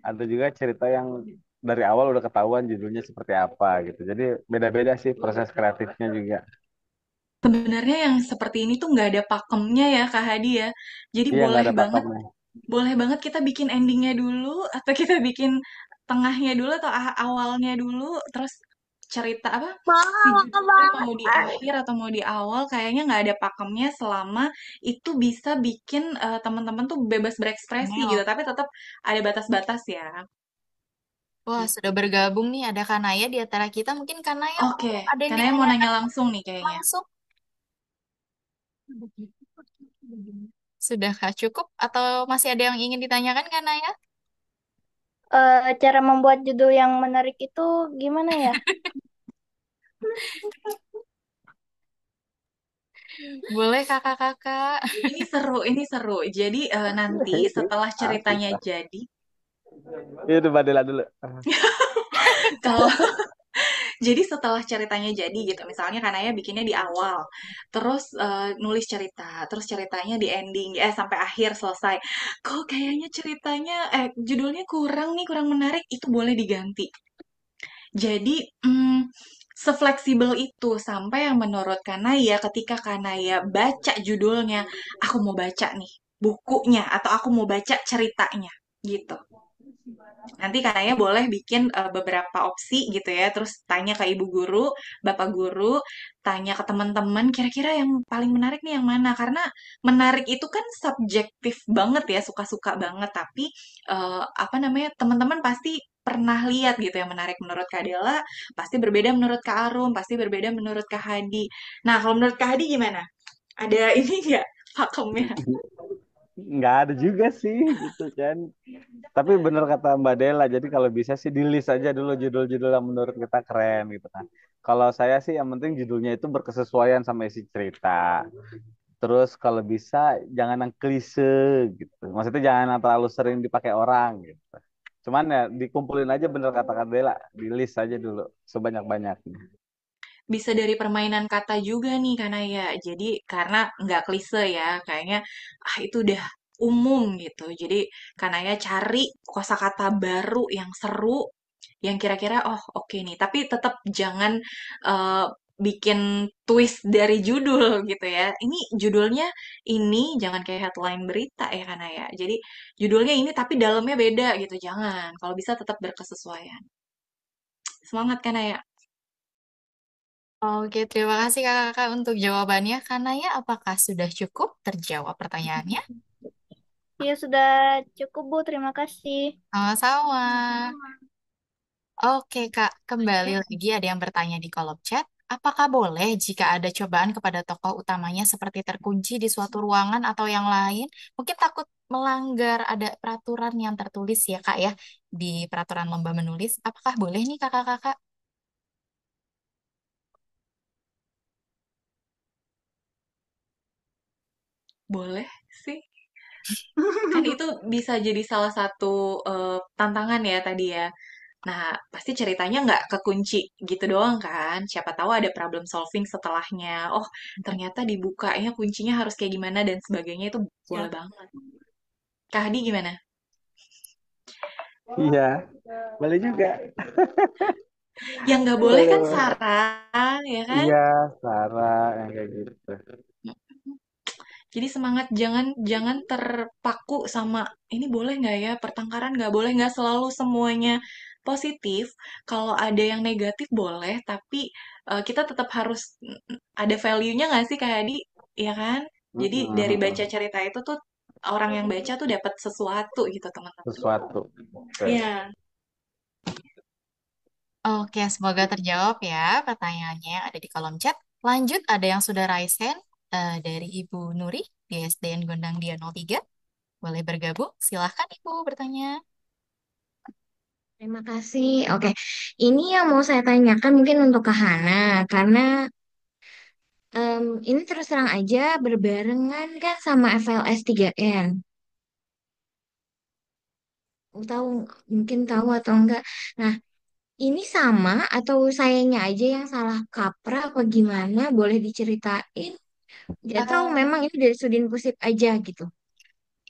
S6: Ada juga cerita yang dari awal udah ketahuan judulnya seperti apa gitu. Jadi beda-beda sih proses kreatifnya juga.
S8: Sebenarnya yang seperti ini tuh nggak ada pakemnya ya Kak Hadi ya. Jadi
S6: Iya nggak ada pakemnya.
S8: boleh banget kita bikin endingnya dulu, atau kita bikin tengahnya dulu, atau awalnya dulu, terus cerita apa si judulnya mau di akhir atau mau di awal kayaknya nggak ada pakemnya selama itu bisa bikin teman-teman tuh bebas berekspresi gitu,
S1: Neo.
S8: tapi tetap ada batas-batas ya.
S1: Wah,
S8: Gitu.
S1: sudah bergabung nih ada Kanaya di antara kita. Mungkin Kanaya mau
S8: Oke,
S1: ada yang
S8: karena mau nanya
S1: ditanyakan
S8: langsung nih kayaknya.
S1: langsung. Sudahkah cukup atau masih ada yang ingin ditanyakan Kanaya?
S3: Cara membuat judul yang menarik itu gimana ya?
S1: Boleh kakak-kakak.
S8: Ini seru, ini seru. Jadi nanti setelah
S6: Asik
S8: ceritanya
S6: lah.
S8: jadi,
S6: Itu Badela dulu.
S8: kalau jadi setelah ceritanya jadi gitu, misalnya Kanaya bikinnya di awal, terus nulis cerita, terus ceritanya di ending, sampai akhir selesai. Kok kayaknya ceritanya, judulnya kurang nih, kurang menarik, itu boleh diganti. Jadi, sefleksibel itu sampai yang menurut Kanaya ketika Kanaya baca judulnya, aku mau baca nih bukunya atau aku mau baca ceritanya gitu. Nanti Kanaya boleh bikin beberapa opsi gitu ya, terus tanya ke ibu guru, bapak guru, tanya ke teman-teman, kira-kira yang paling menarik nih yang mana? Karena menarik itu kan subjektif banget ya, suka-suka banget. Tapi apa namanya, teman-teman pasti pernah lihat gitu yang menarik menurut Kak Dela, pasti berbeda menurut Kak Arum, pasti berbeda menurut Kak Hadi. Nah, kalau menurut Kak Hadi gimana? Ada ini nggak pakemnya?
S6: Nggak ada juga sih gitu kan. Tapi bener kata Mbak Dela, jadi kalau bisa sih di list aja dulu judul-judul yang menurut kita keren gitu kan. Kalau saya sih yang penting judulnya itu berkesesuaian sama isi cerita. Terus kalau bisa jangan yang klise gitu. Maksudnya jangan yang terlalu sering dipakai orang gitu. Cuman ya dikumpulin aja bener kata Kak Dela, di list aja dulu sebanyak-banyaknya.
S8: Bisa dari permainan kata juga nih karena ya jadi karena nggak klise ya kayaknya itu udah umum gitu jadi karena ya cari kosakata baru yang seru yang kira-kira oh oke nih tapi tetap jangan eh, bikin twist dari judul gitu ya ini judulnya ini jangan kayak headline berita ya karena ya jadi judulnya ini tapi dalamnya beda gitu jangan kalau bisa tetap berkesesuaian semangat kan ya.
S1: Oke, terima kasih kakak-kakak untuk jawabannya. Kanaya, apakah sudah cukup terjawab pertanyaannya?
S3: Ya sudah cukup Bu, terima kasih.
S1: Sama-sama. Oke, Kak. Kembali lagi ada yang bertanya di kolom chat. Apakah boleh jika ada cobaan kepada tokoh utamanya seperti terkunci di suatu ruangan atau yang lain? Mungkin takut melanggar ada peraturan yang tertulis ya, Kak, ya, di peraturan lomba menulis. Apakah boleh nih, kakak-kakak?
S8: Boleh sih. Kan itu bisa jadi salah satu tantangan ya tadi ya. Nah, pasti ceritanya nggak kekunci gitu doang kan. Siapa tahu ada problem solving setelahnya. Oh, ternyata dibukanya kuncinya harus kayak gimana dan sebagainya itu boleh
S1: Siap.
S8: banget. Kak Hadi gimana?
S6: Iya, boleh juga.
S8: Yang nggak boleh
S6: Boleh,
S8: kan
S6: boleh.
S8: Sarah, ya kan?
S6: Iya, Sarah yang kayak gitu.
S8: Jadi semangat jangan jangan terpaku sama ini boleh nggak ya pertengkaran nggak boleh nggak selalu semuanya positif. Kalau ada yang negatif boleh, tapi kita tetap harus ada value-nya nggak sih kayak di ya kan? Jadi dari baca cerita itu tuh orang yang baca tuh dapat sesuatu gitu teman-teman.
S6: Sesuatu. Oke.
S8: Iya.
S1: Oke, semoga terjawab ya pertanyaannya yang ada di kolom chat. Lanjut, ada yang sudah raise hand dari Ibu Nuri di SDN Gondang Dia 03. Boleh bergabung? Silahkan Ibu bertanya.
S4: Terima kasih. Oke, ini yang mau saya tanyakan mungkin untuk Kak Hana, karena ini terus terang aja berbarengan kan sama FLS 3N. Tahu, mungkin tahu atau enggak. Nah, ini sama atau sayanya aja yang salah kaprah apa gimana? Boleh diceritain? Atau
S1: Eh,
S4: memang ini dari Sudin Pusip aja gitu?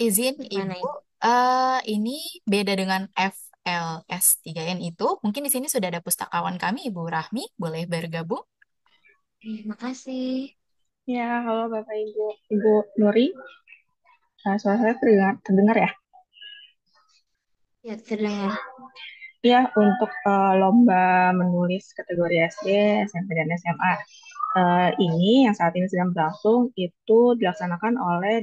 S1: izin
S4: Gimana
S1: Ibu,
S4: ini?
S1: ini beda dengan FLS 3N itu. Mungkin di sini sudah ada pustakawan kami, Ibu Rahmi. Boleh bergabung?
S4: Terima kasih.
S10: Ya, halo Bapak Ibu. Ibu Nuri, suara saya terdengar ya?
S4: Ya, terdengar.
S10: Ya, untuk lomba menulis kategori SD, SMP, dan SMA ini yang saat ini sedang berlangsung itu dilaksanakan oleh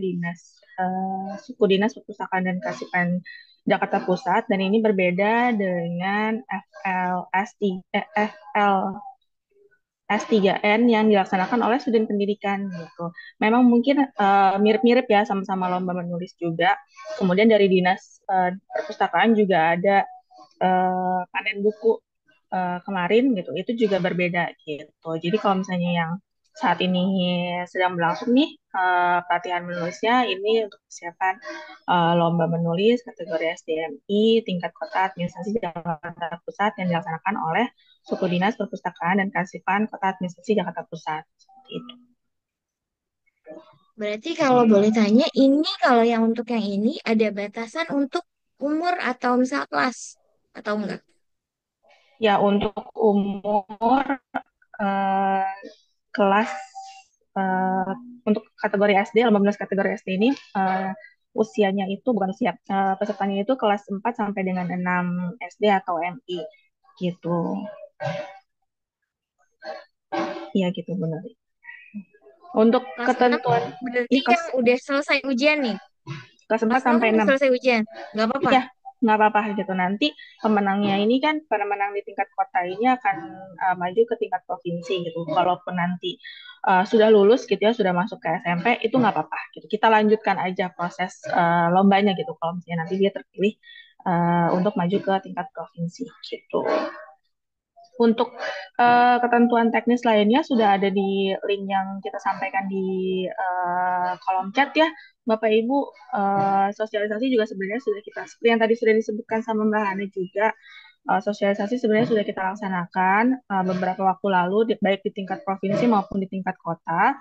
S10: Suku Dinas Perpustakaan dan Kearsipan Jakarta Pusat, dan ini berbeda dengan S3N yang dilaksanakan oleh student pendidikan gitu. Memang mungkin mirip-mirip ya, sama-sama lomba menulis juga. Kemudian dari Dinas Perpustakaan juga ada panen buku kemarin gitu, itu juga berbeda gitu. Jadi kalau misalnya yang saat ini sedang berlangsung nih pelatihan menulisnya ini untuk persiapan lomba menulis kategori SDMI tingkat kota administrasi Jakarta Pusat yang dilaksanakan oleh Suku Dinas Perpustakaan dan Kearsipan Kota Administrasi Jakarta Pusat. Seperti itu.
S4: Berarti kalau boleh tanya, ini kalau yang untuk yang ini ada batasan untuk umur atau misal kelas atau enggak?
S10: Ya, untuk umur eh, kelas eh, untuk kategori SD, 18 kategori SD ini usianya itu bukan usia, pesertanya itu kelas 4 sampai dengan 6 SD atau MI gitu. Iya gitu benar. Untuk
S4: Kelas 6
S10: ketentuan
S4: berarti
S10: ya
S4: yang udah selesai ujian nih.
S10: kelas 4
S4: Kelas 6
S10: sampai
S4: udah
S10: 6.
S4: selesai ujian. Nggak apa-apa.
S10: Iya, nggak apa-apa gitu. Nanti pemenangnya ini kan pemenang di tingkat kota ini akan maju ke tingkat provinsi gitu. Kalaupun nanti sudah lulus gitu ya, sudah masuk ke SMP, itu nggak apa-apa gitu. Kita lanjutkan aja proses lombanya gitu. Kalau misalnya nanti dia terpilih untuk maju ke tingkat provinsi gitu. Untuk ketentuan teknis lainnya sudah ada di link yang kita sampaikan di kolom chat ya, Bapak Ibu. Sosialisasi juga sebenarnya sudah kita, seperti yang tadi sudah disebutkan sama Mbak Hana juga, sosialisasi sebenarnya sudah kita laksanakan beberapa waktu lalu, baik di tingkat provinsi maupun di tingkat kota.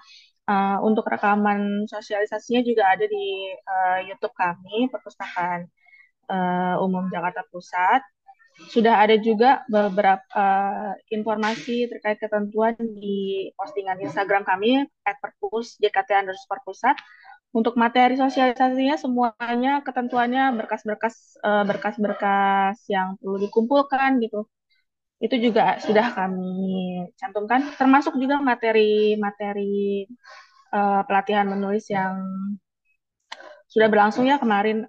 S10: Untuk rekaman sosialisasinya juga ada di YouTube kami, Perpustakaan Umum Jakarta Pusat. Sudah ada juga beberapa informasi terkait ketentuan di postingan Instagram kami @perpus_jkt_pusat. Untuk materi sosialisasinya semuanya ketentuannya berkas-berkas yang perlu dikumpulkan gitu. Itu juga sudah kami cantumkan, termasuk juga materi-materi pelatihan menulis yang sudah berlangsung ya kemarin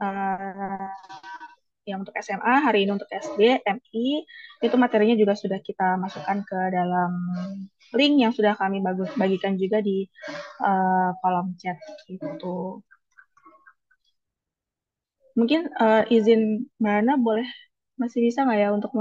S10: yang untuk SMA, hari ini untuk SD, MI, itu materinya juga sudah kita masukkan ke dalam link yang sudah kami bagikan juga di kolom chat gitu. Mungkin izin Mbak Ana boleh masih bisa nggak ya untuk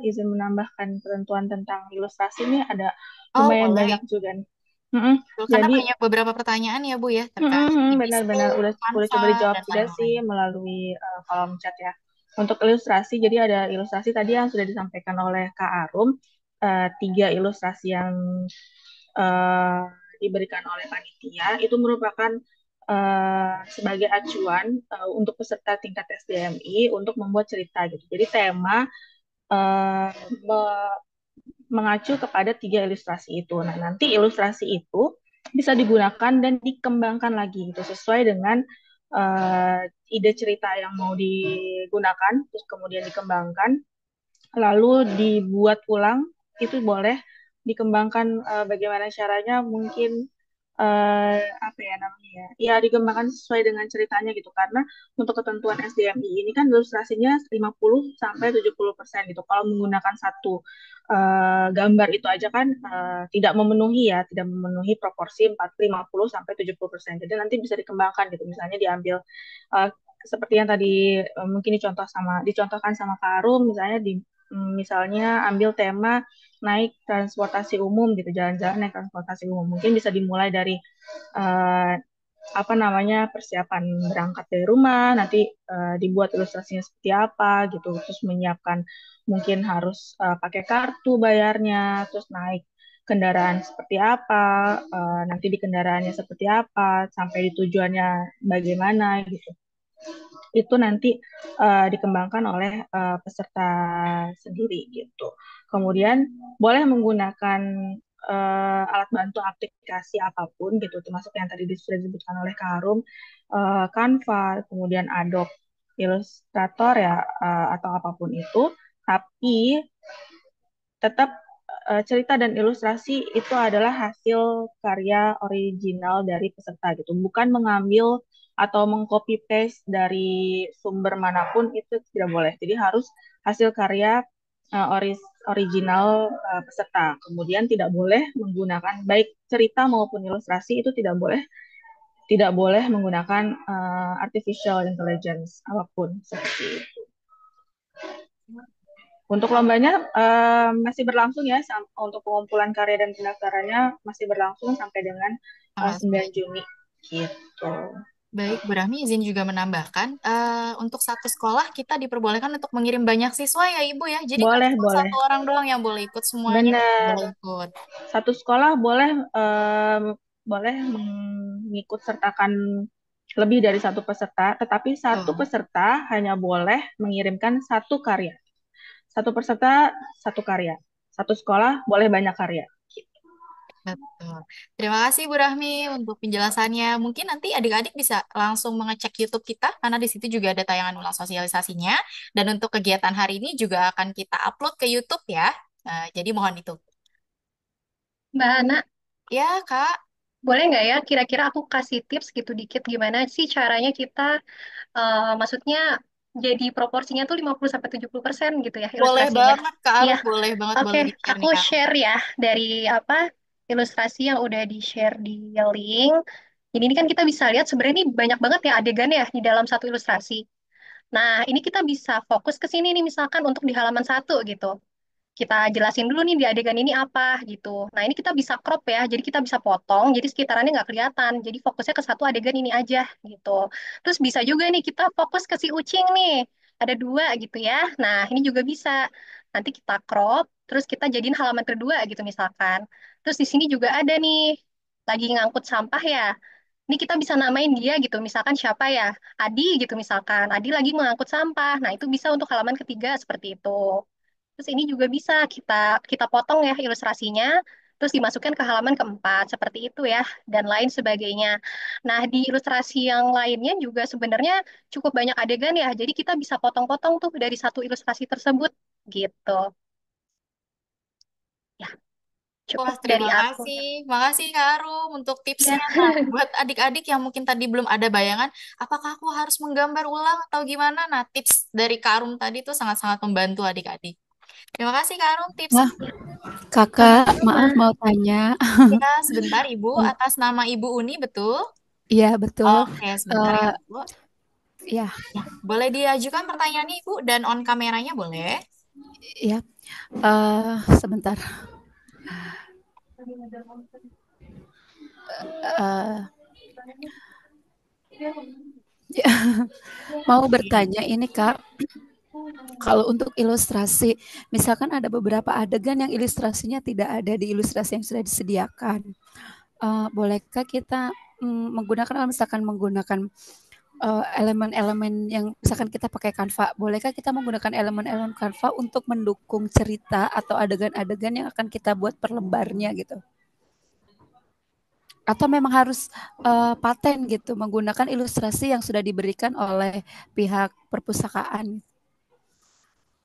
S10: izin menambahkan ketentuan tentang ilustrasi ini ada lumayan
S1: boleh.
S10: banyak juga nih. Mm-mm.
S1: Karena
S10: Jadi
S1: banyak beberapa pertanyaan ya Bu ya terkait IBI
S10: benar-benar
S1: School,
S10: udah
S1: Canva,
S10: coba dijawab
S1: dan
S10: juga sih
S1: lain-lain.
S10: melalui kolom chat ya. Untuk ilustrasi, jadi ada ilustrasi tadi yang sudah disampaikan oleh Kak Arum, 3 ilustrasi yang eh, diberikan oleh panitia itu merupakan sebagai acuan untuk peserta tingkat SDMI untuk membuat cerita gitu. Jadi tema eh, mengacu kepada 3 ilustrasi itu. Nah, nanti ilustrasi itu bisa digunakan dan dikembangkan lagi gitu sesuai dengan ide cerita yang mau digunakan, terus kemudian dikembangkan, lalu dibuat ulang, itu boleh dikembangkan bagaimana caranya mungkin apa ya namanya ya, ya dikembangkan sesuai dengan ceritanya gitu karena untuk ketentuan SDMI ini kan ilustrasinya 50 sampai 70% gitu. Kalau menggunakan satu gambar itu aja kan tidak memenuhi ya, tidak memenuhi proporsi 50 sampai 70%. Jadi nanti bisa dikembangkan gitu. Misalnya diambil uh, seperti yang tadi mungkin dicontohkan sama Kak Arum, misalnya misalnya ambil tema naik transportasi umum gitu, jalan-jalan naik transportasi umum. Mungkin bisa dimulai dari uh, apa namanya persiapan berangkat dari rumah, nanti dibuat ilustrasinya seperti apa gitu, terus menyiapkan mungkin harus pakai kartu bayarnya, terus naik kendaraan seperti apa, nanti di kendaraannya seperti apa, sampai di tujuannya bagaimana gitu. Itu nanti dikembangkan oleh peserta sendiri gitu. Kemudian boleh menggunakan alat bantu aplikasi apapun gitu, termasuk yang tadi sudah disebutkan oleh Karum, Canva, kemudian Adobe Illustrator ya atau apapun itu. tapi tetap cerita dan ilustrasi itu adalah hasil karya original dari peserta gitu, bukan mengambil atau mengcopy paste dari sumber manapun, itu tidak boleh. Jadi harus hasil karya original peserta. Kemudian tidak boleh menggunakan baik cerita maupun ilustrasi, itu tidak boleh menggunakan artificial intelligence apapun seperti itu. Untuk lombanya masih berlangsung ya, untuk pengumpulan karya dan pendaftarannya masih berlangsung sampai dengan 9 Juni gitu.
S1: Baik, Bu Rahmi izin juga menambahkan, untuk satu sekolah kita diperbolehkan untuk mengirim banyak siswa ya Ibu ya. Jadi nggak
S10: Boleh,
S1: cuma
S10: boleh.
S1: satu orang doang yang boleh ikut, semuanya
S10: Benar.
S1: boleh ikut.
S10: Satu sekolah boleh mengikut sertakan lebih dari satu peserta, tetapi satu peserta hanya boleh mengirimkan satu karya. Satu peserta, satu karya. Satu sekolah boleh banyak karya.
S1: Betul. Terima kasih Bu Rahmi untuk penjelasannya. Mungkin nanti adik-adik bisa langsung mengecek YouTube kita karena di situ juga ada tayangan ulang sosialisasinya. Dan untuk kegiatan hari ini juga akan kita upload ke YouTube ya. Jadi mohon itu.
S7: Mbak Hana,
S1: Ya, Kak.
S7: boleh nggak ya kira-kira aku kasih tips gitu dikit gimana sih caranya kita maksudnya jadi proporsinya tuh 50-70% gitu ya
S1: Boleh
S7: ilustrasinya.
S1: banget, Kak
S7: Iya,
S1: Aruf. Boleh banget.
S7: oke,
S1: Boleh di-share
S7: aku
S1: nih, Kak.
S7: share ya dari apa ilustrasi yang udah di-share di link. Jadi ini kan kita bisa lihat sebenarnya ini banyak banget ya adegan ya di dalam satu ilustrasi. Nah, ini kita bisa fokus ke sini nih misalkan untuk di halaman 1 gitu. Kita jelasin dulu nih di adegan ini apa gitu. Nah, ini kita bisa crop ya, jadi kita bisa potong, jadi sekitarannya nggak kelihatan. Jadi fokusnya ke satu adegan ini aja gitu. Terus bisa juga nih kita fokus ke si Ucing nih, ada 2 gitu ya. Nah, ini juga bisa. Nanti kita crop, terus kita jadiin halaman kedua gitu misalkan. Terus di sini juga ada nih, lagi ngangkut sampah ya. Ini kita bisa namain dia gitu, misalkan siapa ya? Adi gitu misalkan. Adi lagi mengangkut sampah. Nah, itu bisa untuk halaman ketiga seperti itu. Terus ini juga bisa kita kita potong ya ilustrasinya, terus dimasukkan ke halaman keempat seperti itu ya, dan lain sebagainya. Nah, di ilustrasi yang lainnya juga sebenarnya cukup banyak adegan ya, jadi kita bisa potong-potong tuh dari satu ilustrasi tersebut gitu. Ya,
S1: Wah,
S7: cukup dari
S1: terima
S7: aku.
S1: kasih. Makasih Kak Arum untuk
S7: Ya.
S1: tipsnya. Nah, buat adik-adik yang mungkin tadi belum ada bayangan, apakah aku harus menggambar ulang atau gimana? Nah, tips dari Kak Arum tadi tuh sangat-sangat membantu adik-adik. Terima kasih Kak Arum tipsnya.
S11: Nah, Kakak, maaf mau tanya.
S1: Ya, sebentar Ibu, atas nama Ibu Uni, betul?
S11: Iya, betul.
S1: Oke, sebentar ya Bu.
S11: Ya,
S1: Ya, boleh diajukan pertanyaannya Ibu dan on kameranya boleh?
S11: ya. Sebentar. Ya, mau bertanya ini Kak, kalau untuk ilustrasi, misalkan ada beberapa adegan yang ilustrasinya tidak ada di ilustrasi yang sudah disediakan, bolehkah kita menggunakan, misalkan menggunakan elemen-elemen yang misalkan kita pakai Canva, bolehkah kita menggunakan elemen-elemen Canva untuk mendukung cerita atau adegan-adegan yang akan kita buat per lembarnya gitu? Atau memang harus paten gitu, menggunakan ilustrasi yang sudah diberikan oleh pihak perpustakaan?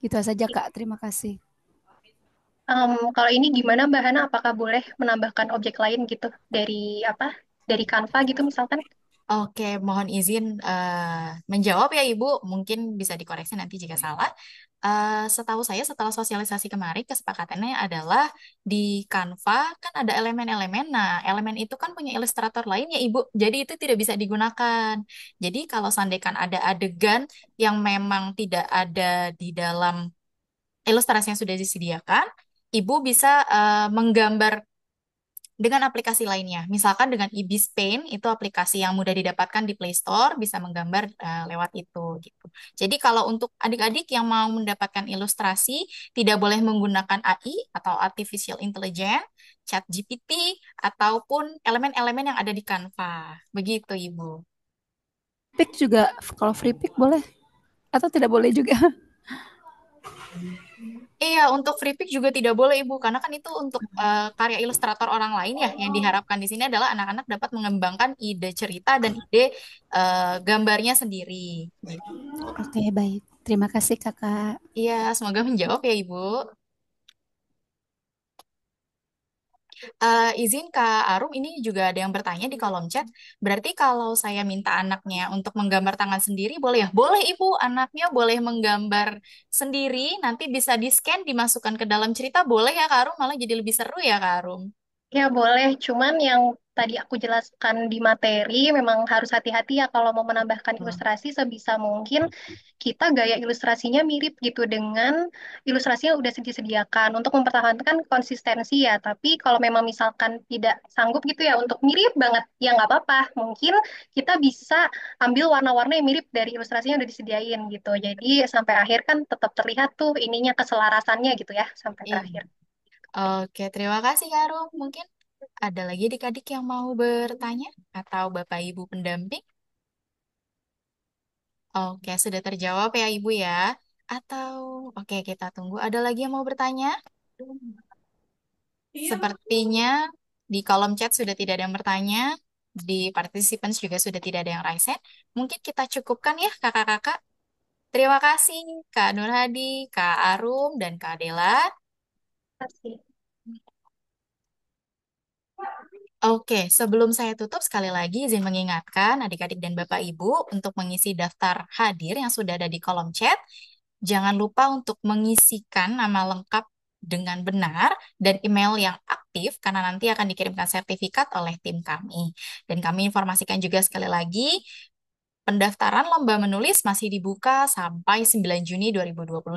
S11: Gitu saja Kak, terima kasih.
S7: Kalau ini gimana Mbak Hana? Apakah boleh menambahkan objek lain gitu dari apa? Dari Canva gitu misalkan?
S1: Oke, mohon izin menjawab ya Ibu. Mungkin bisa dikoreksi nanti jika salah. Setahu saya setelah sosialisasi kemarin kesepakatannya adalah di Canva kan ada elemen-elemen. Nah, elemen itu kan punya ilustrator lain ya Ibu. Jadi itu tidak bisa digunakan. Jadi kalau seandainya ada adegan yang memang tidak ada di dalam ilustrasi yang sudah disediakan, Ibu bisa menggambar dengan aplikasi lainnya. Misalkan dengan Ibis Paint, itu aplikasi yang mudah didapatkan di Play Store, bisa menggambar lewat itu gitu. Jadi kalau untuk adik-adik yang mau mendapatkan ilustrasi, tidak boleh menggunakan AI atau Artificial Intelligence, Chat GPT, ataupun elemen-elemen yang ada di Canva. Begitu, Ibu.
S11: Pick juga, kalau free pick boleh? Atau tidak boleh juga?
S1: Iya, untuk free pick juga tidak boleh Ibu, karena kan itu untuk karya ilustrator orang lain ya. Yang diharapkan di sini adalah anak-anak dapat mengembangkan ide cerita dan ide gambarnya sendiri. Gitu.
S11: Oke, baik. Terima kasih, Kakak.
S1: Iya, semoga menjawab ya Ibu. Izin Kak Arum, ini juga ada yang bertanya di kolom chat. Berarti kalau saya minta anaknya untuk menggambar tangan sendiri, boleh ya? Boleh Ibu, anaknya boleh menggambar sendiri, nanti bisa di-scan, dimasukkan ke dalam cerita, boleh ya Kak Arum? Malah jadi lebih seru ya Kak Arum.
S7: Ya boleh, cuman yang tadi aku jelaskan di materi memang harus hati-hati ya kalau mau menambahkan ilustrasi sebisa mungkin kita gaya ilustrasinya mirip gitu dengan ilustrasi yang udah disediakan untuk mempertahankan konsistensi ya. Tapi kalau memang misalkan tidak sanggup gitu ya untuk mirip banget, ya nggak apa-apa. Mungkin kita bisa ambil warna-warna yang mirip dari ilustrasinya udah disediain gitu. Jadi sampai akhir kan tetap terlihat tuh ininya keselarasannya gitu ya sampai
S1: Iya.
S7: terakhir.
S1: Oke, terima kasih Kak Arum. Mungkin ada lagi adik-adik yang mau bertanya atau Bapak Ibu pendamping? Oke, sudah terjawab ya Ibu ya. Atau oke, kita tunggu. Ada lagi yang mau bertanya? Sepertinya di kolom chat sudah tidak ada yang bertanya. Di participants juga sudah tidak ada yang raise hand. Mungkin kita cukupkan ya kakak-kakak. Terima kasih Kak Nur Hadi, Kak Arum, dan Kak Adela.
S7: Kasih.
S1: Oke, sebelum saya tutup sekali lagi izin mengingatkan adik-adik dan Bapak Ibu untuk mengisi daftar hadir yang sudah ada di kolom chat. Jangan lupa untuk mengisikan nama lengkap dengan benar dan email yang aktif karena nanti akan dikirimkan sertifikat oleh tim kami. Dan kami informasikan juga sekali lagi pendaftaran lomba menulis masih dibuka sampai 9 Juni 2025.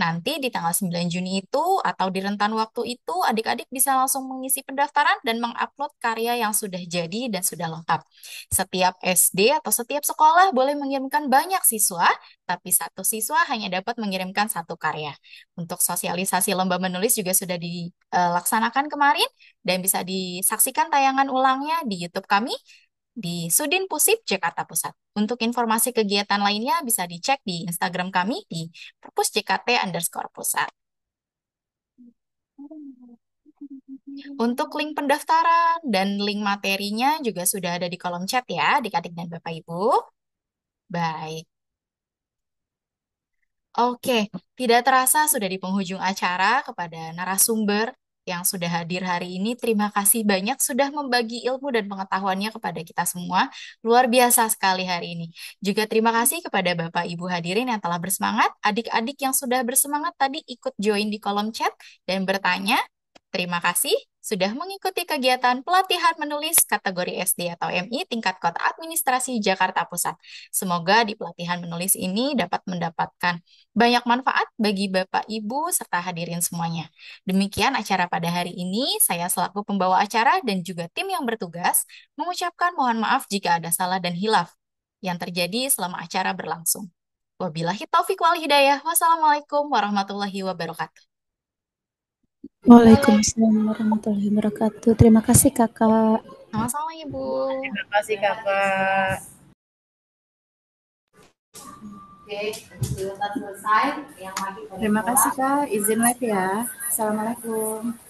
S1: Nanti di tanggal 9 Juni itu atau di rentan waktu itu adik-adik bisa langsung mengisi pendaftaran dan mengupload karya yang sudah jadi dan sudah lengkap. Setiap SD atau setiap sekolah boleh mengirimkan banyak siswa, tapi satu siswa hanya dapat mengirimkan satu karya. Untuk sosialisasi lomba menulis juga sudah dilaksanakan kemarin dan bisa disaksikan tayangan ulangnya di YouTube kami di Sudin Pusip Jakarta Pusat. Untuk informasi kegiatan lainnya bisa dicek di Instagram kami di perpusjkt_pusat. Untuk link pendaftaran dan link materinya juga sudah ada di kolom chat ya, adik-adik dan Bapak Ibu. Baik. Oke, tidak terasa sudah di penghujung acara. Kepada narasumber yang sudah hadir hari ini, terima kasih banyak sudah membagi ilmu dan pengetahuannya kepada kita semua. Luar biasa sekali hari ini. Juga terima kasih kepada Bapak Ibu hadirin yang telah bersemangat, adik-adik yang sudah bersemangat tadi ikut join di kolom chat dan bertanya. Terima kasih sudah mengikuti kegiatan pelatihan menulis kategori SD atau MI tingkat Kota Administrasi Jakarta Pusat. Semoga di pelatihan menulis ini dapat mendapatkan banyak manfaat bagi Bapak, Ibu, serta hadirin semuanya. Demikian acara pada hari ini. Saya selaku pembawa acara dan juga tim yang bertugas mengucapkan mohon maaf jika ada salah dan hilaf yang terjadi selama acara berlangsung. Wabillahi taufik wal hidayah. Wassalamualaikum warahmatullahi wabarakatuh.
S11: Waalaikumsalam warahmatullahi wabarakatuh. Terima kasih, Kakak.
S1: Sama-sama, Ibu.
S2: Terima kasih kakak.
S1: Oke, sudah selesai. Yang lagi
S2: Terima kasih kak. Izin live ya. Assalamualaikum.